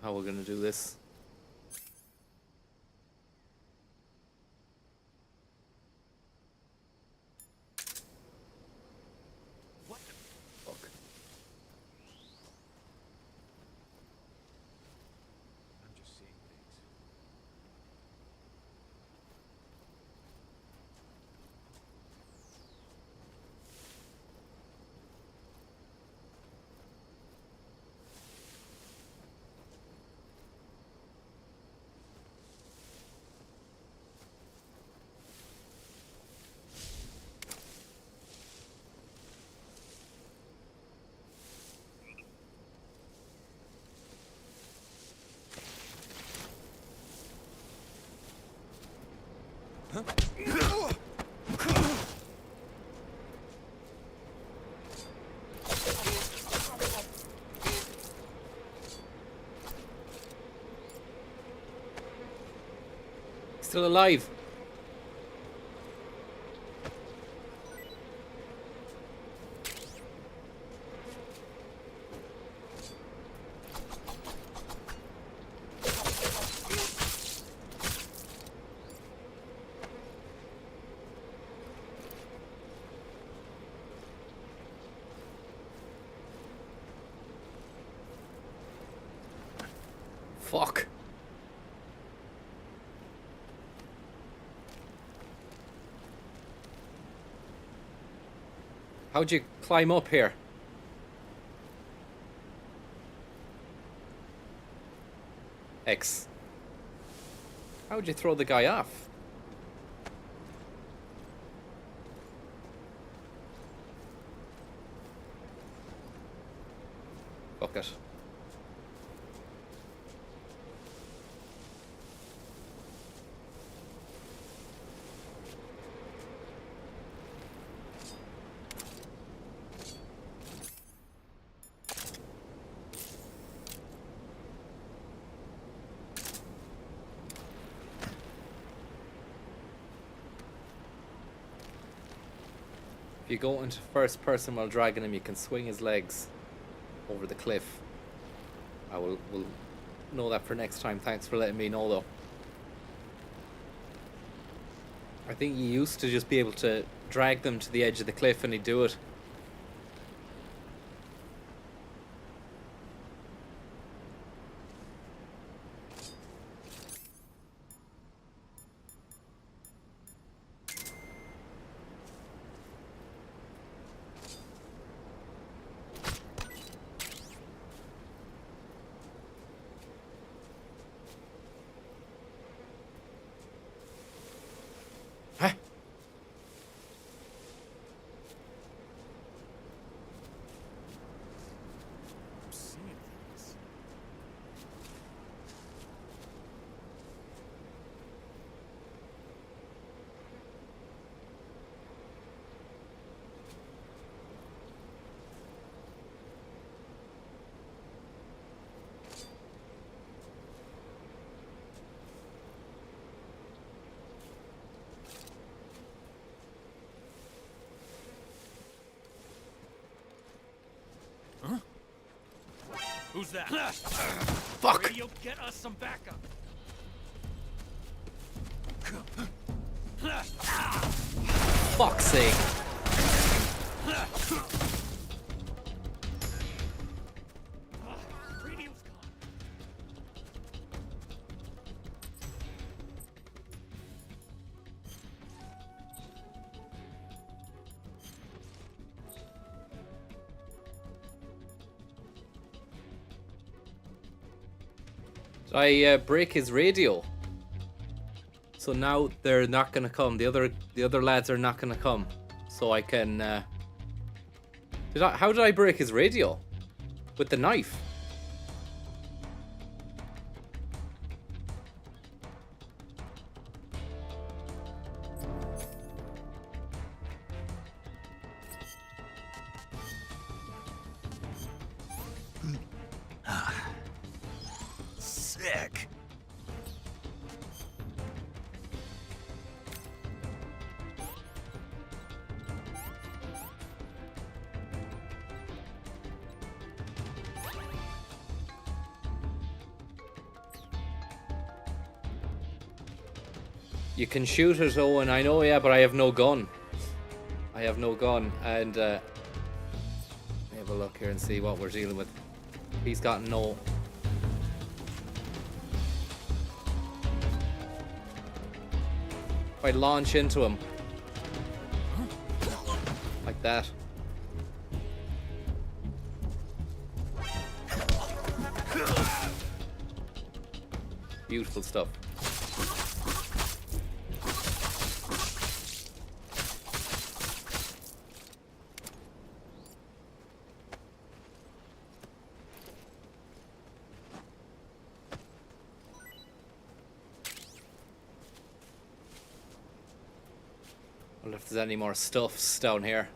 how we're gonna do this. What the fuck? I'm just seeing things. Still alive. Fuck. How'd you climb up here? X. How'd you throw the guy off? Fuck it. If you go into first person while dragging him, you can swing his legs over the cliff. I will know that for next time. Thanks for letting me know, though. I think you used to just be able to drag them to the edge of the cliff and he'd do it. Who's that? Fuck. Radio, get us some backup. Fuck's sake. Radio's gone. Did I break his radio? So now they're not gonna come. The other lads are not gonna come. So I can. How did I break his radio? With the knife. Sick. You can shoot it, Owen. I know, yeah, but I have no gun. I have no gun, and let me have a look here and see what we're dealing with. He's got no. If I launch into him like that. Beautiful stuff. I wonder if there's any more stuffs down here.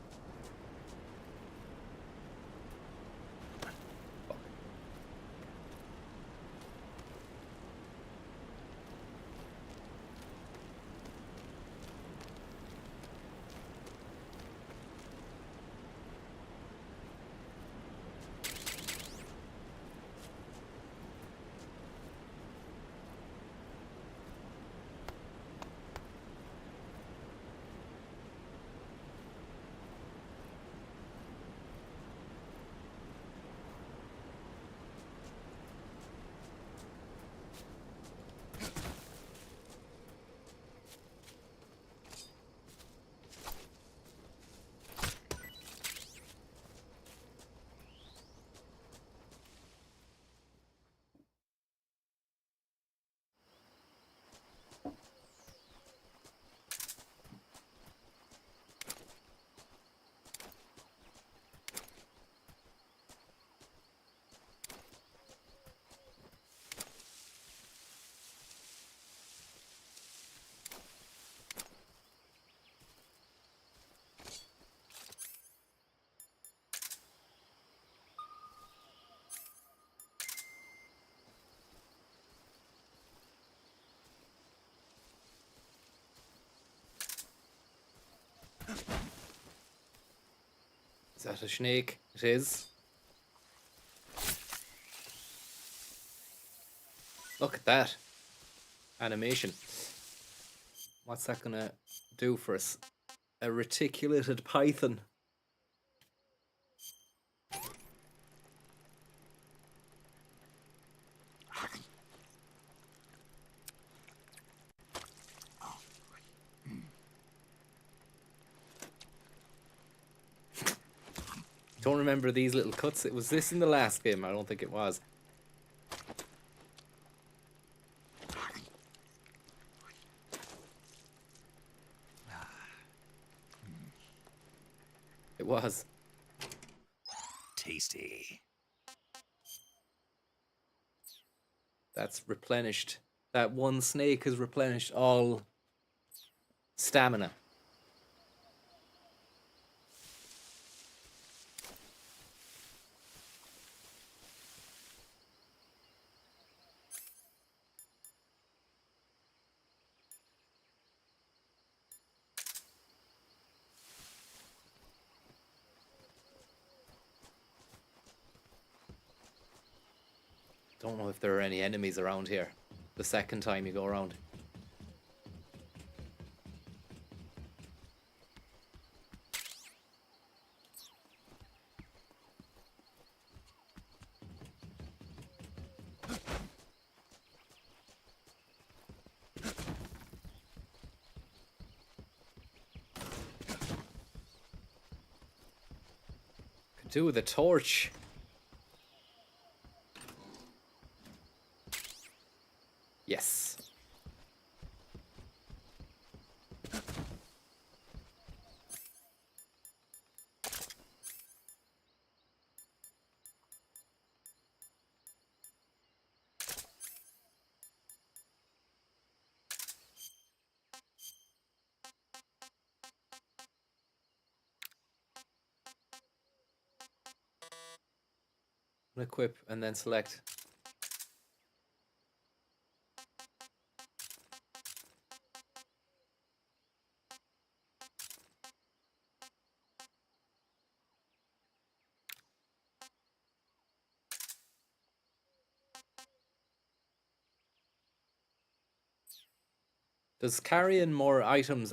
Is that a snake? It is. Look at that animation. What's that gonna do for us? A reticulated python. Don't remember these little cuts. It was this in the last game. I don't think it was. It was. Tasty. That's replenished. That one snake has replenished all stamina. Don't know if there are any enemies around here the second time you go around. Could do with a torch. Yes. Equip and then select. Does carrying more items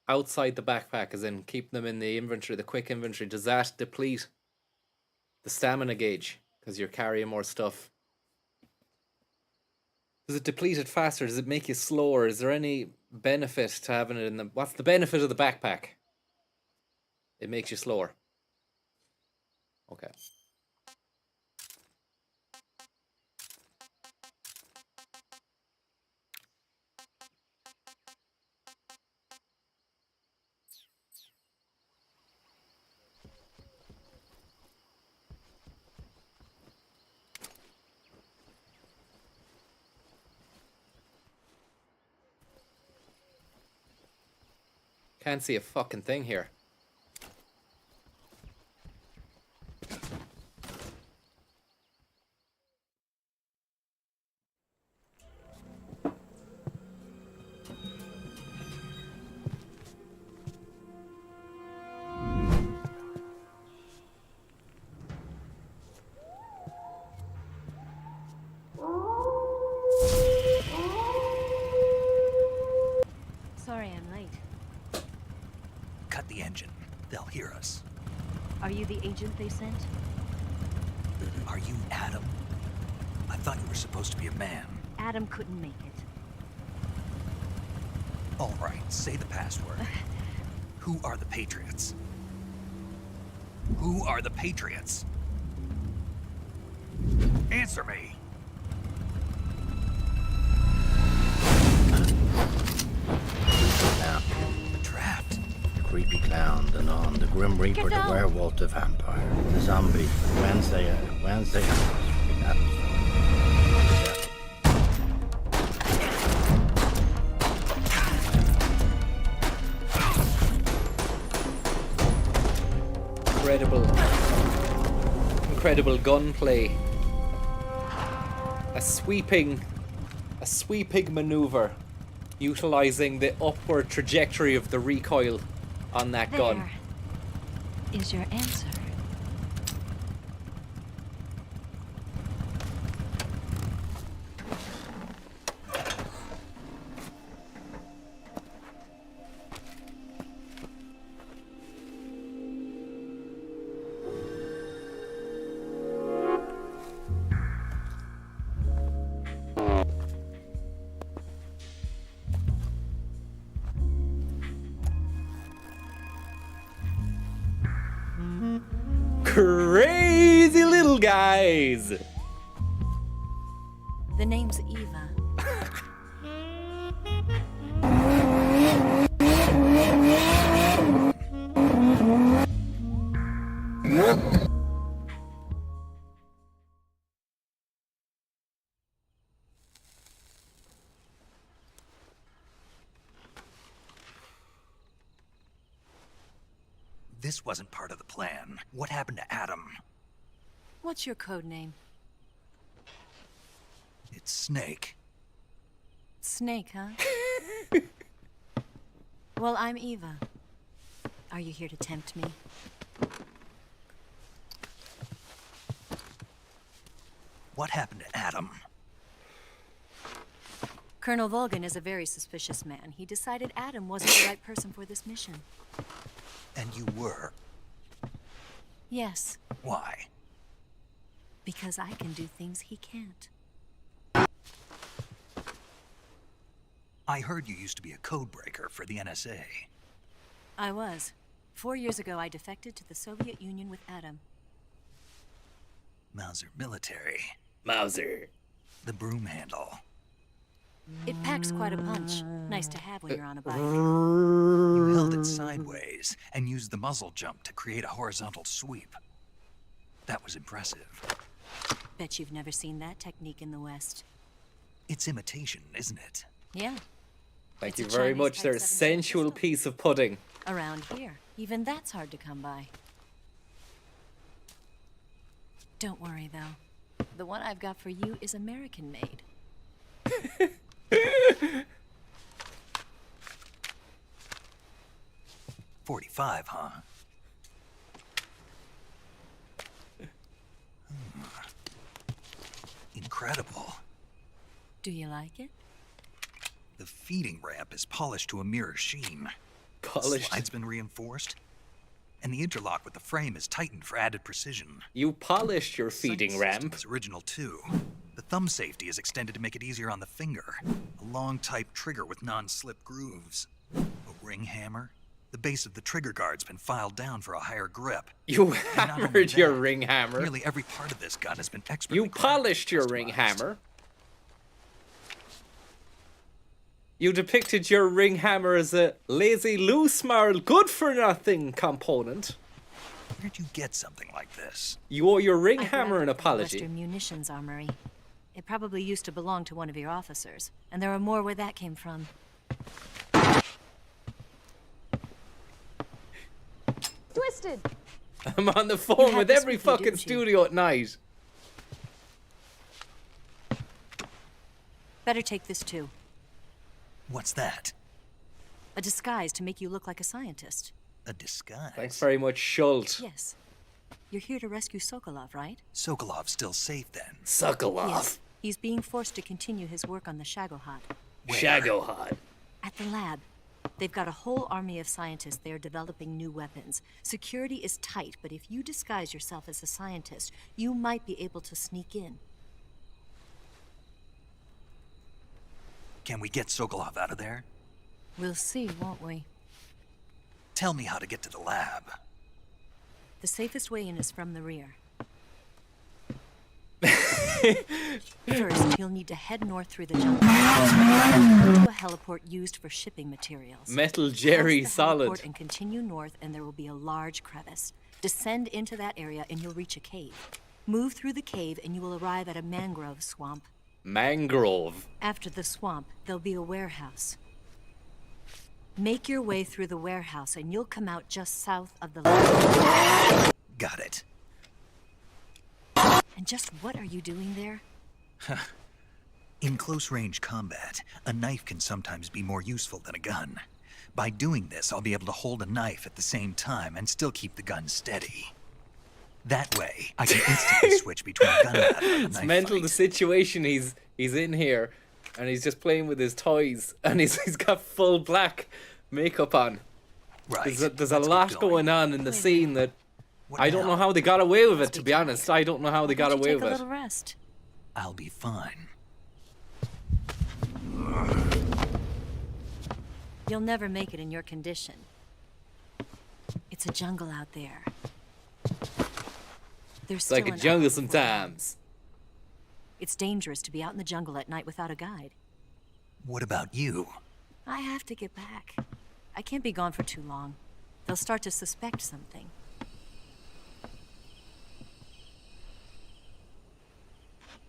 outside the backpack, as in keeping them in the inventory, the quick inventory, does that deplete the stamina gauge because you're carrying more stuff? Does it deplete it faster? Does it make you slower? Is there any benefit to having it in the... What's the benefit of the backpack? It makes you slower. Okay. Can't see a fucking thing here. Sorry I'm late. Cut the engine. They'll hear us. Are you the agent they sent? Are you Adam? I thought you were supposed to be a man. Adam couldn't make it. All right, say the password. Who are the Patriots? Who are the Patriots? Answer me! Trapped. The creepy clown, the nun, the grim reaper, the werewolf, the vampire, the zombie, Wednesday Addams from the Addams Incredible gunplay. A sweeping maneuver, utilizing the upward trajectory of the recoil on that gun. Is your answer. Crazy little guys. The name's Eva. This wasn't part of the plan. What happened to Adam? What's your code name? It's Snake. Snake, huh? Well, I'm Eva. Are you here to tempt me? What happened to Adam? Colonel Volgan is a very suspicious man. He decided Adam wasn't the right person for this mission. And you were? Yes. Why? Because I can do things he can't. I heard you used to be a code breaker for the NSA. I was. 4 years ago, I defected to the Soviet Union with Adam. Mauser military. Mauser. The broom handle. It packs quite a punch. Nice to have when you're on a bike. You held it sideways and used the muzzle jump to create a horizontal sweep. That was impressive. Bet you've never seen that technique in the West. It's imitation, isn't it? Yeah. Thank you very much, their sensual piece of pudding. Around here, even that's hard to come by. Don't worry, though. The one I've got for you is American-made. .45, huh? Incredible. Do you like it? The feeding ramp is polished to a mirror sheen. Polished? The slide's been reinforced, and the interlock with the frame is tightened for added precision. You polished your feeding ramp. It's original too. The thumb safety is extended to make it easier on the finger. A long type trigger with non-slip grooves. A ring hammer. The base of the trigger guard's been filed down for a higher grip. You hammered your ring hammer. Nearly every part of this gun has been expertly You polished your ring hammer. You depicted your ring hammer as a lazy, loose-moral, good-for-nothing component. Where'd you get something like this? You owe your ring I hammer an grabbed it from the apology. Western Munitions Armory. It probably used to belong to one of your officers, and there are more where that came from. Twisted! I'm on the phone with every fucking studio at night. Better take this too. What's that? A disguise to make you look like a scientist. A disguise? Thanks very much, Schultz. Yes. You're here to rescue Sokolov, right? Sokolov's still safe then. Sokolov? Yes. He's being forced to continue his work on the Shagohod. Shagohod. At the lab. They've got a whole army of scientists there developing new weapons. Security is tight, but if you disguise yourself as a scientist, you might be able to sneak in. Can we get Sokolov out of there? We'll see, won't we? Tell me how to get to the lab. The safest way in is from the rear. First, you'll need to head north through the jungle to a heliport used for shipping materials. Metal Jerry Cross the Solid. heliport and continue north, and there will be a large crevice. Descend into that area, and you'll reach a cave. Move through the cave, and you will arrive at a mangrove swamp. Mangrove. After the swamp, there'll be a warehouse. Make your way through the warehouse, and you'll come out just south of the lab. Got it. And just what are you doing there? In close-range combat, a knife can sometimes be more useful than a gun. By doing this, I'll be able to hold a knife at the same time and still keep the gun steady. That way, I can instantly switch between gun battle and a It's knife mental fight. the situation he's in here, and he's just playing with his toys, and he's got full black makeup on. Right. There's a lot going on in the scene that I don't know how they got away with it. To be honest, I don't know how they got away Take a with little it. rest. I'll be fine. You'll never make it in your condition. It's a jungle out there. There's It's like still a an jungle hour before sometimes. It's dangerous to be out in the jungle at night without a guide. What about you? I have to get back. I can't be gone for too long. They'll start to suspect something.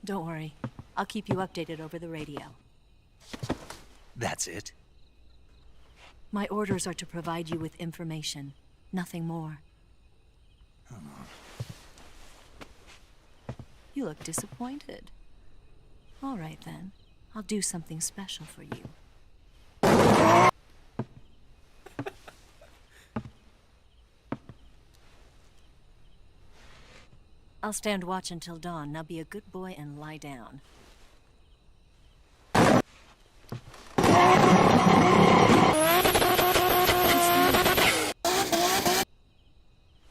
Don't worry. I'll keep you updated over the radio. That's it? My orders are to provide you with information. Nothing more. You look disappointed. All right, then. I'll do something special for you. I'll stand watch until dawn. Now be a good boy and lie down.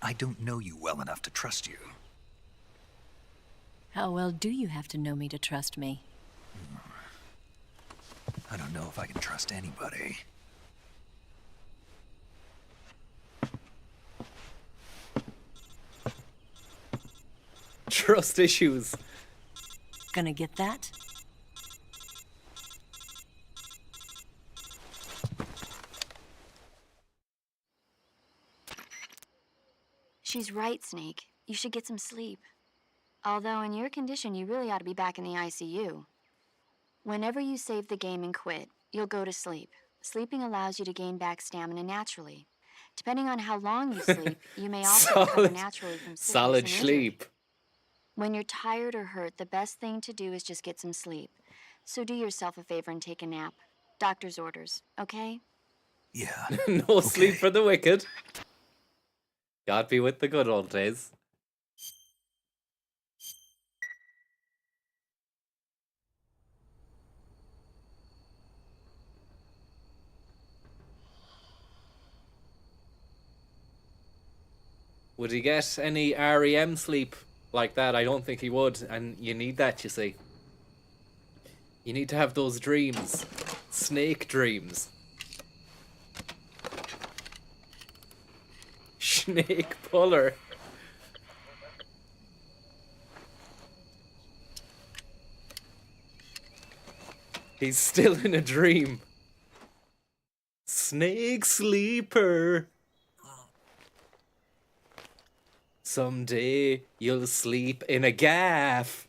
I don't know you well enough to trust you. How well do you have to know me to trust me? I don't know if I can trust anybody. Trust issues. Gonna get that? She's right, Snake. You should get some sleep. Although in your condition, you really ought to be back in the ICU. Whenever you save the game and quit, you'll go to sleep. Sleeping allows you to gain back stamina naturally. Depending on how long you sleep, you may also recover naturally from sickness Solid and injury. sleep. When you're tired or hurt, the best thing to do is just get some sleep. So do yourself a favor and take a nap. Doctor's orders, okay? Yeah. No sleep for the wicked. God be with the good old days. Would he get any REM sleep like that? I don't think he would, and you need that, you see. You need to have those dreams. Snake dreams. Snake puller. He's still in a dream. Snake sleeper. Someday you'll sleep in a gaff.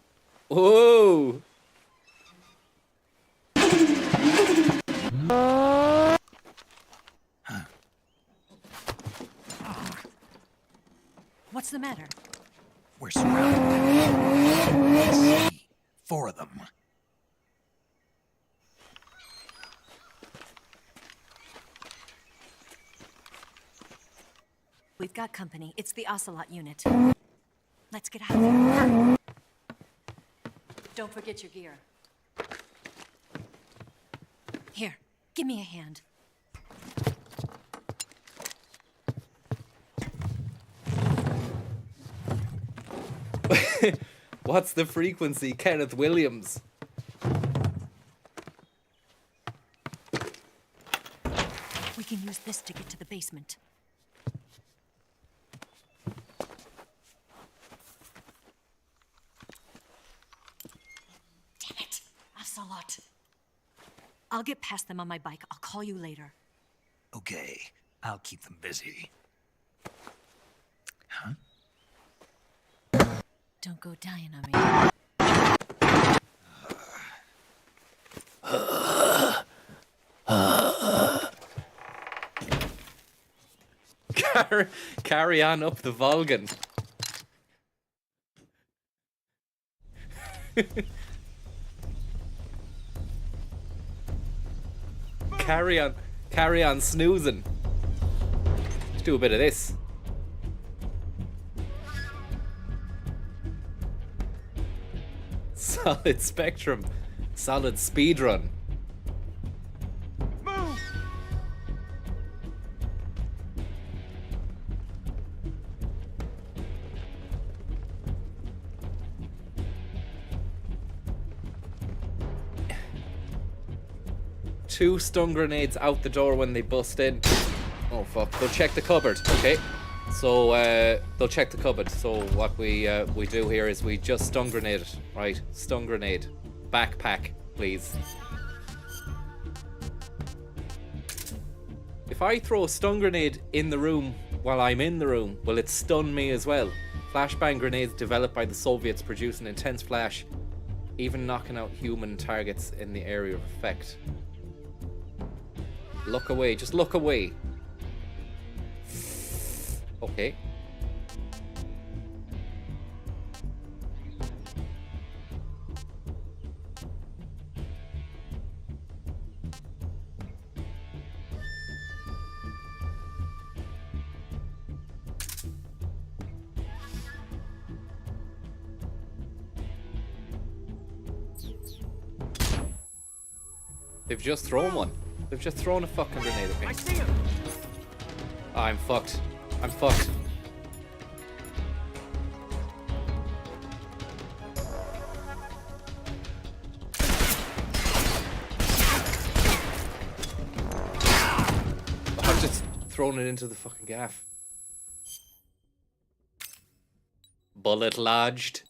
Whoa. What's the matter? We're surrounded. 4 of them. We've got company. It's the Ocelot unit. Let's get out of here. Don't forget your gear. Here, give me a hand. What's the frequency, Kenneth Williams? We can use this to get to the basement. Damn it, Ocelot. I'll get past them on my bike. I'll call you later. Okay, I'll keep them busy. Huh? Don't go dying on me. Carry on up the Volgan. Carry on snoozing. Let's do a bit of this. Solid spectrum. Solid speedrun. Move! Two stun grenades out the door when they bust in. Oh fuck. They'll check the cupboard. Okay. So they'll check the cupboard. So what we do here is we just stun grenade it. Right? Stun grenade. Backpack, please. If I throw a stun grenade in the room while I'm in the room, will it stun me as well? Flashbang grenades developed by the Soviets produce an intense flash, even knocking out human targets in the area of effect. Look away, just look away. Okay. They've just thrown one. They've just thrown a fucking grenade at me. I see him. I'm fucked. I'm fucked. I've just thrown it into the fucking gaff. Bullet lodged.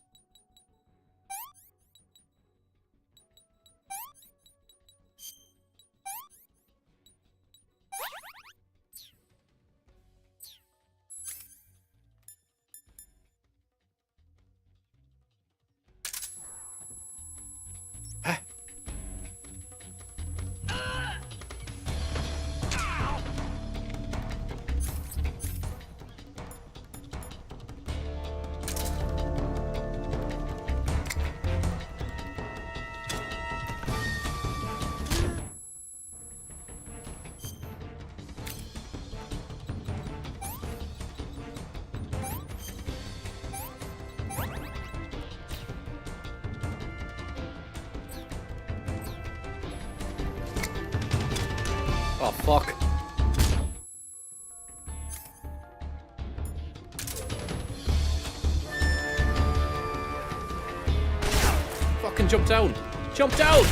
Oh, fuck. Fucking jump down. Jump down!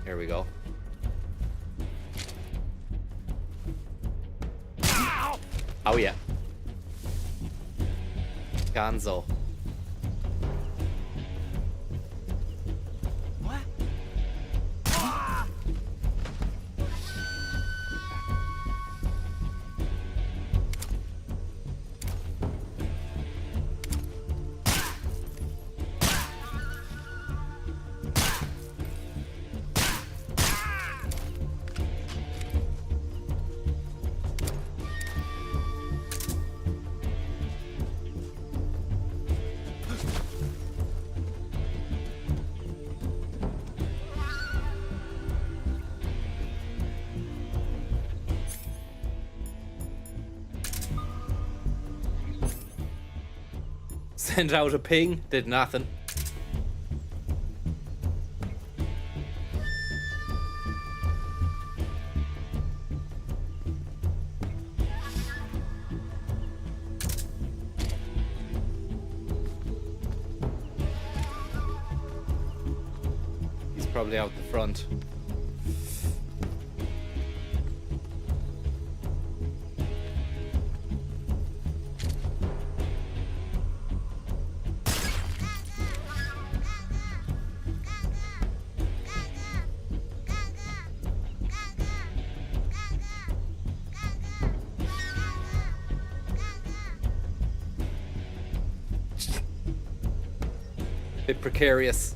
Here we go. Oh yeah. Gonzo. Sent out a ping, did nothing. He's probably out the front. Bit precarious.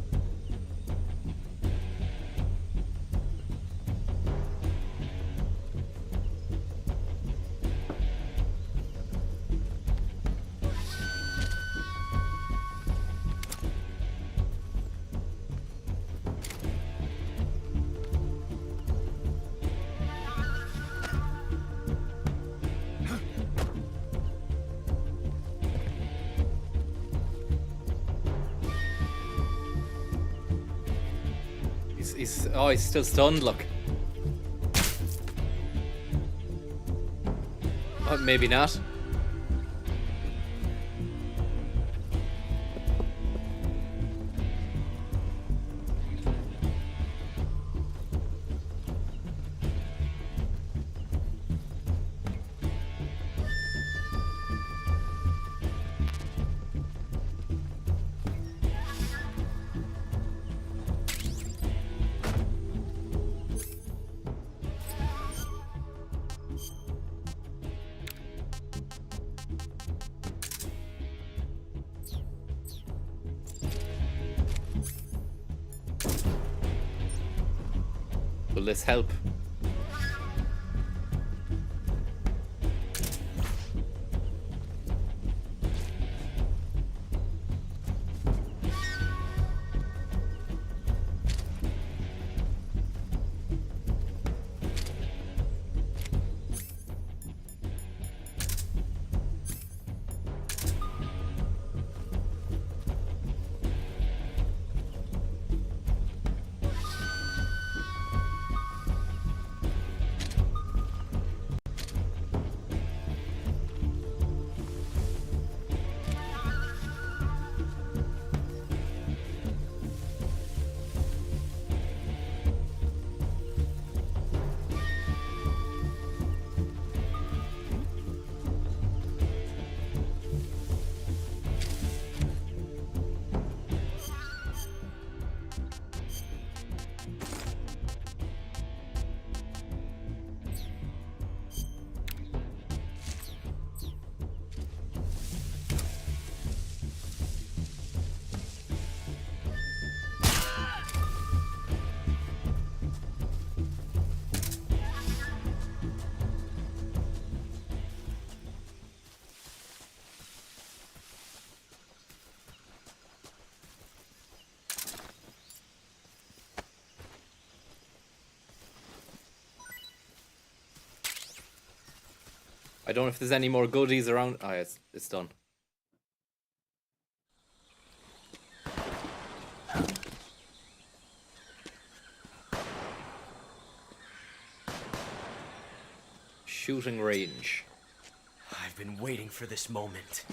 He's still stunned, look. Oh, maybe not. Will this help? I don't know if there's any more goodies around. Oh, yeah, it's done. Shooting range. I've been waiting for this moment.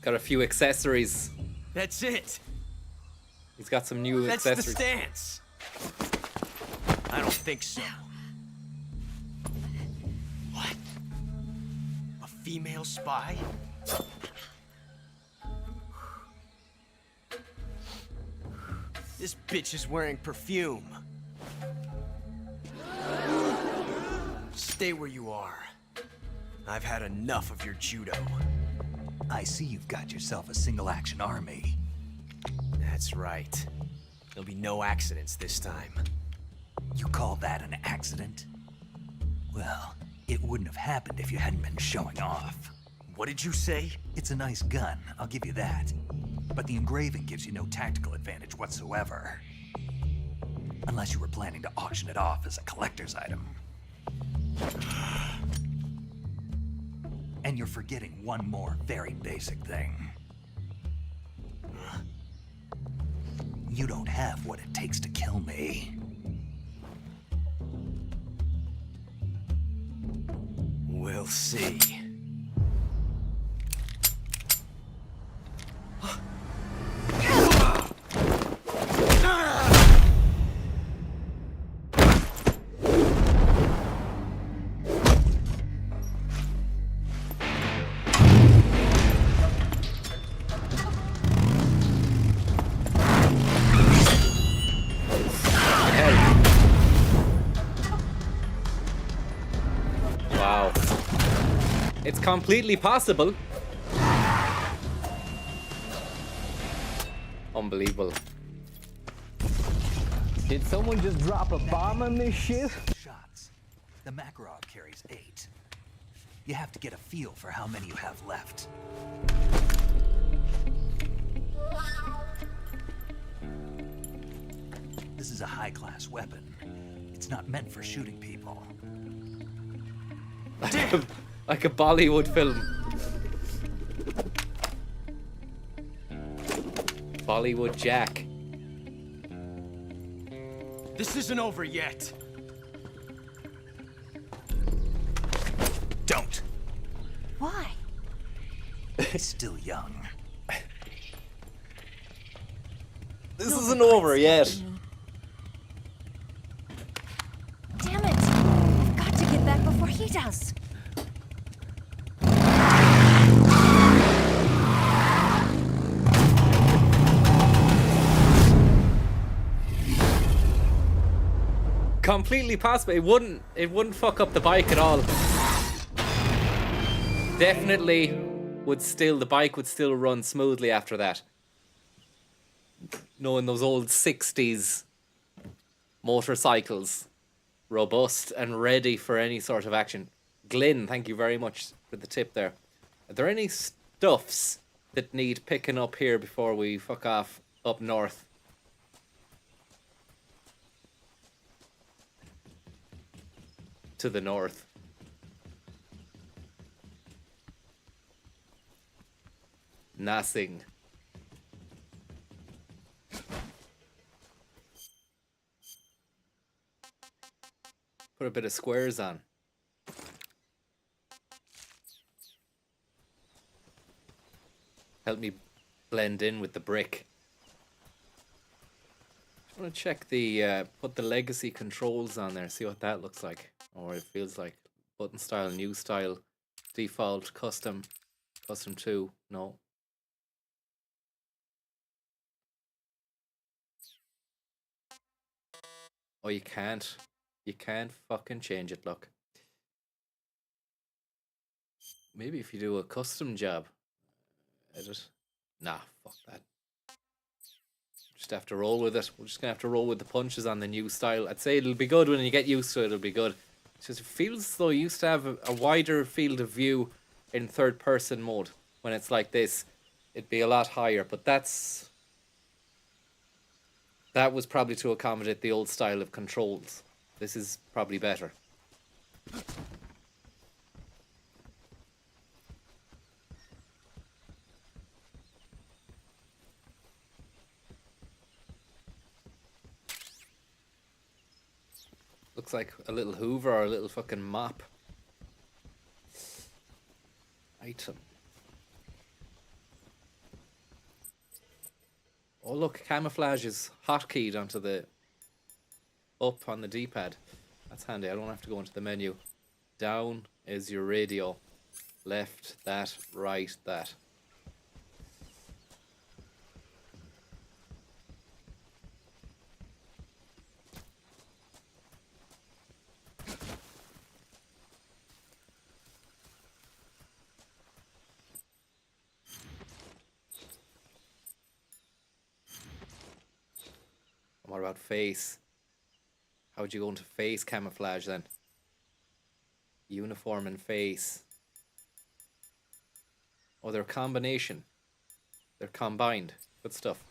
Got a few accessories. That's it. He's got some new That's accessories. the stance. I don't think so. What? A female spy? This bitch is wearing perfume. Stay where you are. I've had enough of your judo. I see you've got yourself a single-action army. That's right. There'll be no accidents this time. You call that an accident? Well, it wouldn't have happened if you hadn't been showing off. What did you say? It's a nice gun, I'll give you that. But the engraving gives you no tactical advantage whatsoever. Unless you were planning to auction it off as a collector's item. And you're forgetting one more very basic thing. You don't have what it takes to kill me. We'll see. Wow. It's completely possible. Unbelievable. Did someone just drop a bomb on this ship? Shots. The Makarov carries 8. You have to get a feel for how many you have left. This is a high-class weapon. It's not meant for shooting people. Like a Bollywood film. Bollywood Jack. This isn't over yet. Don't. Why? He's still young. This isn't over yet. Damn it! I've got to get back before he does. Completely possible. It wouldn't fuck up the bike at all. Definitely the bike would still run smoothly after that. Knowing those old 60s motorcycles, robust and ready for any sort of action. Glyn, thank you very much for the tip there. Are there any stuffs that need picking up here before we fuck off up north? To the north. Nothing. Put a bit of squares on. Help me blend in with the brick. I want to check the put the legacy controls on there, see what that looks like, or what it feels like. Button style, new style, default, custom, custom 2, no. Oh, you can't fucking change it, look. Maybe if you do a custom job, edit. Nah, fuck that. Just have to roll with it. We're just gonna have to roll with the punches on the new style. I'd say it'll be good when you get used to it. It'll be good. It just feels as though you used to have a wider field of view in third person mode. When it's like this, it'd be a lot higher. But that's That was probably to accommodate the old style of controls. This is probably better. Looks like a little hoover or a little fucking mop. Item. Oh look, camouflage is hotkeyed onto the up on the D-pad. That's handy. I don't have to go into the menu. Down is your radio. Left, that. Right, that. What about face? How would you go into face camouflage then? Uniform and face. Oh, they're a combination. They're combined. Good stuff.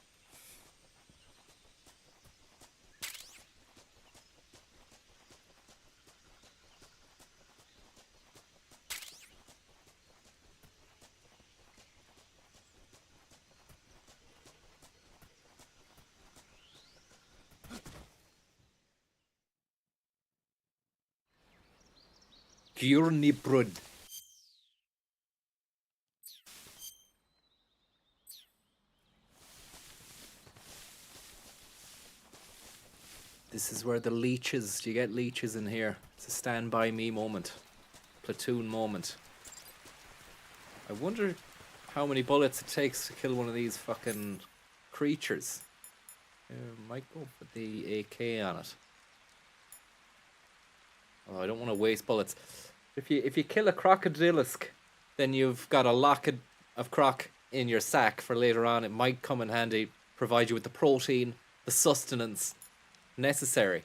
Gjörnibrud. This is where the leeches, you get leeches in here. It's a stand by me moment. Platoon moment. I wonder how many bullets it takes to kill one of these fucking creatures. Might go for the AK on it. Oh, I don't want to waste bullets. If you kill a crocodilisk, then you've got a locket of croc in your sack for later on. It might come in handy, provide you with the protein, the sustenance necessary.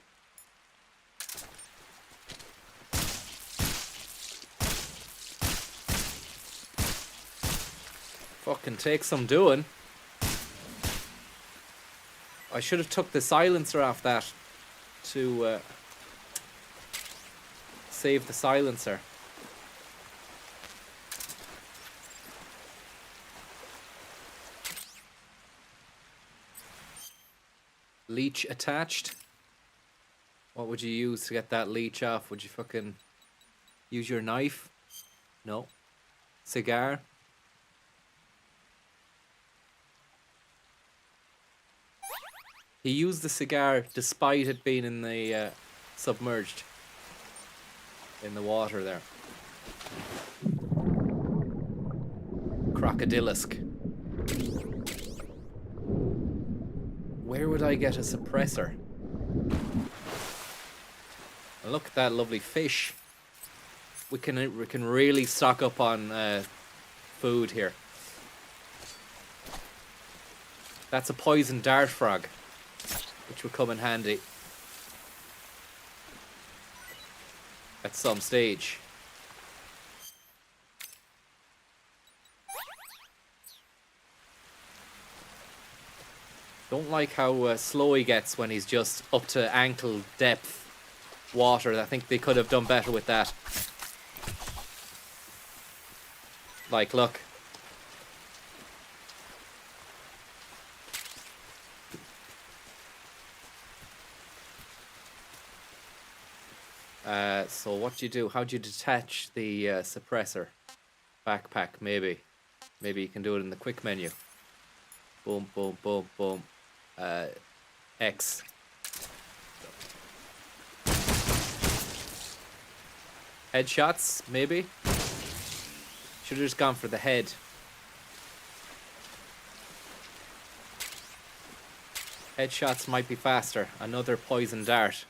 Fucking take some doing. I should have took the silencer off that to save the silencer. Leech attached. What would you use to get that leech off? Would you fucking use your knife? No. Cigar? He used the cigar despite it being in the submerged in the water there. Crocodilisk. Where would I get a suppressor? And look at that lovely fish. We can really stock up on food here. That's a poison dart frog, which will come in handy at some stage. Don't like how slow he gets when he's just up to ankle depth water. I think they could have done better with that. Like, look. So what do you do? How do you detach the suppressor? Backpack, maybe. Maybe you can do it in the quick menu. Boom, boom, boom, boom. X. Headshots, maybe? Should have just gone for the head. Headshots might be faster. Another poison dart.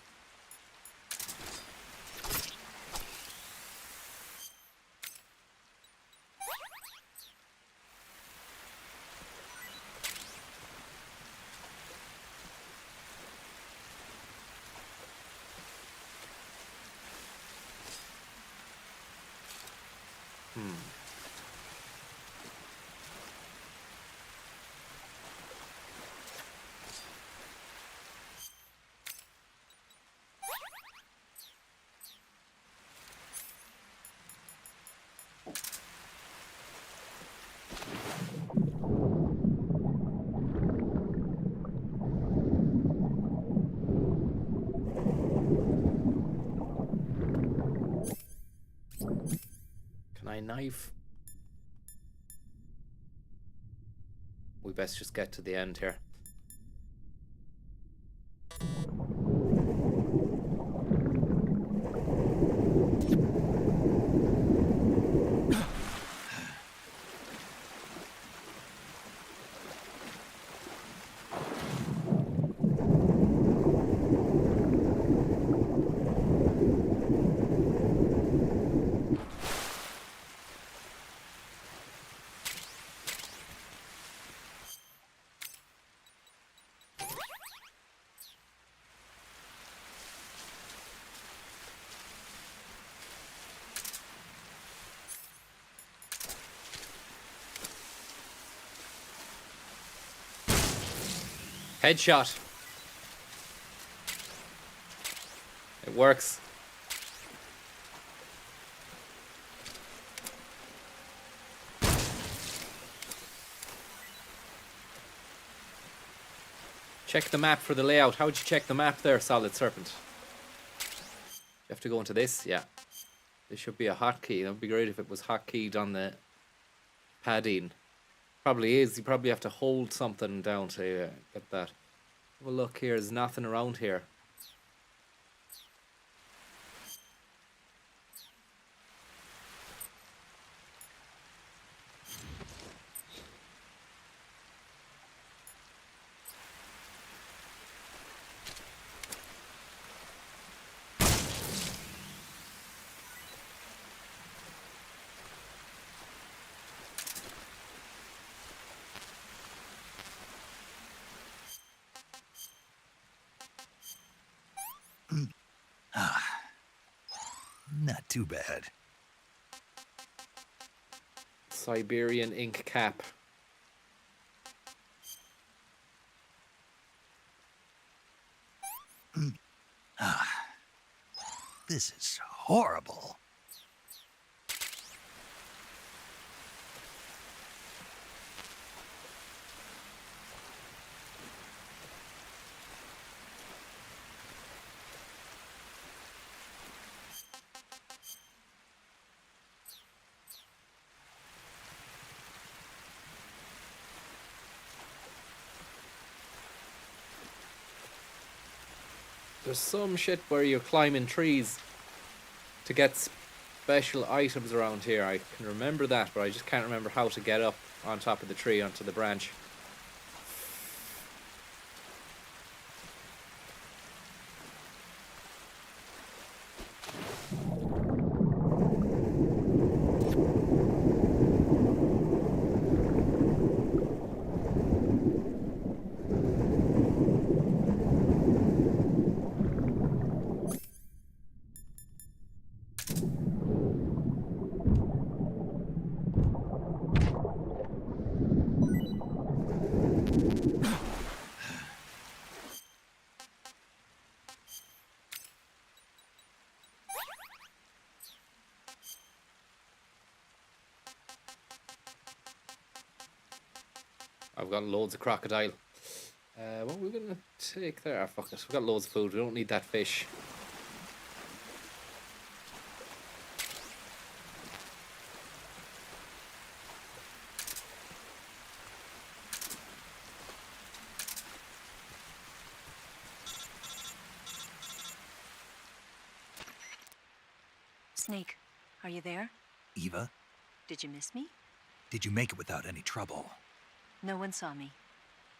Can I knife? We best just get to the end here. Headshot. It works. Check the map for the layout. How would you check the map there, Solid Serpent? You have to go into this? Yeah. This should be a hotkey. That would be great if it was hotkeyed on the padding. Probably is. You probably have to hold something down to get that. Well, look here. There's nothing around here. Not too bad. Siberian ink cap. This is horrible. There's some shit where you're climbing trees to get special items around here. I can remember that, but I just can't remember how to get up on top of the tree onto the branch. I've got loads of crocodile. What are we gonna take there? Oh, fuck it. We've got loads of food. We don't need that fish. Snake, are you there? Eva, Did you miss me? did you make it without any trouble? No one saw me.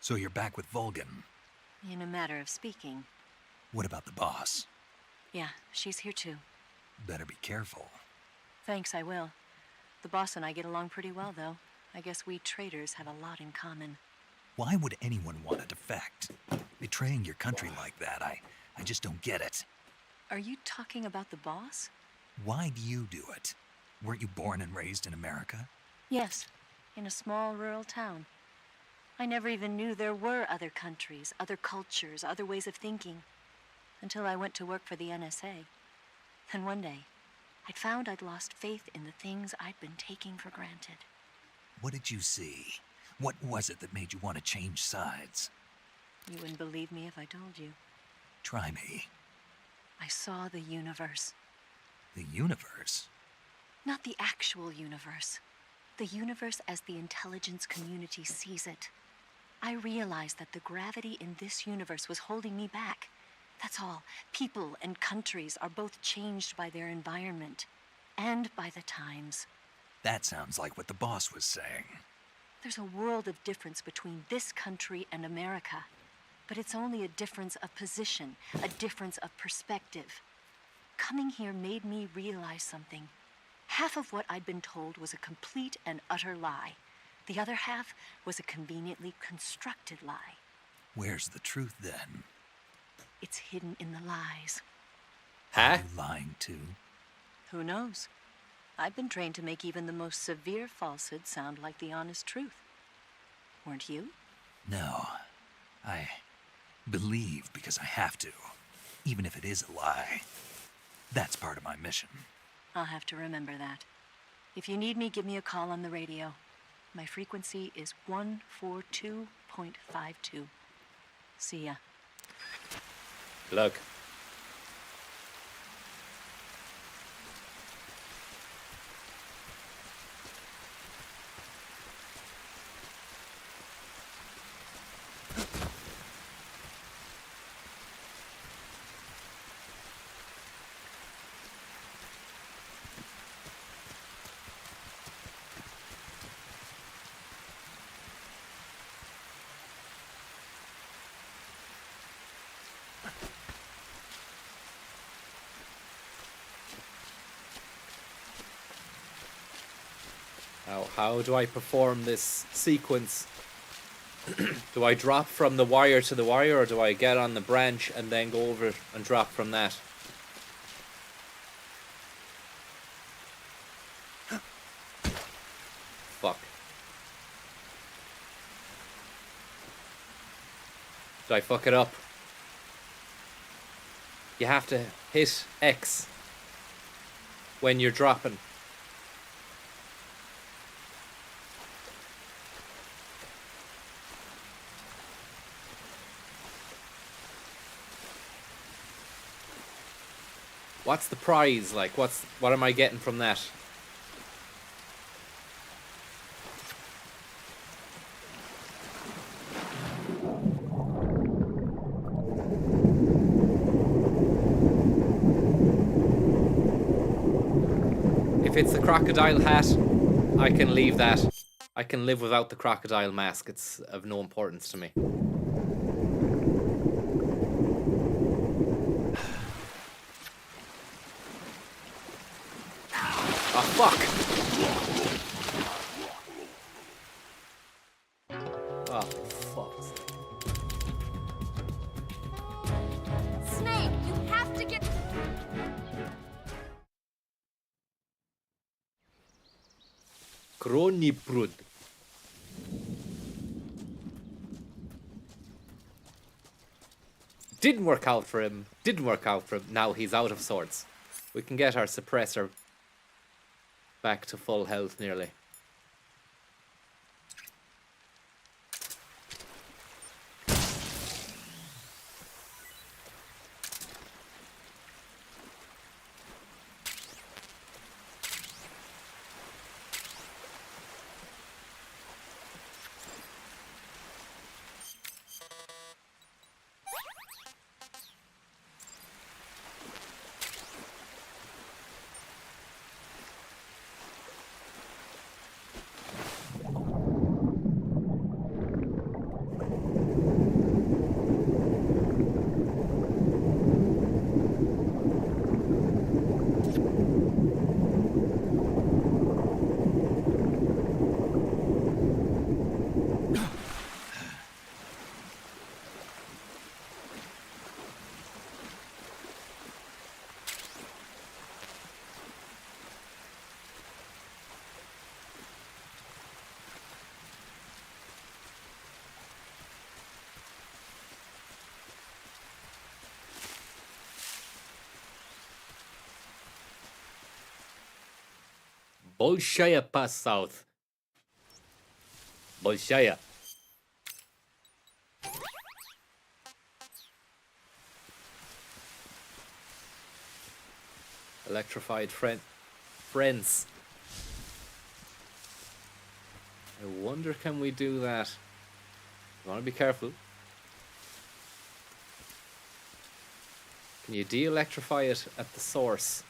So you're back with Vulcan. In a matter of speaking. What about the boss? Yeah, she's here too. Better be careful. Thanks, I will. The boss and I get along pretty well, though. I guess we traitors have a lot in common. Why would anyone want to defect? Betraying your country like that, I just don't get it. Are you talking about the boss? Why do you do it? Weren't you born and raised in America? Yes, in a small rural town. I never even knew there were other countries, other cultures, other ways of thinking, until I went to work for the NSA. Then one day, I'd found I'd lost faith in the things I'd been taking for granted. What did you see? What was it that made you want to change sides? You wouldn't believe me if I told you. Try me. I saw the universe. The universe? Not the actual universe. The universe as the intelligence community sees it. I realized that the gravity in this universe was holding me back. That's all. People and countries are both changed by their environment and by the times. That sounds like what the boss was saying. There's a world of difference between this country and America. But it's only a difference of position, a difference of perspective. Coming here made me realize something. Half of what I'd been told was a complete and utter lie. The other half was a conveniently constructed lie. Where's the truth then? It's hidden in the lies. Huh? Are you lying too? Who knows? I've been trained to make even the most severe falsehood sound like the honest truth. Weren't you? No. I believe because I have to, even if it is a lie. That's part of my mission. I'll have to remember that. If you need me, give me a call on the radio. My frequency is 142.52. See ya. Look. Now, how do I perform this sequence? Do I drop from the wire to the wire, or do I get on the branch and then go over and drop from that? Fuck. Did I fuck it up? You have to hit X when you're dropping. What's the prize like? What am I getting from that? If it's the crocodile hat, I can leave that. I can live without the crocodile mask. It's of no importance to me. Oh, fuck! Oh, fuck. Snake, you have to get... Kroniprud. Didn't work out for him. Didn't work out for him. Now he's out of sorts. We can get our suppressor back to full health nearly. Bolshaya Pass South. Bolshaya. Electrified friends. I wonder, can we do that? You want to be careful. Can you de-electrify it at the source?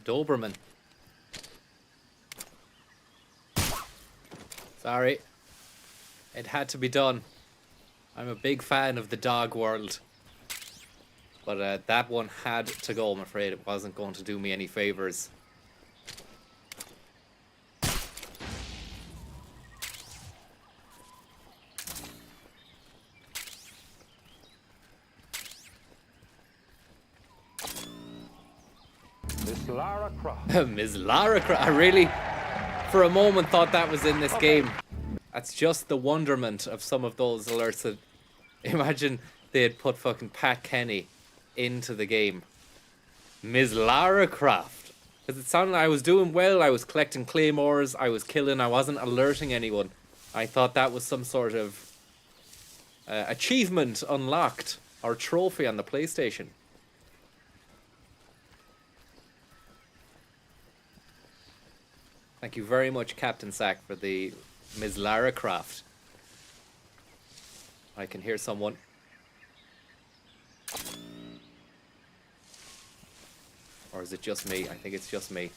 Doberman. Sorry. It had to be done. I'm a big fan of the dog world. But that one had to go, I'm afraid. It wasn't going to do me any favors. Miss Lara Croft. Miss Lara Croft. I really, for a moment, thought that was in this game. That's just the wonderment of some of those alerts. That, imagine they had put fucking Pat Kenny into the game. Miss Lara Croft. Because it sounded like I was doing well. I was collecting claymores. I was killing. I wasn't alerting anyone. I thought that was some sort of achievement unlocked or trophy on the PlayStation. Thank you very much, Captain Sack, for the Ms. Lara Croft. I can hear someone. Or is it just me? I think it's just me.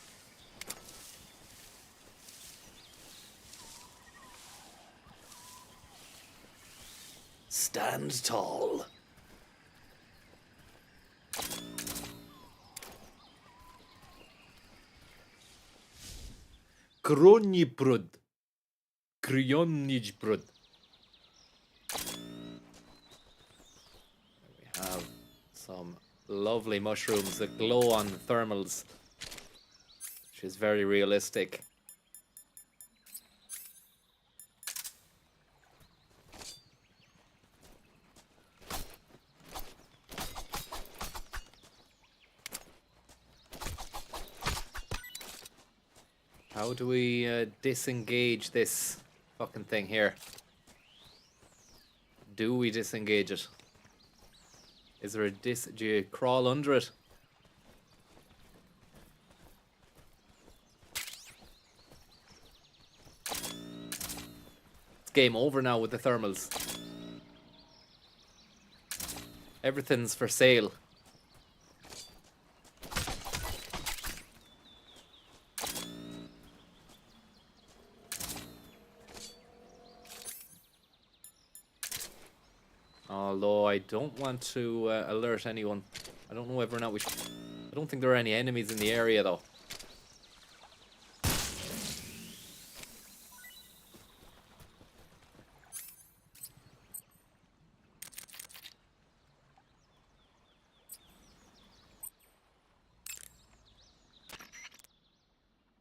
Stand tall. Gronjibrud. Grionijbrud. We have some lovely mushrooms that glow on the thermals, which is very realistic. How do we disengage this fucking thing here? Do we disengage it? Is there a do you crawl under it? It's game over now with the thermals. Everything's for sale. Although I don't want to alert anyone. I don't know whether or not we should. I don't think there are any enemies in the area though.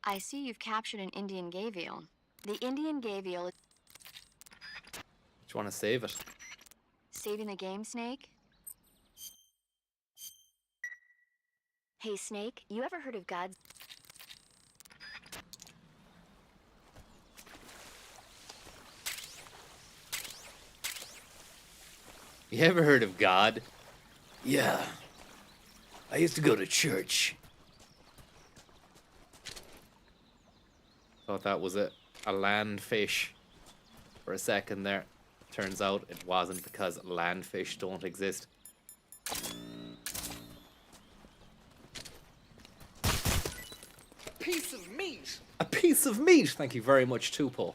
I see you've captured an Indian gavial. The Indian gavial is... Do you want to save it? Saving the game, Snake? Hey, Snake, you ever heard of God's... You ever heard of God? Yeah. I used to go to church. Thought that was a land fish for a second there. Turns out it wasn't, because land fish don't exist. meat. A piece of meat! Thank you very much, Tupo.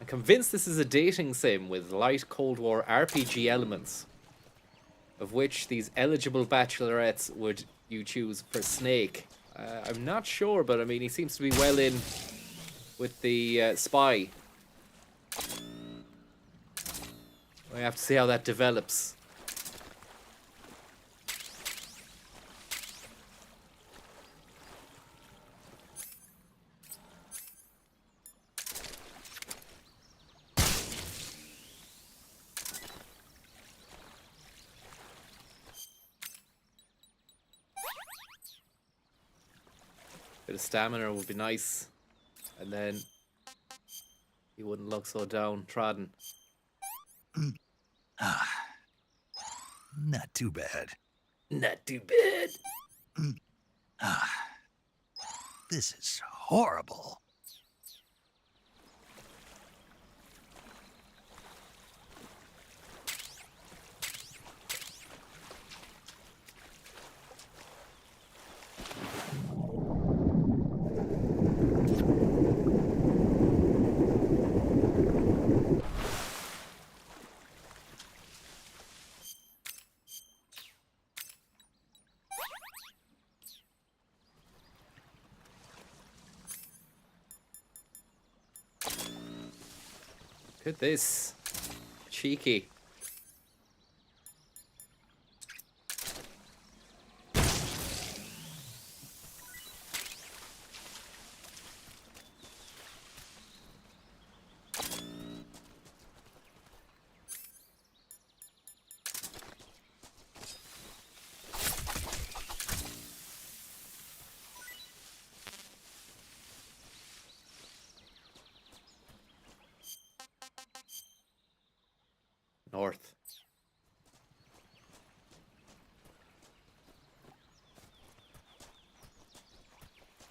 I'm convinced this is a dating sim with light Cold War RPG elements, of which these eligible bachelorettes would you choose for Snake. I'm not sure, but I mean, he seems to be well in with the spy. We have to see how that develops. Bit of stamina would be nice, and then he wouldn't look so downtrodden. Not too bad. Not too bad. This is horrible. Look at this. Cheeky. North.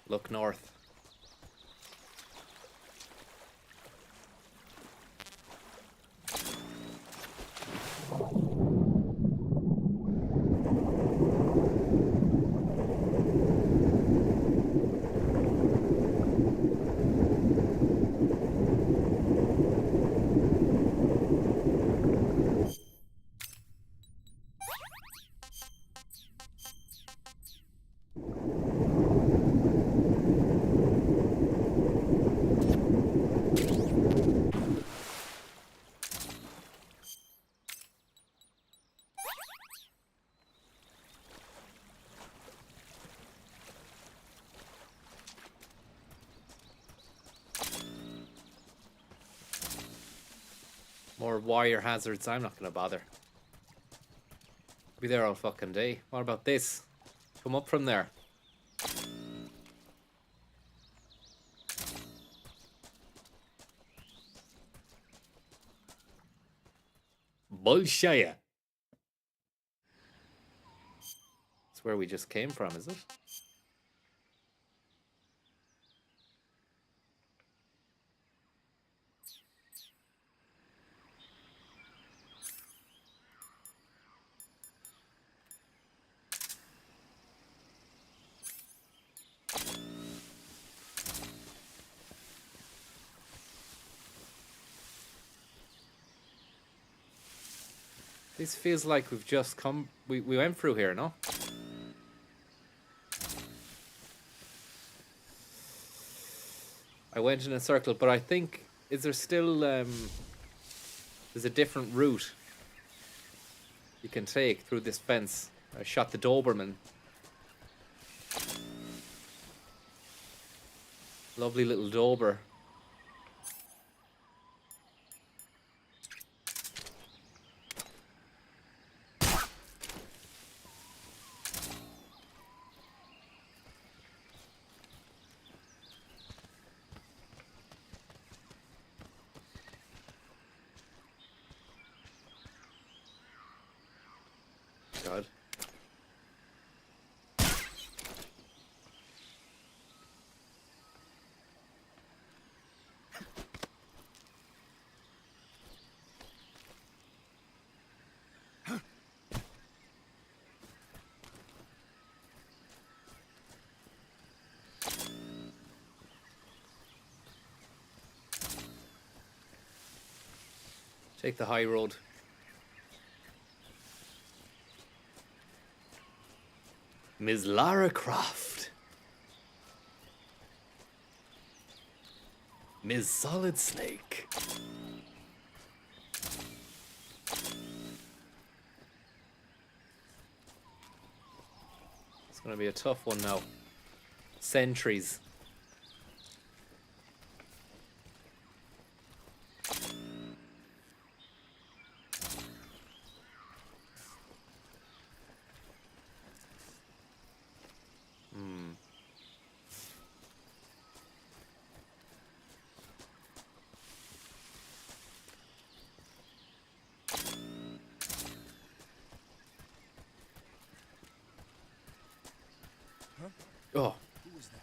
Look north. More wire hazards. I'm not gonna bother. Be there all fucking day. What about this? Come up from there. Bullshit. That's where we just came from, is it? This feels like we've just come... We went through here, no? I went in a circle, but I think... Is there still... There's a different route you can take through this fence. I shot the Doberman. Lovely little Dober. God. Take the high road. Ms. Lara Croft. Ms. Solid Snake. It's gonna be a tough one now. Sentries. Oh. Who was that?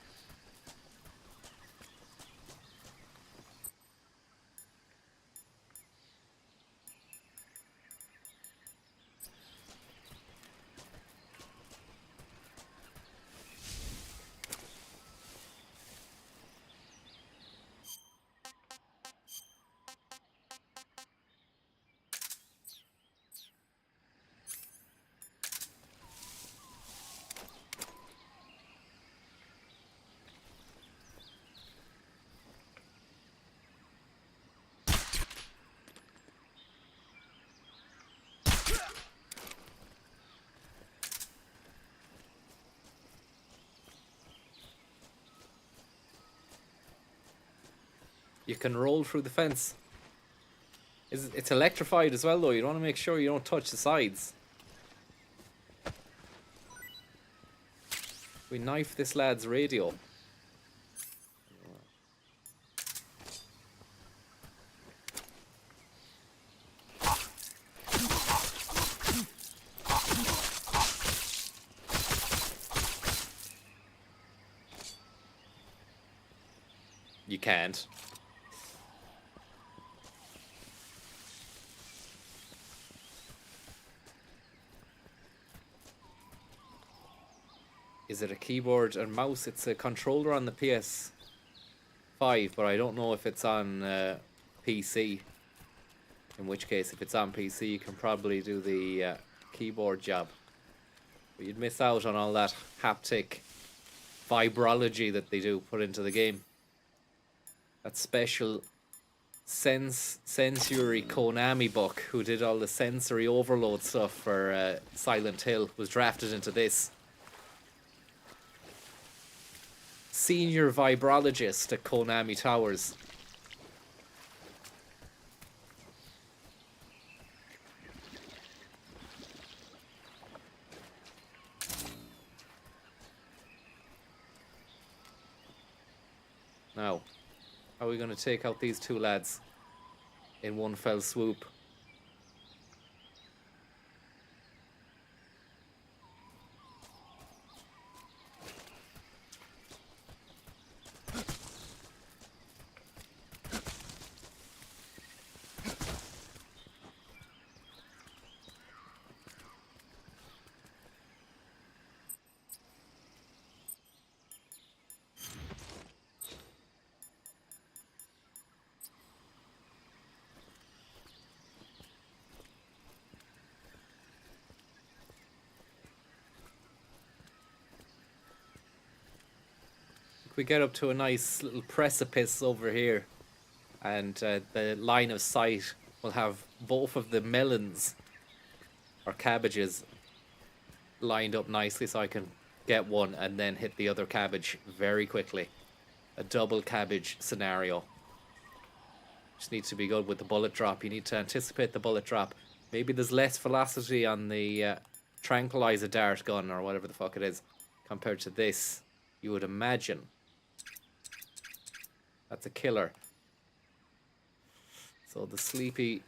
You can roll through the fence. It's electrified as well, though. You want to make sure you don't touch the sides. We knife this lad's radio. You can't. Is it a keyboard and mouse? It's a controller on the PS5, but I don't know if it's on PC. In which case, if it's on PC, you can probably do the keyboard job. But you'd miss out on all that haptic vibrology that they do put into the game. That special sensory Konami book, who did all the sensory overload stuff for Silent Hill, was drafted into this. Senior vibrologist at Konami Towers. Now, how are we going to take out these two lads in one fell swoop? We get up to a nice little precipice over here, and the line of sight will have both of the melons or cabbages lined up nicely, so I can get one and then hit the other cabbage very quickly. A double cabbage scenario. Just needs to be good with the bullet drop. You need to anticipate the bullet drop. Maybe there's less velocity on the tranquilizer dart gun or whatever the fuck it is compared to this, you would imagine. That's a killer. So the sleepy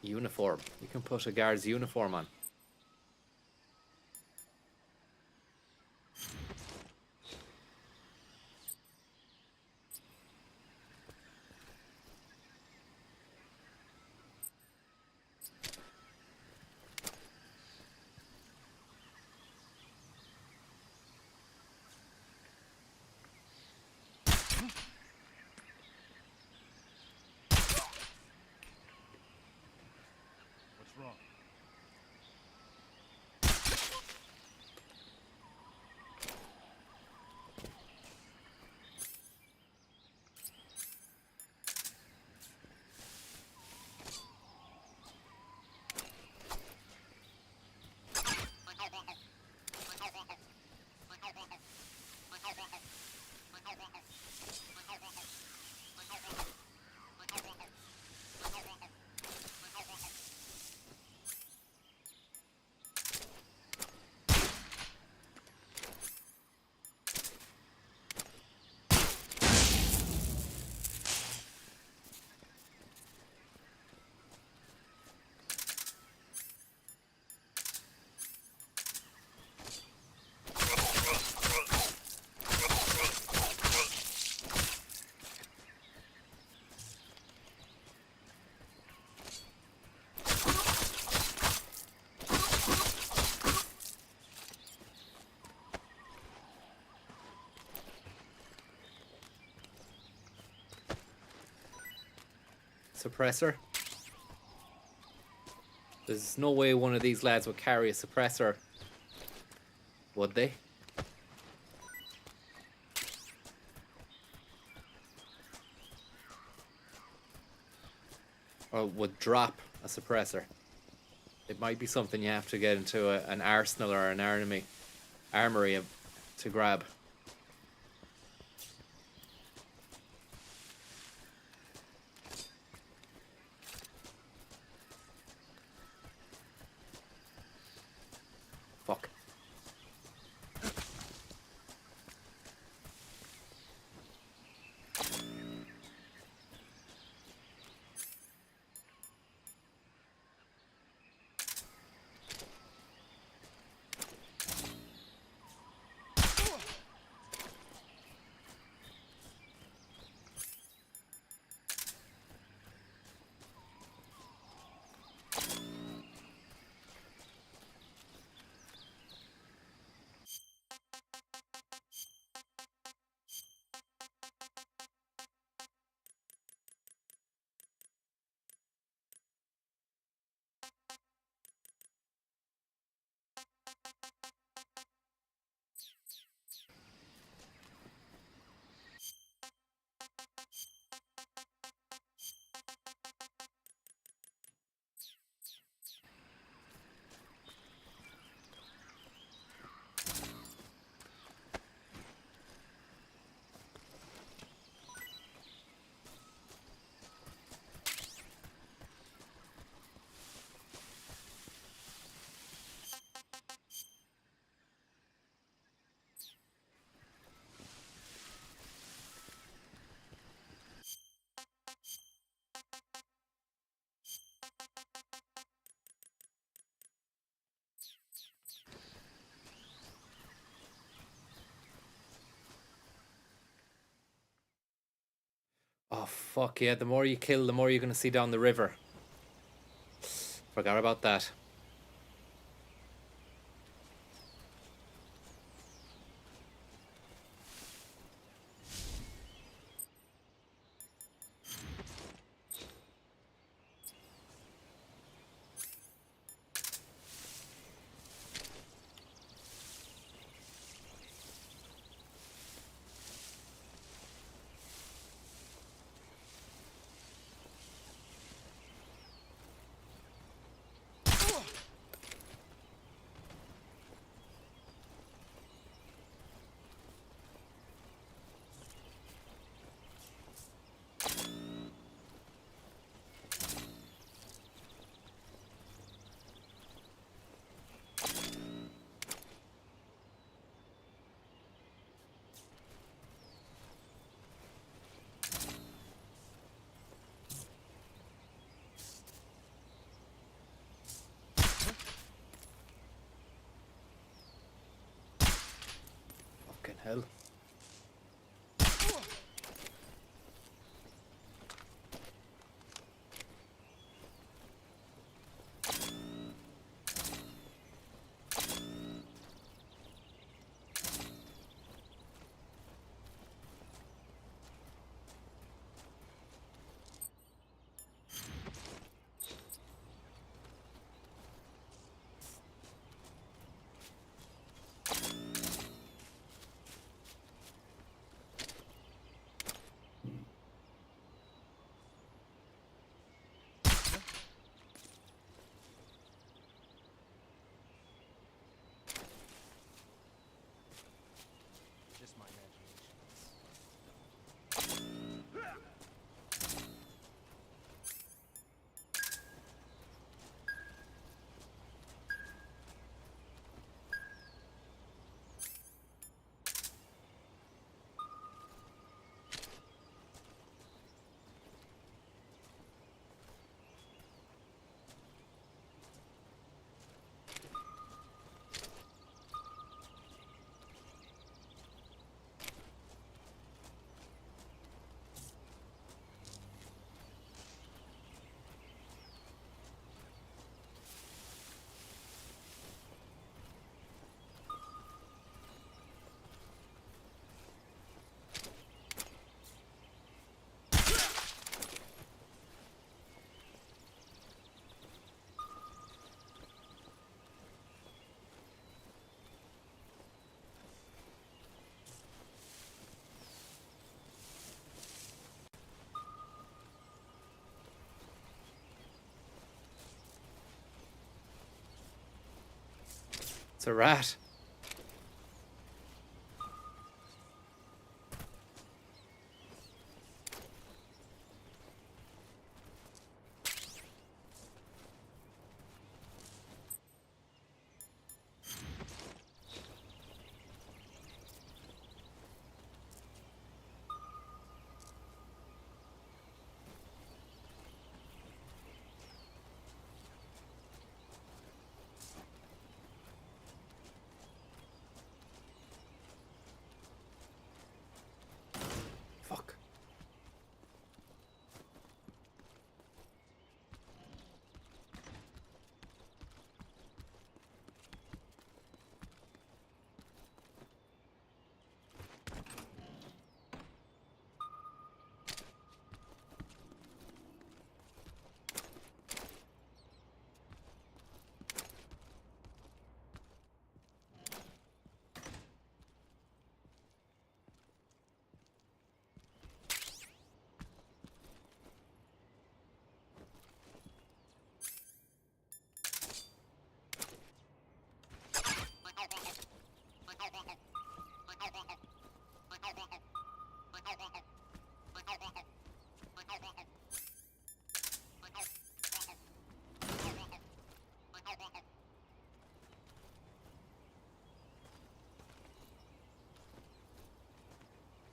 uniform. You can put a guard's uniform on. Suppressor. There's no way one of these lads would carry a suppressor, would they? Or would drop a suppressor. It might be something you have to get into an arsenal or an armory to grab. Fuck. Oh, fuck yeah. The more you kill, the more you're going to see down the river. Forgot about that. It's a rat. Fuck.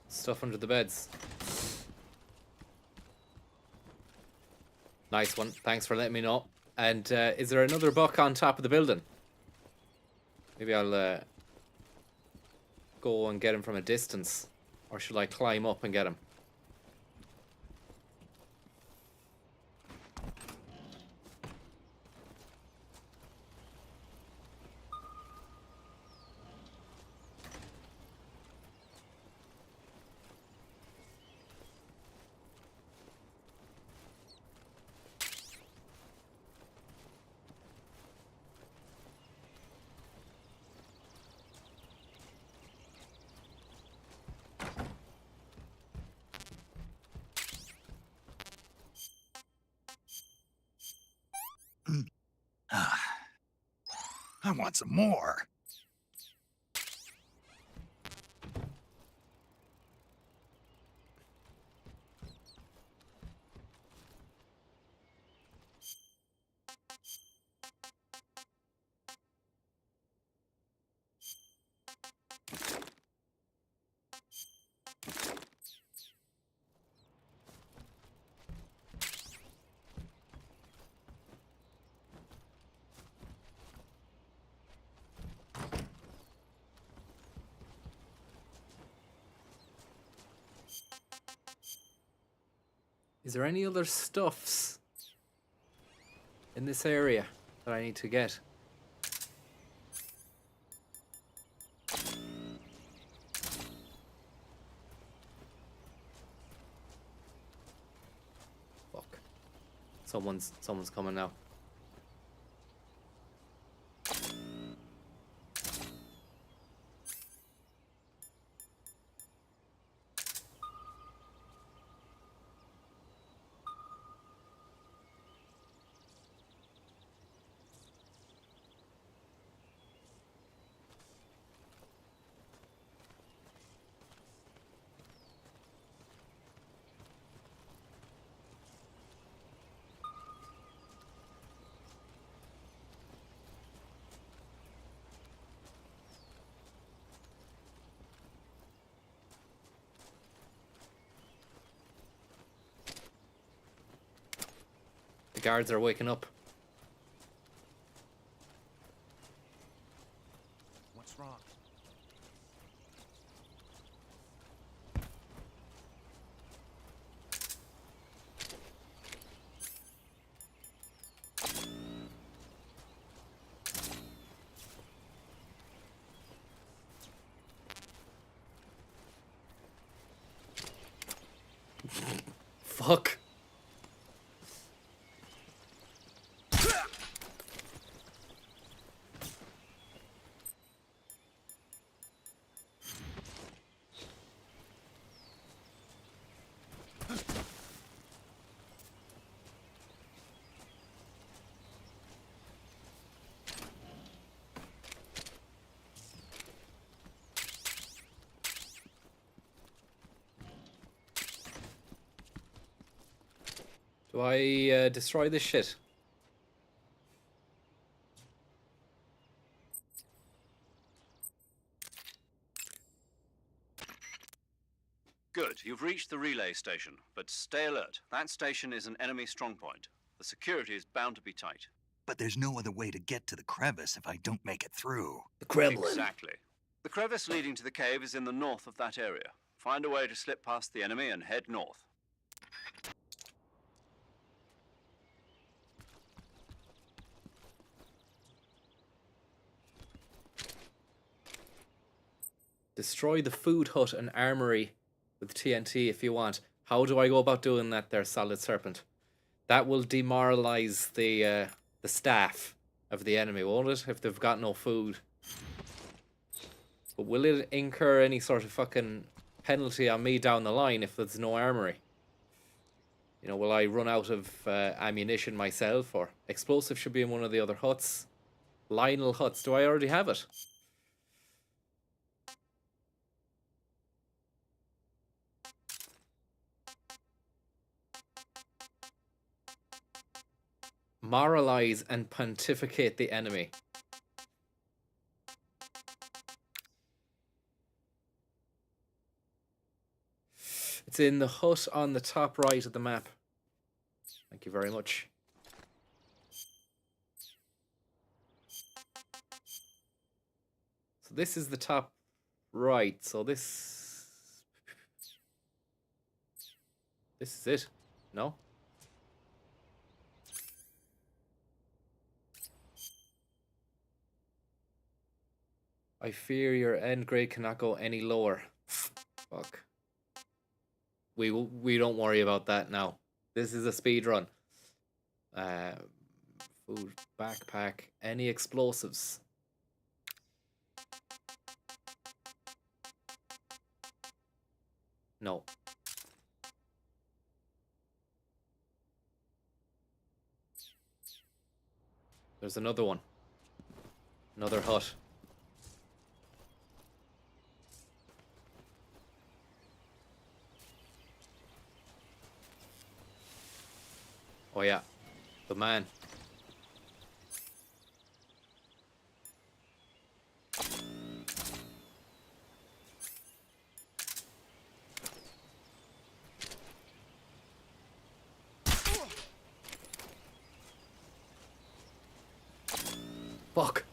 Stuff under the beds. Nice one. Thanks for letting me know. And is there another buck on top of the building? Maybe I'll go and get him from a distance. Or should I climb up and get him? I want some more. Is there any other stuffs in this area that I need to get? Fuck. Someone's coming now. The guards are waking up. What's wrong? Fuck. Do I destroy this shit? Good. You've reached the relay station, but stay alert. That station is an enemy strongpoint. The security is bound to be tight. But there's no other way to get to the crevice if I don't make it through. The Kremlin. Exactly. The crevice leading to the cave is in the north of that area. Find a way to slip past the enemy and head north. Destroy the food hut and armory with TNT if you want. How do I go about doing that there, Solid Serpent? That will demoralize the staff of the enemy, won't it? If they've got no food. But will it incur any sort of fucking penalty on me down the line if there's no armory? You know, will I run out of ammunition myself? Or explosive should be in one of the other huts. Lionel huts. Do I already have it? Moralize and pontificate the enemy. It's in the hut on the top right of the map. Thank you very much. So this is the top right. So this is it. No? I fear your end grade cannot go any lower. Fuck. We don't worry about that now. This is a speed run. Food, backpack, any explosives. No. There's another one. Another hut. Oh yeah, the man. Fuck.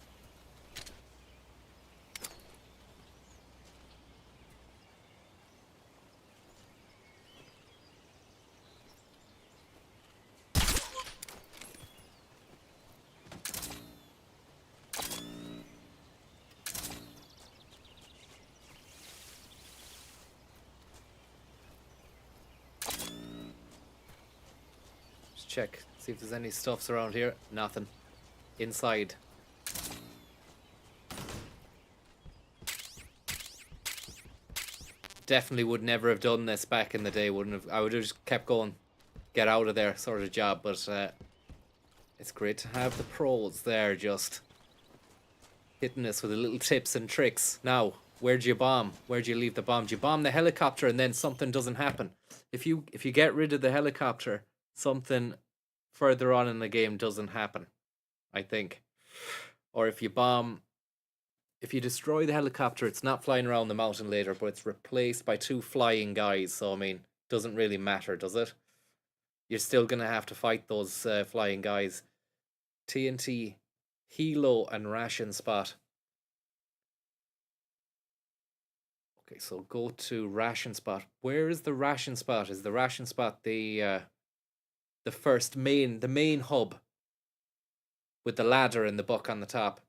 Check, see if there's any stuffs around here. Nothing. Inside. Definitely would never have done this back in the day, wouldn't have. I would have just kept going. Get out of there sort of job, but it's great to have the pros there just hitting us with the little tips and tricks. Now, where'd you bomb? Where'd you leave the bomb? Do you bomb the helicopter and then something doesn't happen? If you get rid of the helicopter, something further on in the game doesn't happen, I think. Or if you destroy the helicopter, it's not flying around the mountain later, but it's replaced by 2 flying guys. So, I mean, doesn't really matter, does it? You're still going to have to fight those flying guys. TNT, Helo, and Ration Spot. Okay, so go to Ration Spot. Where is the Ration Spot? Is the Ration Spot the main hub with the ladder and the book on the top?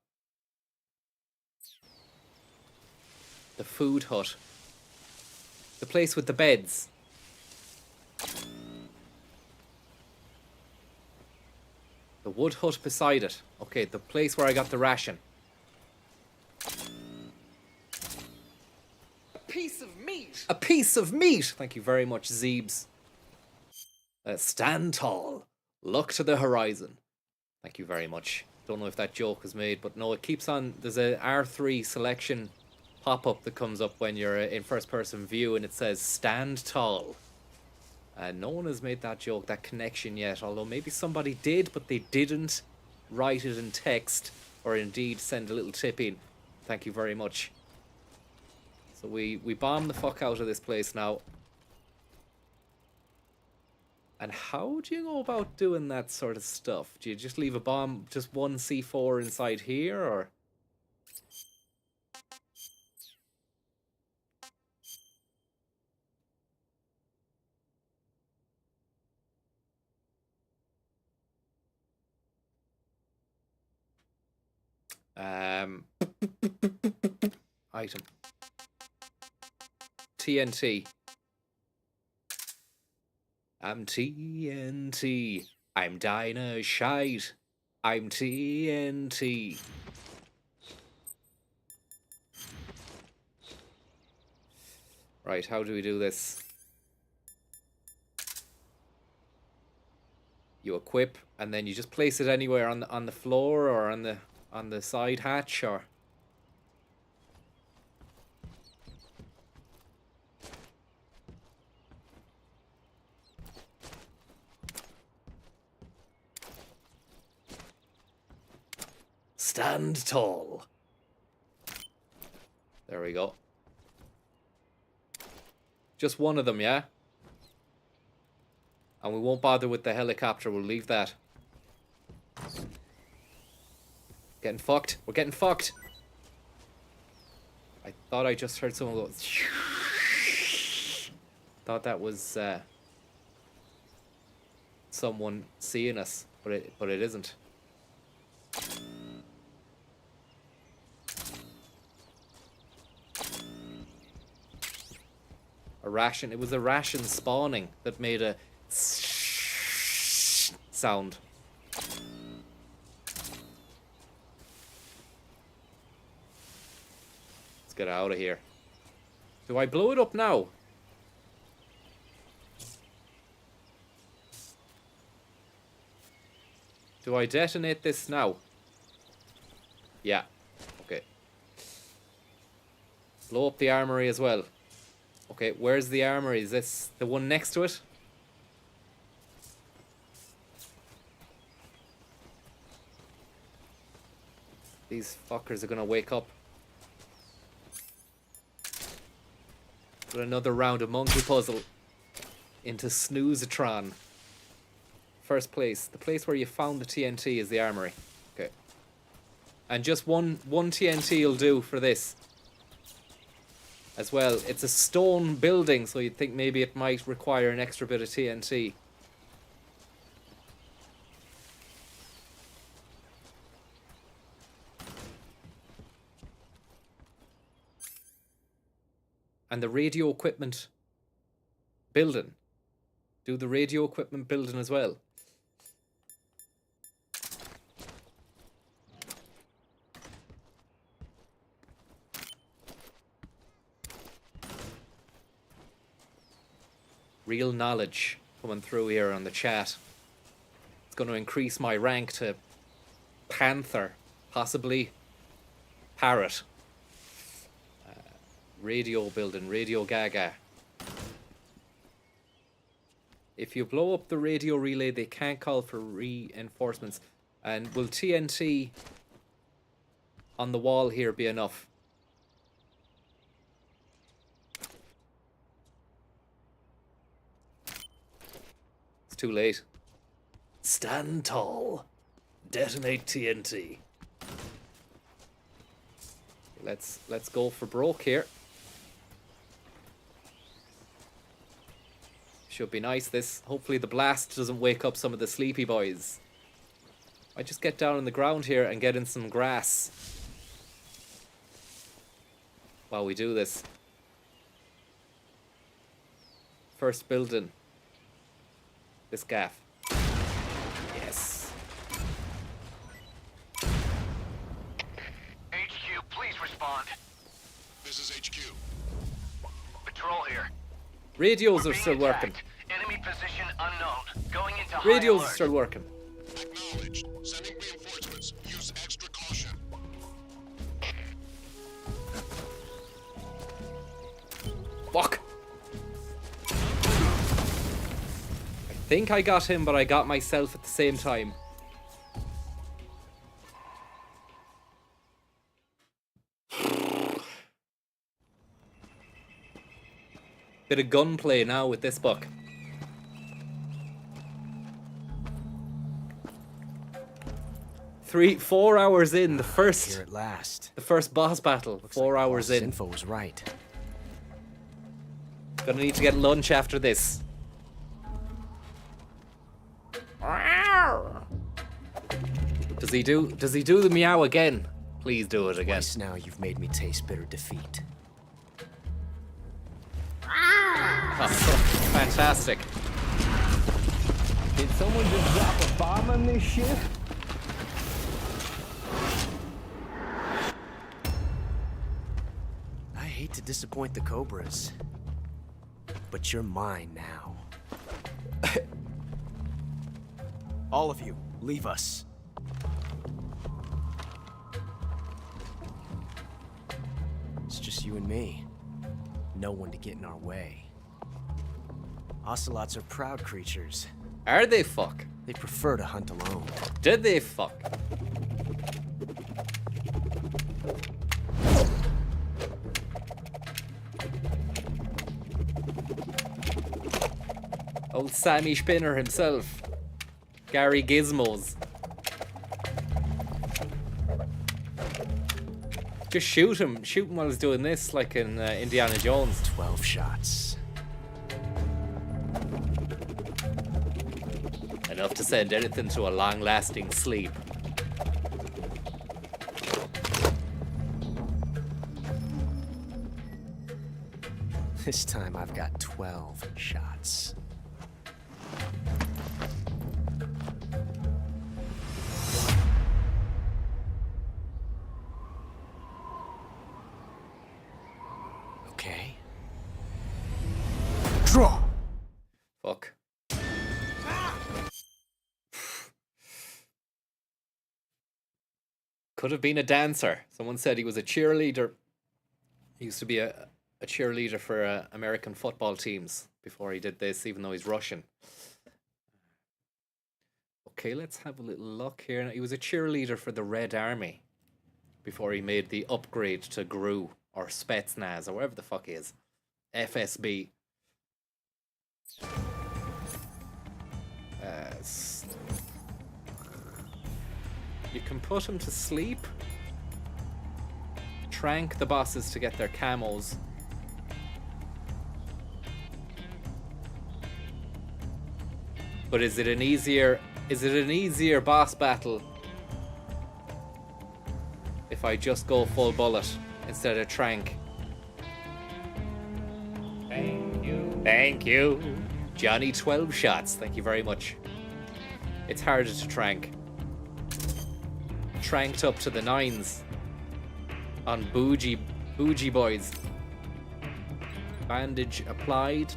The food hut. The place with the beds. The wood hut beside it. Okay, the place where I got the ration. A piece of meat! A piece of meat! Thank you very much, Zeebs. Stand tall. Look to the horizon. Thank you very much. Don't know if that joke was made, but no, it keeps on. There's a R3 selection pop-up that comes up when you're in first-person view, and it says, stand tall. No one has made that joke, that connection yet, although maybe somebody did, but they didn't write it in text, or indeed send a little tip in. Thank you very much. So we bomb the fuck out of this place now. And how do you go about doing that sort of stuff? Do you just leave a bomb, just one C4 inside here, or...? Item. TNT. I'm TNT. I'm dynamite. I'm TNT. Right, how do we do this? You equip, and then you just place it anywhere on the floor or on the side hatch, or... Stand tall. There we go. Just one of them, yeah? And we won't bother with the helicopter, we'll leave that. Getting fucked. We're getting fucked. I thought I just heard someone go... Thought that was someone seeing us, but it isn't. A ration. It was a ration spawning that made a sound. Let's get out of here. Do I blow it up now? Do I detonate this now? Yeah. Okay. Blow up the armory as well. Okay, where's the armory? Is this the one next to it? These fuckers are gonna wake up. Put another round of monkey puzzle into Snoozatron. First place. The place where you found the TNT is the armory. Okay. And just one TNT will do for this. As well, it's a stone building, so you'd think maybe it might require an extra bit of TNT. And the radio equipment building. Do the radio equipment building as well. Real knowledge coming through here on the chat. It's going to increase my rank to Panther, possibly Parrot. Radio building, Radio Gaga. If you blow up the radio relay, they can't call for reinforcements. And will TNT on the wall here be enough? Too late. Stand tall. Detonate TNT. Let's go for broke here. Should be nice this. Hopefully the blast doesn't wake up some of the sleepy boys. I just get down on the ground here and get in some grass while we do this. First building. This gaff. Yes. HQ, please respond. This is HQ. Patrol here. Radios are still working. Enemy position unknown. Going into high Radios are alert. still working. Acknowledged. Sending reinforcements. Use extra caution. Fuck. think I got him, but I got myself at the same time. Bit of gunplay now with this book. Four hours in, the first. Here at last. The first boss battle. Looks 4 like hours Boss's in. info was right. Gonna need to get lunch after this. Does he do the meow again? Please do it again. Twice now you've made me taste bitter defeat. Oh, fantastic. Did someone just drop a bomb on this ship? I hate to disappoint the Cobras, but you're mine now. All of you, leave us. It's just you and me. No one to get in our way. Ocelots are proud creatures. Are they fuck? They prefer to hunt alone. Did they fuck? Old Sammy Spinner himself. Gary Gizmos. Just shoot him. Shoot him while he's doing this, like in Indiana Jones. 12 shots. Enough to send anything to a long-lasting sleep. This time I've got 12 shots. Okay. Draw! Fuck. Could have been a dancer. Someone said he was a cheerleader. He used to be a cheerleader for American football teams before he did this, even though he's Russian. Okay, let's have a little look here. Now, he was a cheerleader for the Red Army before he made the upgrade to GRU or Spetsnaz or whatever the fuck he is. FSB. You can put him to sleep. Trank the bosses to get their camos. But is it an easier boss battle if I just go full bullet instead of trank? Thank you. Thank you. Johnny 12 shots. Thank you very much. It's harder to trank. Tranked up to the 9s on bougie boys. Bandage applied,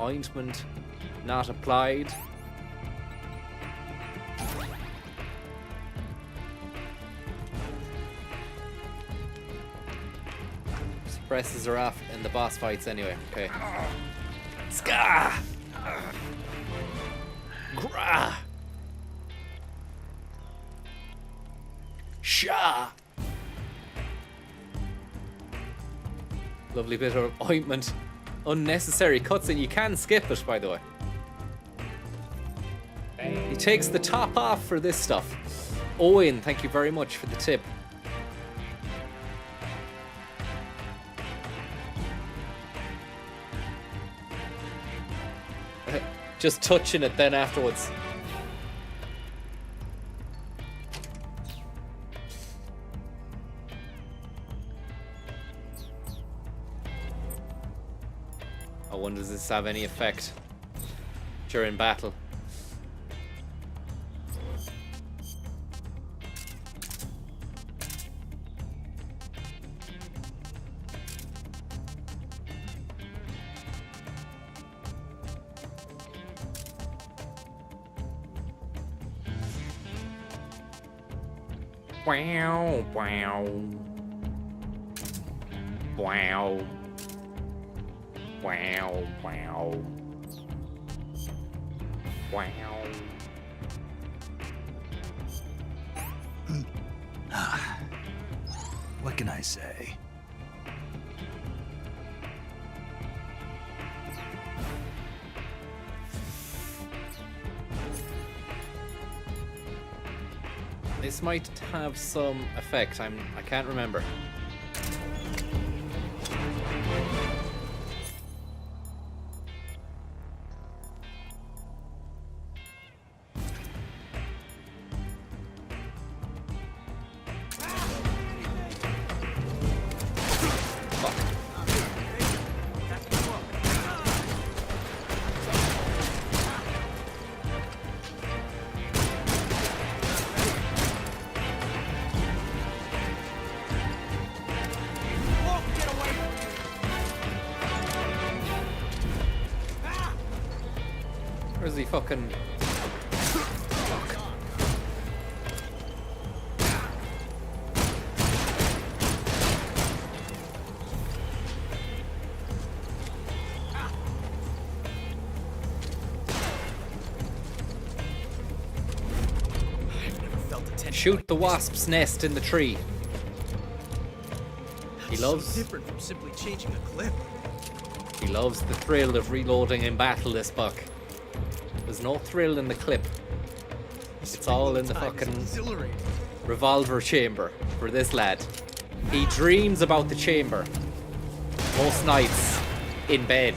ointment not applied. Suppresses are off in the boss fights anyway. Okay. Ska. Gra. Sha. Lovely bit of ointment. Unnecessary cutscene. You can skip it, by the way. He takes the top off for this stuff. Owen, thank you very much for the tip. Just touching it then afterwards. I wonder, does this have any effect during battle? Wow, wow. Wow. Wow, wow. Wow. What can I say? This might have some effect. I can't remember. Where's he fucking... Fuck. Shoot the wasp's nest in the tree. He loves... So different from simply changing a clip. He loves the thrill of reloading in battle, this buck. There's no thrill in the clip. It's all in the fucking revolver chamber for this lad. He dreams about the chamber most nights in bed.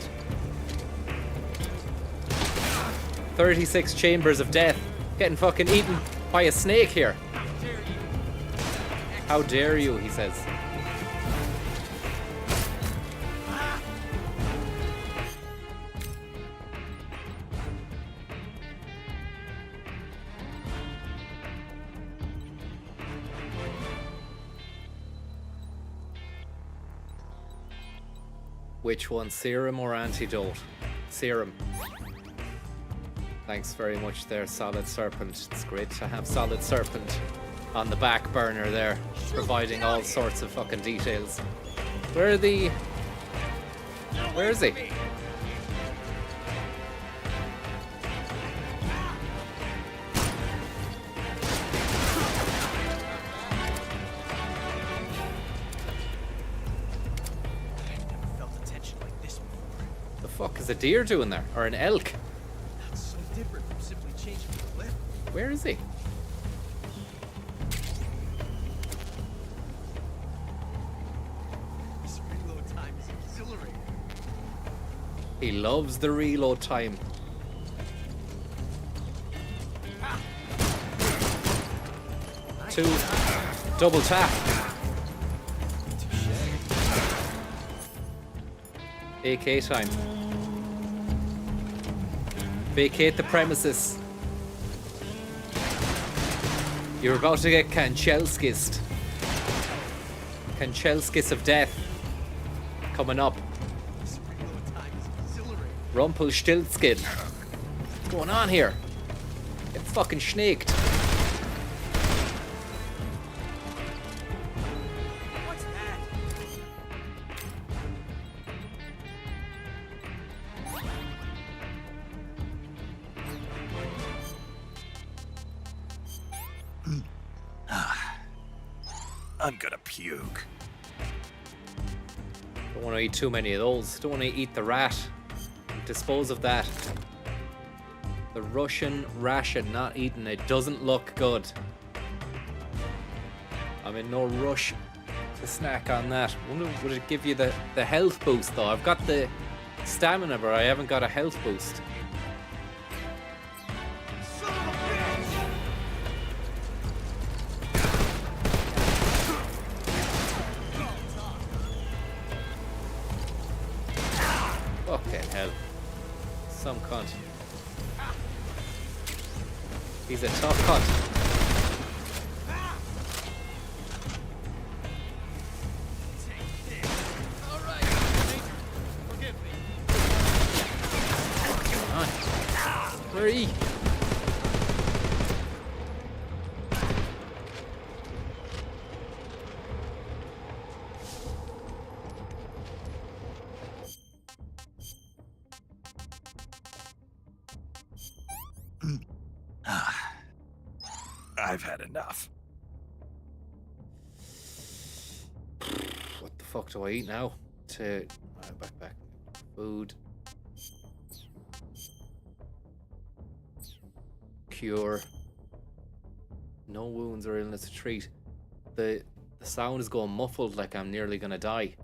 36 chambers of death, getting fucking eaten by a snake here. How dare you, he says. Which one, serum or antidote? Serum. Thanks very much there, Solid Serpent. It's great to have Solid Serpent on the back burner there, providing all sorts of fucking details. Where is he? The fuck is a deer doing there? Or an elk? That's so different from simply changing the clip. Where is he? This reload time is exhilarating. He loves the reload time. Two. Double tap. AK time. Vacate the premises. You're about to get Kanchelskist. Kanchelskis of death. Coming up. Rumpelstiltskin. What's going on here? Get fucking snaked. What's that? I'm gonna puke. Don't want to eat too many of those. Don't want to eat the rat. Dispose of that. The Russian ration, not eating it. Doesn't look good. I'm in no rush to snack on that. Wonder, would it give you the health boost though? I've got the stamina, but I haven't got a health boost. Fucking hell. Some cunt. He's a tough cunt. Where are you? I've had enough. What the fuck do I eat now? Back. Food. Cure. No wounds or illness to treat. The sound is going muffled like I'm nearly gonna die.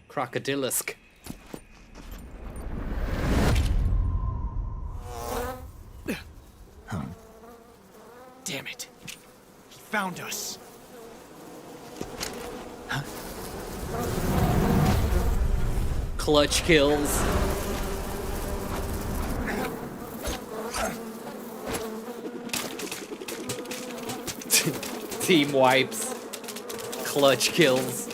Crocodilisk. Damn it. He found us. Clutch kills. Team wipes. Clutch kills.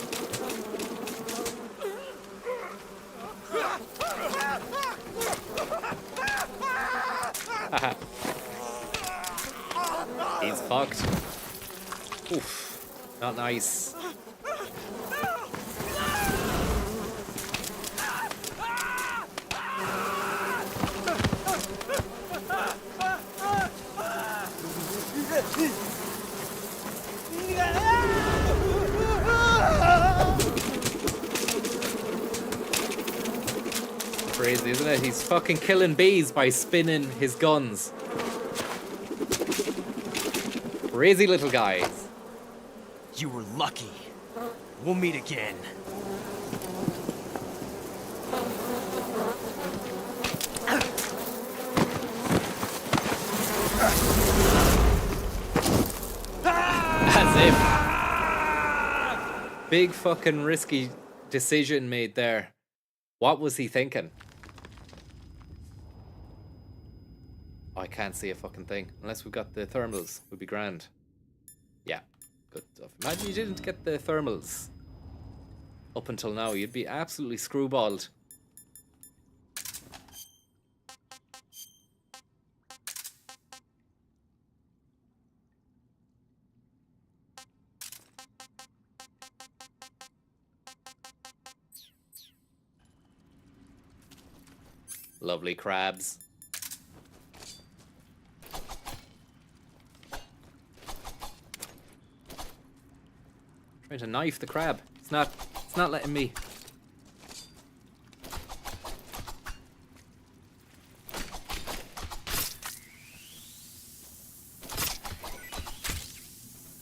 He's fucked. Oof. Not nice. Crazy, isn't it? He's fucking killing bees by spinning his guns. Crazy little guys. You were lucky. We'll meet again. As if. Big fucking risky decision made there. What was he thinking? I can't see a fucking thing. Unless we've got the thermals. Would be grand. Yeah. Good stuff. Imagine you didn't get the thermals. Up until now. You'd be absolutely screwballed. Lovely crabs. Trying to knife the crab. It's not letting me.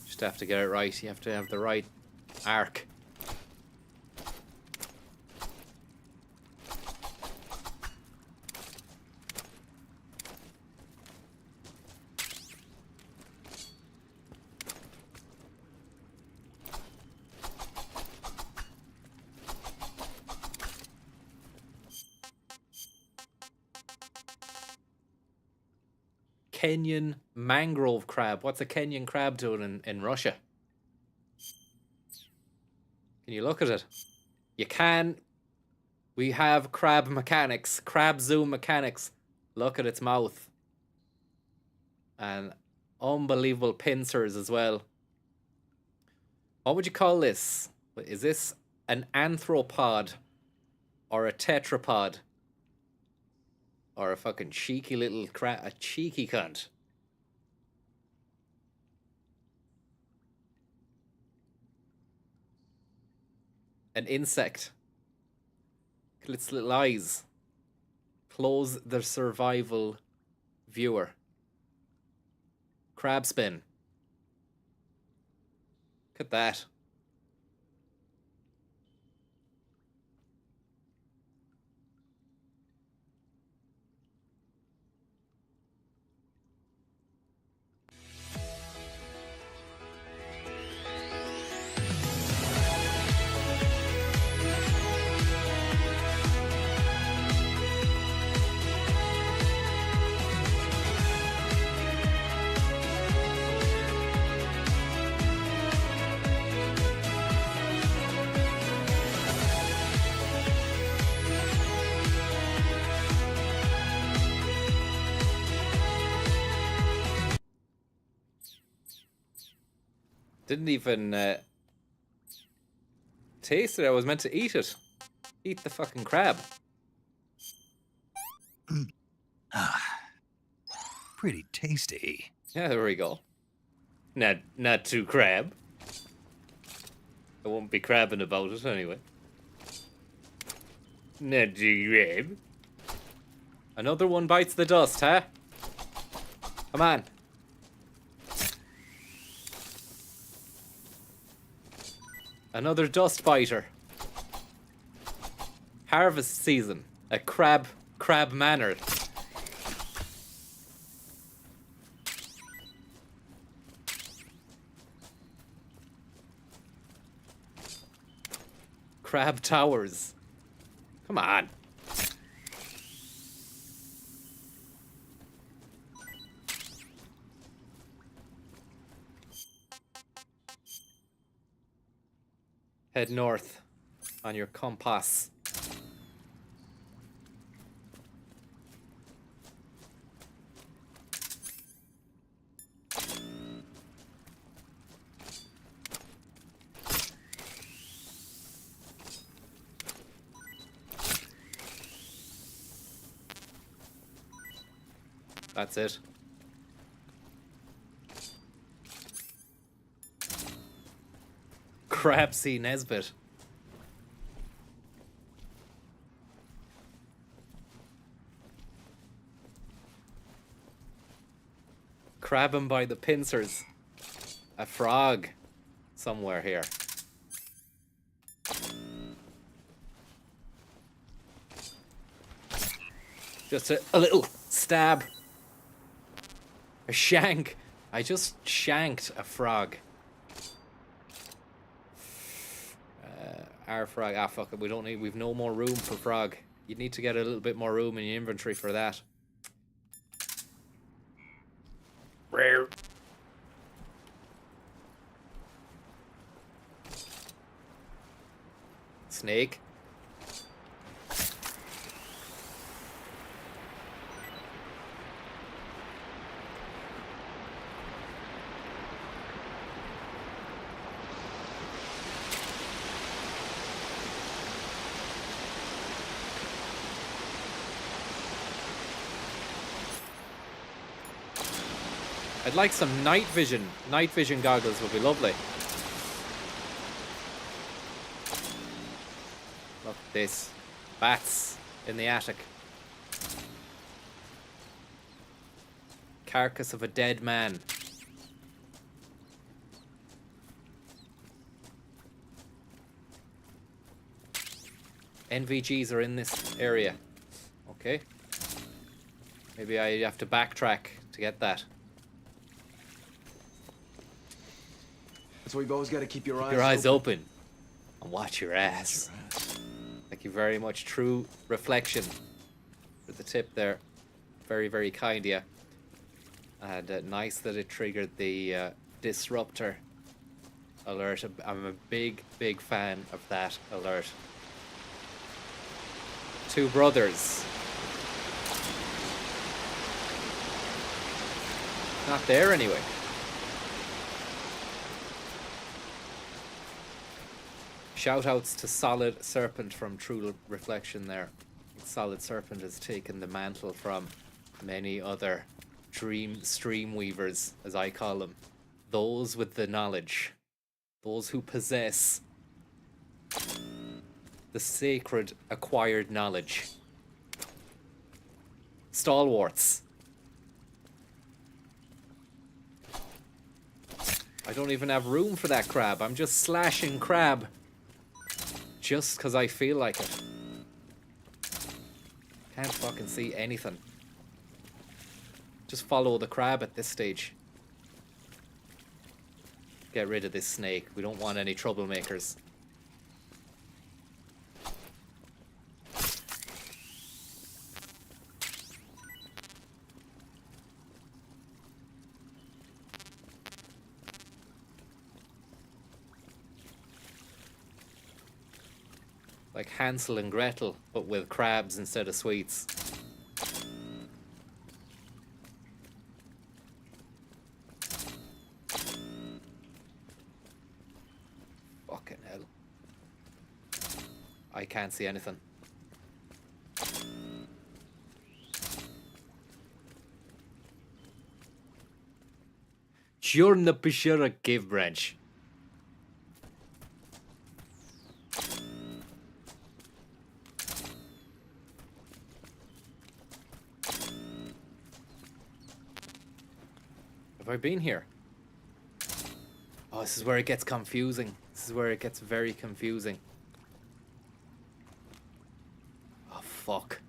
Just have to get it right. You have to have the right arc. Kenyan mangrove crab. What's a Kenyan crab doing in Russia? Can you look at it? You can. We have crab mechanics. Crab zoom mechanics. Look at its mouth. And unbelievable pincers as well. What would you call this? Is this an anthropod? Or a tetrapod? Or a fucking cheeky little crab, a cheeky cunt. An insect. Look at its little eyes. Close the survival viewer. Crab spin. Look at that. Didn't even taste it. I was meant to eat it. Eat the fucking crab. Pretty tasty. Yeah, there we go. Not too crab. I won't be crabbing about it anyway. Not too crab. Another one bites the dust, huh? Come on. Another dust biter. Harvest season. A crab manor. Crab towers. Come on. Head north on your compass. That's it. Crabsy Nesbit. Grab him by the pincers. A frog somewhere here. Just a little stab. A shank. I just shanked a frog. Our frog. Ah, fuck it. We've no more room for frog. You need to get a little bit more room in your inventory for that. Rare. Snake. I'd like some night vision. Night vision goggles would be lovely. Look at this. Bats in the attic. Carcass of a dead man. NVGs are in this area. Okay. Maybe I have to backtrack to get that. That's why you've always got to keep your eyes open and watch your ass. Thank you very much. True reflection for the tip there. Very, very kind of you. And nice that it triggered the disruptor alert. I'm a big, big fan of that alert. Two brothers. Not there anyway. Shoutouts to Solid Serpent from True Reflection there. Solid Serpent has taken the mantle from many other stream weavers, as I call them. Those with the knowledge. Those who possess the sacred acquired knowledge. Stalwarts. I don't even have room for that crab. I'm just slashing crab. Just because I feel like it. Can't fucking see anything. Just follow the crab at this stage. Get rid of this snake. We don't want any troublemakers. Like Hansel and Gretel, but with crabs instead of sweets. I can't see anything. Chorna Pishura Cave Branch. Have I been here? Oh, this is where it gets confusing. This is where it gets very confusing. Oh, fuck.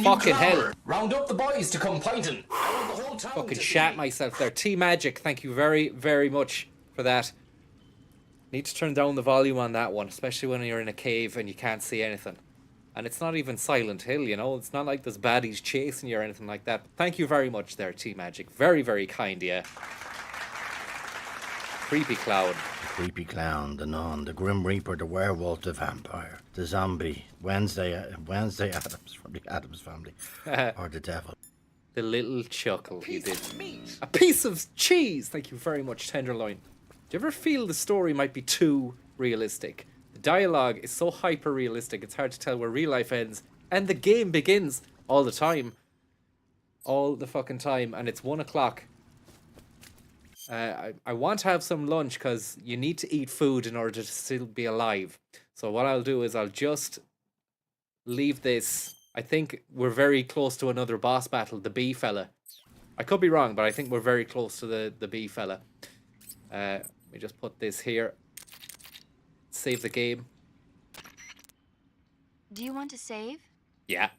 Fucking hell. Round up the boys to come fighting. Fucking shat myself there. T-Magic, thank you very, very much for that. Need to turn down the volume on that one, especially when you're in a cave and you can't see anything. And it's not even Silent Hill, you know? It's not like there's baddies chasing you or anything like that. But thank you very much there, T-Magic. Very, very kind, yeah. Creepy Clown. The Creepy Clown, the Nun, the Grim Reaper, the Werewolf, the Vampire, the Zombie, Wednesday Addams from the Addams Family, or the Devil. The little chuckle he did. A piece of cheese! Thank you very much, Tenderloin. Do you ever feel the story might be too realistic? The dialogue is so hyper-realistic, it's hard to tell where real life ends, and the game begins all the time. All the fucking time, and it's 1 o'clock. I want to have some lunch because you need to eat food in order to still be alive. So what I'll do is I'll just leave this. I think we're very close to another boss battle, the bee fella. I could be wrong, but I think we're very close to the bee fella. Let me just put this here. Save the game. Do you want to save? Yeah.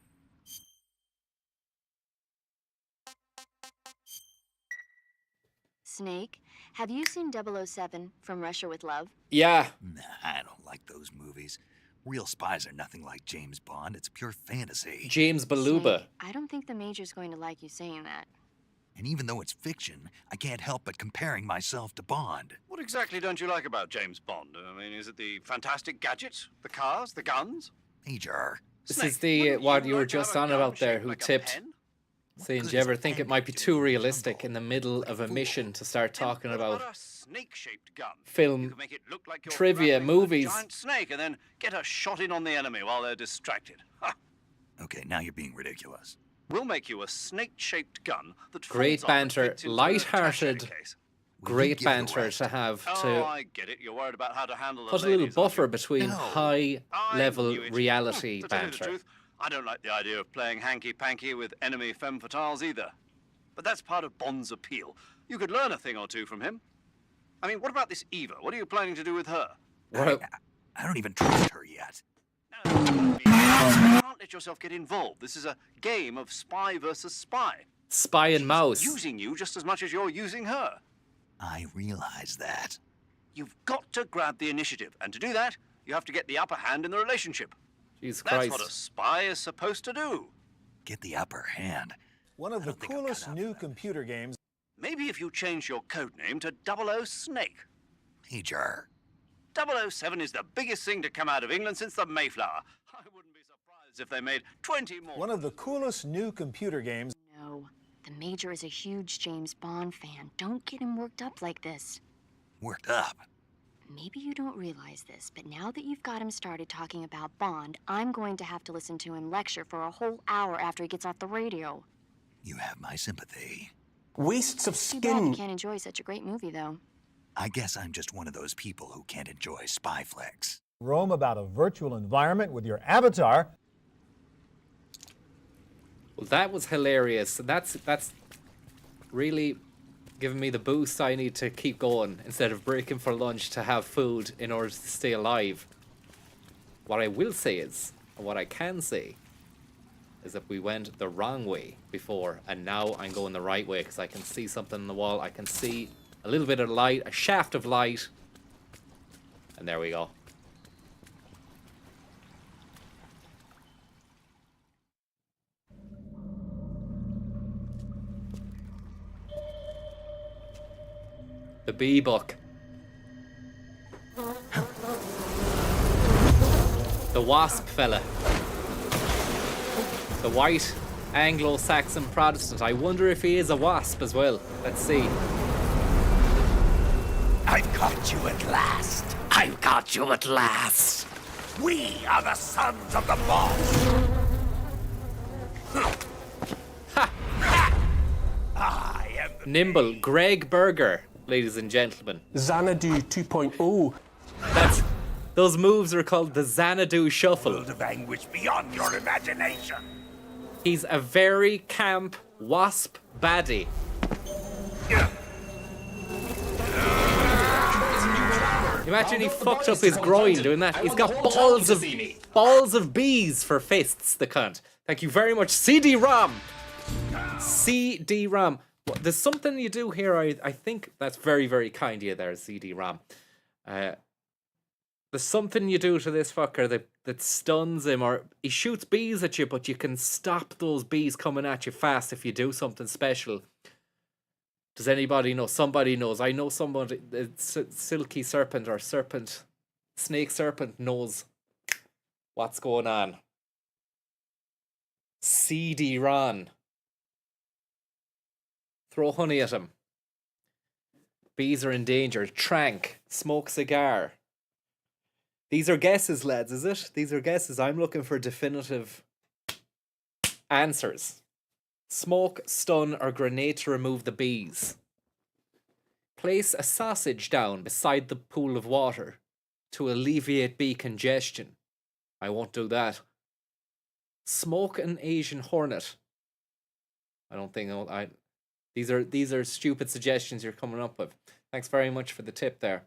Snake, have you seen 007 from Russia with Love? Yeah. Nah, I don't like those movies. Real spies are nothing like James Bond. It's pure fantasy. James Beluga. Snake, I don't think the Major's going to like you saying that. And even though it's fiction, I can't help but comparing myself to Bond. What exactly don't you like about James Bond? I mean, is it the fantastic gadgets, the cars, the guns? Major. This Snake, is the what you were like to just have a on gun about there, shaped who like a tipped. pen? Saying, do you ever think it might be too realistic in the middle of a mission to start talking about a snake-shaped gun? You film could make it look like you're trivia grappling with a movies? giant snake and then get a shot in on the enemy while they're distracted. Ha! Okay, now you're being ridiculous. We'll make you a snake-shaped gun that Great folds up and banter, fits into a light-hearted, attaché case. great give it a banter rest. to have Oh, to I get it. You're worried about how to handle put a the little ladies, aren't buffer you? between I high-level knew it. reality To tell you the banter. truth, I don't like the idea of playing hanky-panky with enemy femme fatales either. But that's part of Bond's appeal. You could learn a thing or two from him. I mean, what about this Eva? What are you planning to do with her? Well, I don't even trust her yet. You can't let yourself get involved. This is a game of spy versus spy. Spy and mouse. Using you just as much as you're using her. I realize that. You've got to grab the initiative, and to do that, you have to get the upper hand in the relationship. Jesus That's Christ. what a spy is supposed to do. Get the upper hand. One of the coolest new computer games. Maybe if you change your codename to 00 Snake. Major. 007 is the biggest thing to come out of England since the Mayflower. I wouldn't be surprised if they made 20 more. One of the coolest new computer games. No, the Major is a huge James Bond fan. Don't get him worked up like this. Worked up? Maybe you don't realize this, but now that you've got him started talking about Bond, I'm going to have to listen to him lecture for a whole hour after he gets off the radio. You have my sympathy. Wastes of Too bad you skin. can't enjoy such a great movie, though. I guess I'm just one of those people who can't enjoy spy flicks. Roam about a virtual environment with your avatar. Well, that was hilarious. That's really giving me the boost I need to keep going instead of breaking for lunch to have food in order to stay alive. What I will say is, and what I can say, is that we went the wrong way before, and now I'm going the right way because I can see something on the wall. I can see a little bit of light, a shaft of light, and there we go. The bee buck. The wasp fella. The white Anglo-Saxon Protestant. I wonder if he is a wasp as well. Let's see. I've caught you at last. I've caught you at last. We are the sons of the boss. I am the Nimble. Greg Berger, ladies and gentlemen. Xanadu 2.0. Those moves are called the Xanadu Shuffle. world of anguish beyond your imagination. He's a very camp wasp baddie. Imagine he fucked up his groin doing that. He's got balls of bees for fists, the cunt. Thank you very much, CD-ROM. CD-ROM. There's something you do here. I think that's very, very kind of you there, CD-ROM. There's something you do to this fucker that stuns him, or he shoots bees at you, but you can stop those bees coming at you fast if you do something special. Does anybody know? Somebody knows. I know somebody, Silky Serpent or Serpent, Snake Serpent knows what's going on. CD-Ron. Throw honey at him. Bees are in danger. Trank. Smoke cigar. These are guesses, lads, is it? These are guesses. I'm looking for definitive answers. Smoke, stun, or grenade to remove the bees. Place a sausage down beside the pool of water to alleviate bee congestion. I won't do that. Smoke an Asian hornet. I don't think these are stupid suggestions you're coming up with. Thanks very much for the tip there.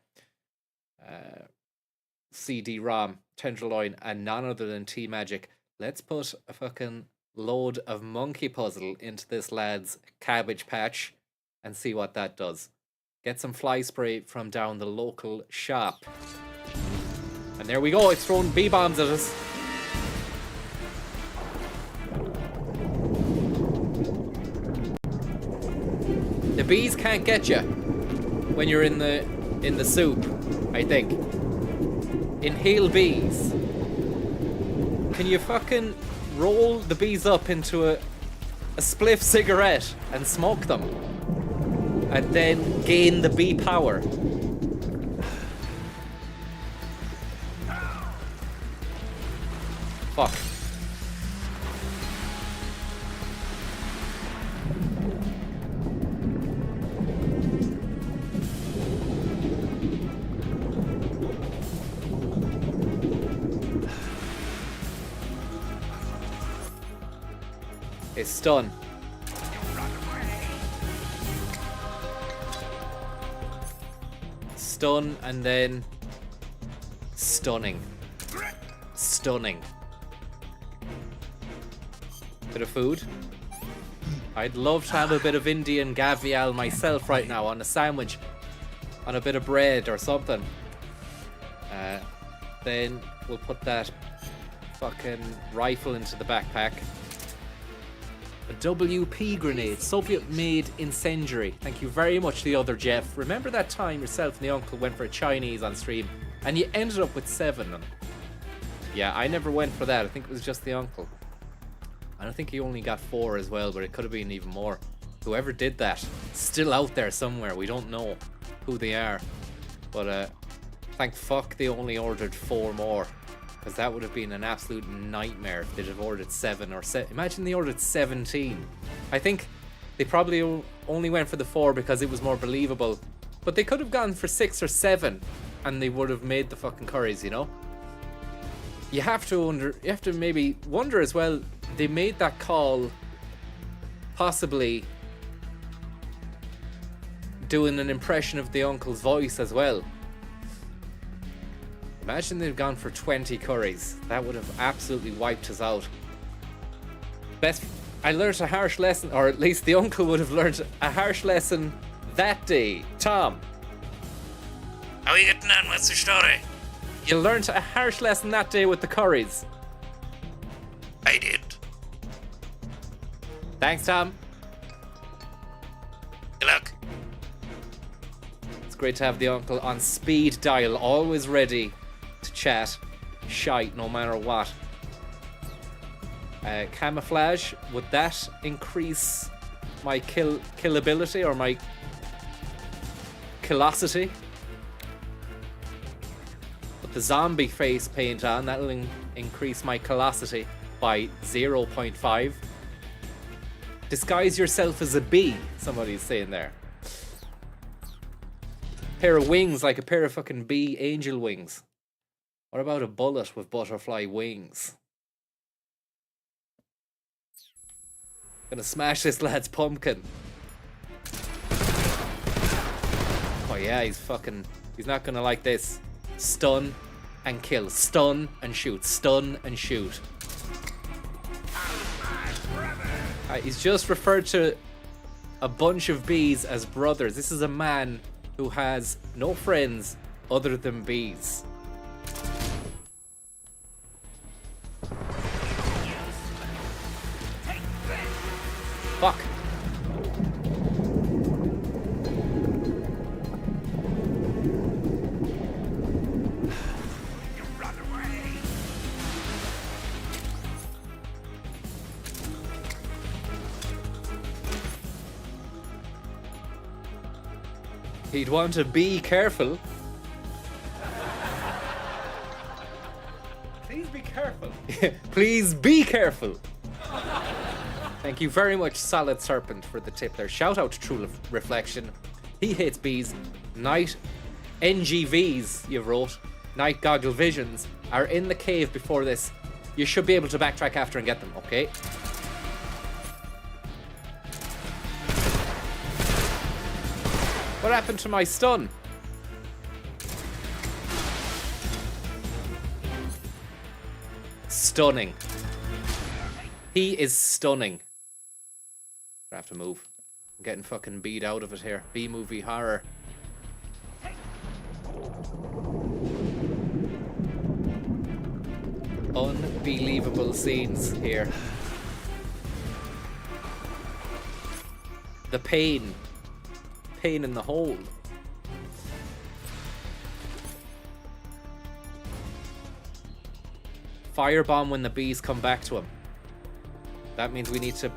CD-ROM, Tenderloin, and none other than T-Magic. Let's put a fucking load of monkey puzzle into this lad's cabbage patch and see what that does. Get some fly spray from down the local shop. And there we go, it's throwing bee bombs at us. The bees can't get you when you're in the soup, I think. Inhale bees. Can you fucking roll the bees up into a spliff cigarette and smoke them? And then gain the bee power? Fuck. It's stun. Stun and then stunning. Stunning. Bit of food. I'd love to have a bit of Indian gavial myself right now on a sandwich, on a bit of bread or something. Then we'll put that fucking rifle into the backpack. A WP grenade, Soviet-made incendiary. Thank you very much, the other Jeff. Remember that time yourself and the uncle went for a Chinese on stream and you ended up with 7? Yeah, I never went for that. I think it was just the uncle. I don't think he only got 4 as well, but it could have been even more. Whoever did that, still out there somewhere. We don't know who they are. But thank fuck they only ordered 4 more. Because that would have been an absolute nightmare if they'd have ordered 7 or 7. Imagine they ordered 17. I think they probably only went for the 4 because it was more believable. But they could have gone for 6 or 7 and they would have made the fucking curries, you know? You have to maybe wonder as well, they made that call possibly doing an impression of the uncle's voice as well. Imagine they'd gone for 20 curries. That would have absolutely wiped us out. I learned a harsh lesson, or at least the uncle would have learned a harsh lesson that day. Tom. How are you getting on? What's the story? You learned a harsh lesson that day with the curries. I did. Thanks, Tom. Good luck. It's great to have the uncle on speed dial, always ready to chat shite no matter what. Camouflage, would that increase my killability or my killosity? Put the zombie face paint on, that'll increase my killosity by 0.5. Disguise yourself as a bee, somebody's saying there. Pair of wings, like a pair of fucking bee angel wings. What about a bullet with butterfly wings? Gonna smash this lad's pumpkin. Oh yeah, he's not gonna like this. Stun and kill, stun and shoot, stun and shoot. He's just referred to a bunch of bees as brothers. This is a man who has no friends other than bees. Fuck. He'd want to be careful. Please be careful. Please be careful. Thank you very much, Solid Serpent, for the tip there. Shout out to True Reflection. He hates bees. Night NGVs, you wrote. Night Goggle Visions are in the cave before this. You should be able to backtrack after and get them, okay? What happened to my stun? Stunning. He is stunning. I have to move. I'm getting fucking beat out of it here. B-movie horror. Unbelievable scenes here. The pain. Pain in the hole. Firebomb when the bees come back to him. That means we need to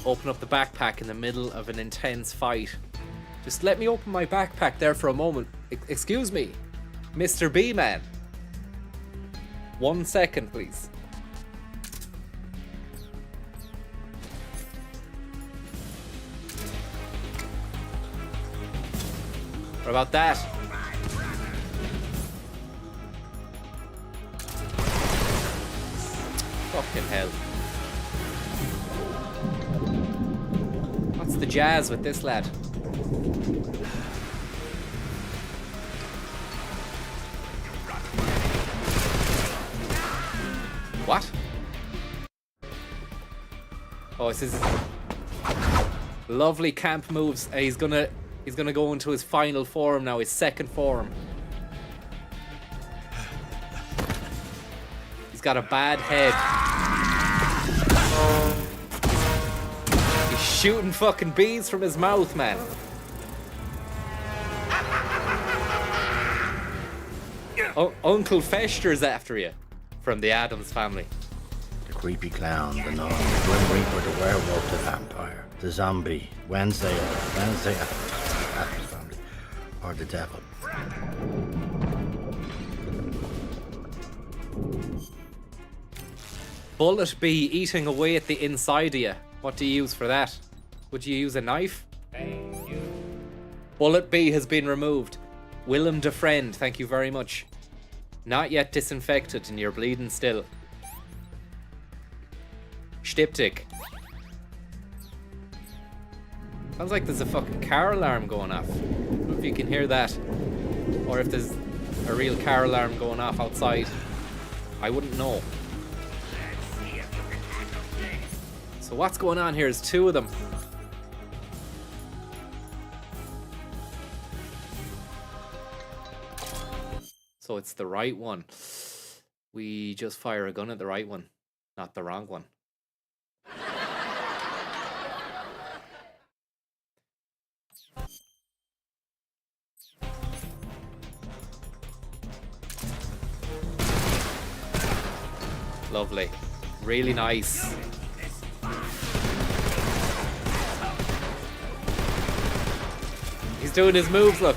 open up the backpack in the middle of an intense fight. Just let me open my backpack there for a moment. Excuse me, Mr. B-Man. 1 second, please. What about that? Fucking hell. What's the jazz with this lad? What? Oh, this is lovely camp moves. He's gonna go into his final form now, his second form. He's got a bad head. He's shooting fucking bees from his mouth, man. Uncle Fester's after you. From the Addams Family. The creepy clown, the nun, the grim reaper, the werewolf, the vampire, the zombie, Wednesday Addams Family, or the devil. Bullet bee eating away at the inside of you. What do you use for that? Would you use a knife? Thank you. Bullet bee has been removed. Willem DeFriend, thank you very much. Not yet disinfected and you're bleeding still. Stiptic. Sounds like there's a fucking car alarm going off. I don't know if you can hear that. Or if there's a real car alarm going off outside. I wouldn't know. So what's going on here is two of them. So it's the right one. We just fire a gun at the right one, not the wrong one. Lovely. Really nice. He's doing his moves, look.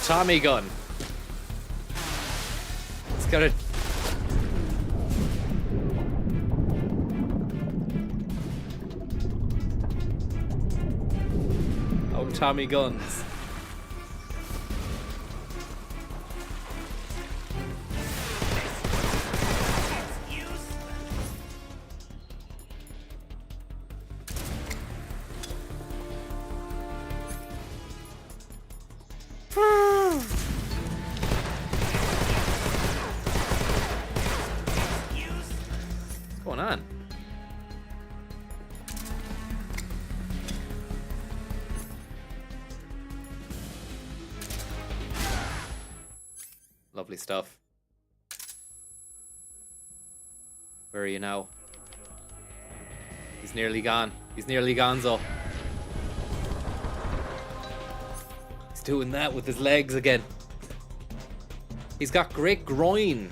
Tommy gun. It's got a... Oh, Tommy guns. What's going on? Lovely stuff. Where are you now? He's nearly gone. He's nearly gonzo. He's doing that with his legs again. He's got great groin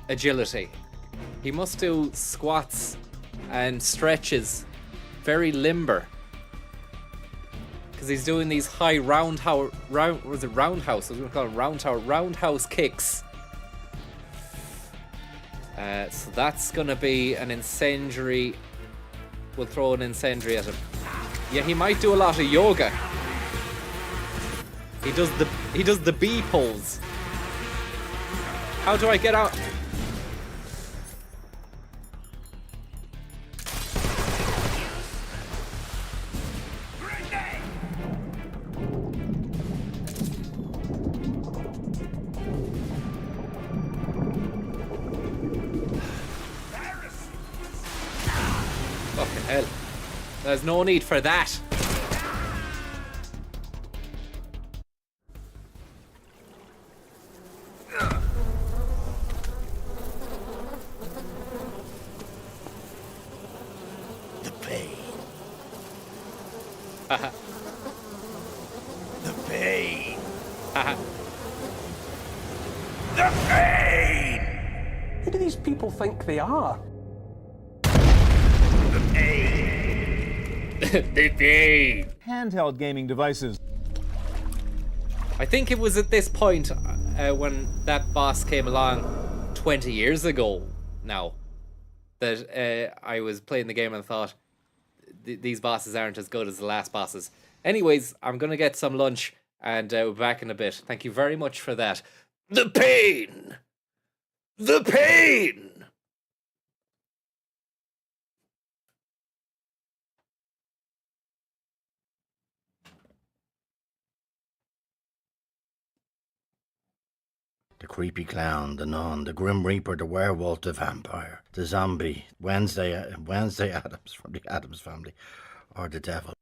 agility. He must do squats and stretches. Very limber. Because he's doing these high roundhouse kicks. I was going to call them roundhouse kicks. So that's going to be an incendiary. We'll throw an incendiary at him. Yeah, he might do a lot of yoga. He does the bee pose. How do I get out? Fucking hell. There's no need for that. The pain. Haha. The pain. Haha. The pain. Who do these people think they are? The pain. The pain. Handheld gaming devices. I think it was at this point when that boss came along 20 years ago now that I was playing the game and thought these bosses aren't as good as the last bosses. Anyways, I'm going to get some lunch and we'll be back in a bit. Thank you very much for that. The pain. The pain. The creepy clown, the nun, the grim reaper, the werewolf, the vampire, the zombie, Wednesday Addams from the Addams family, or the devil.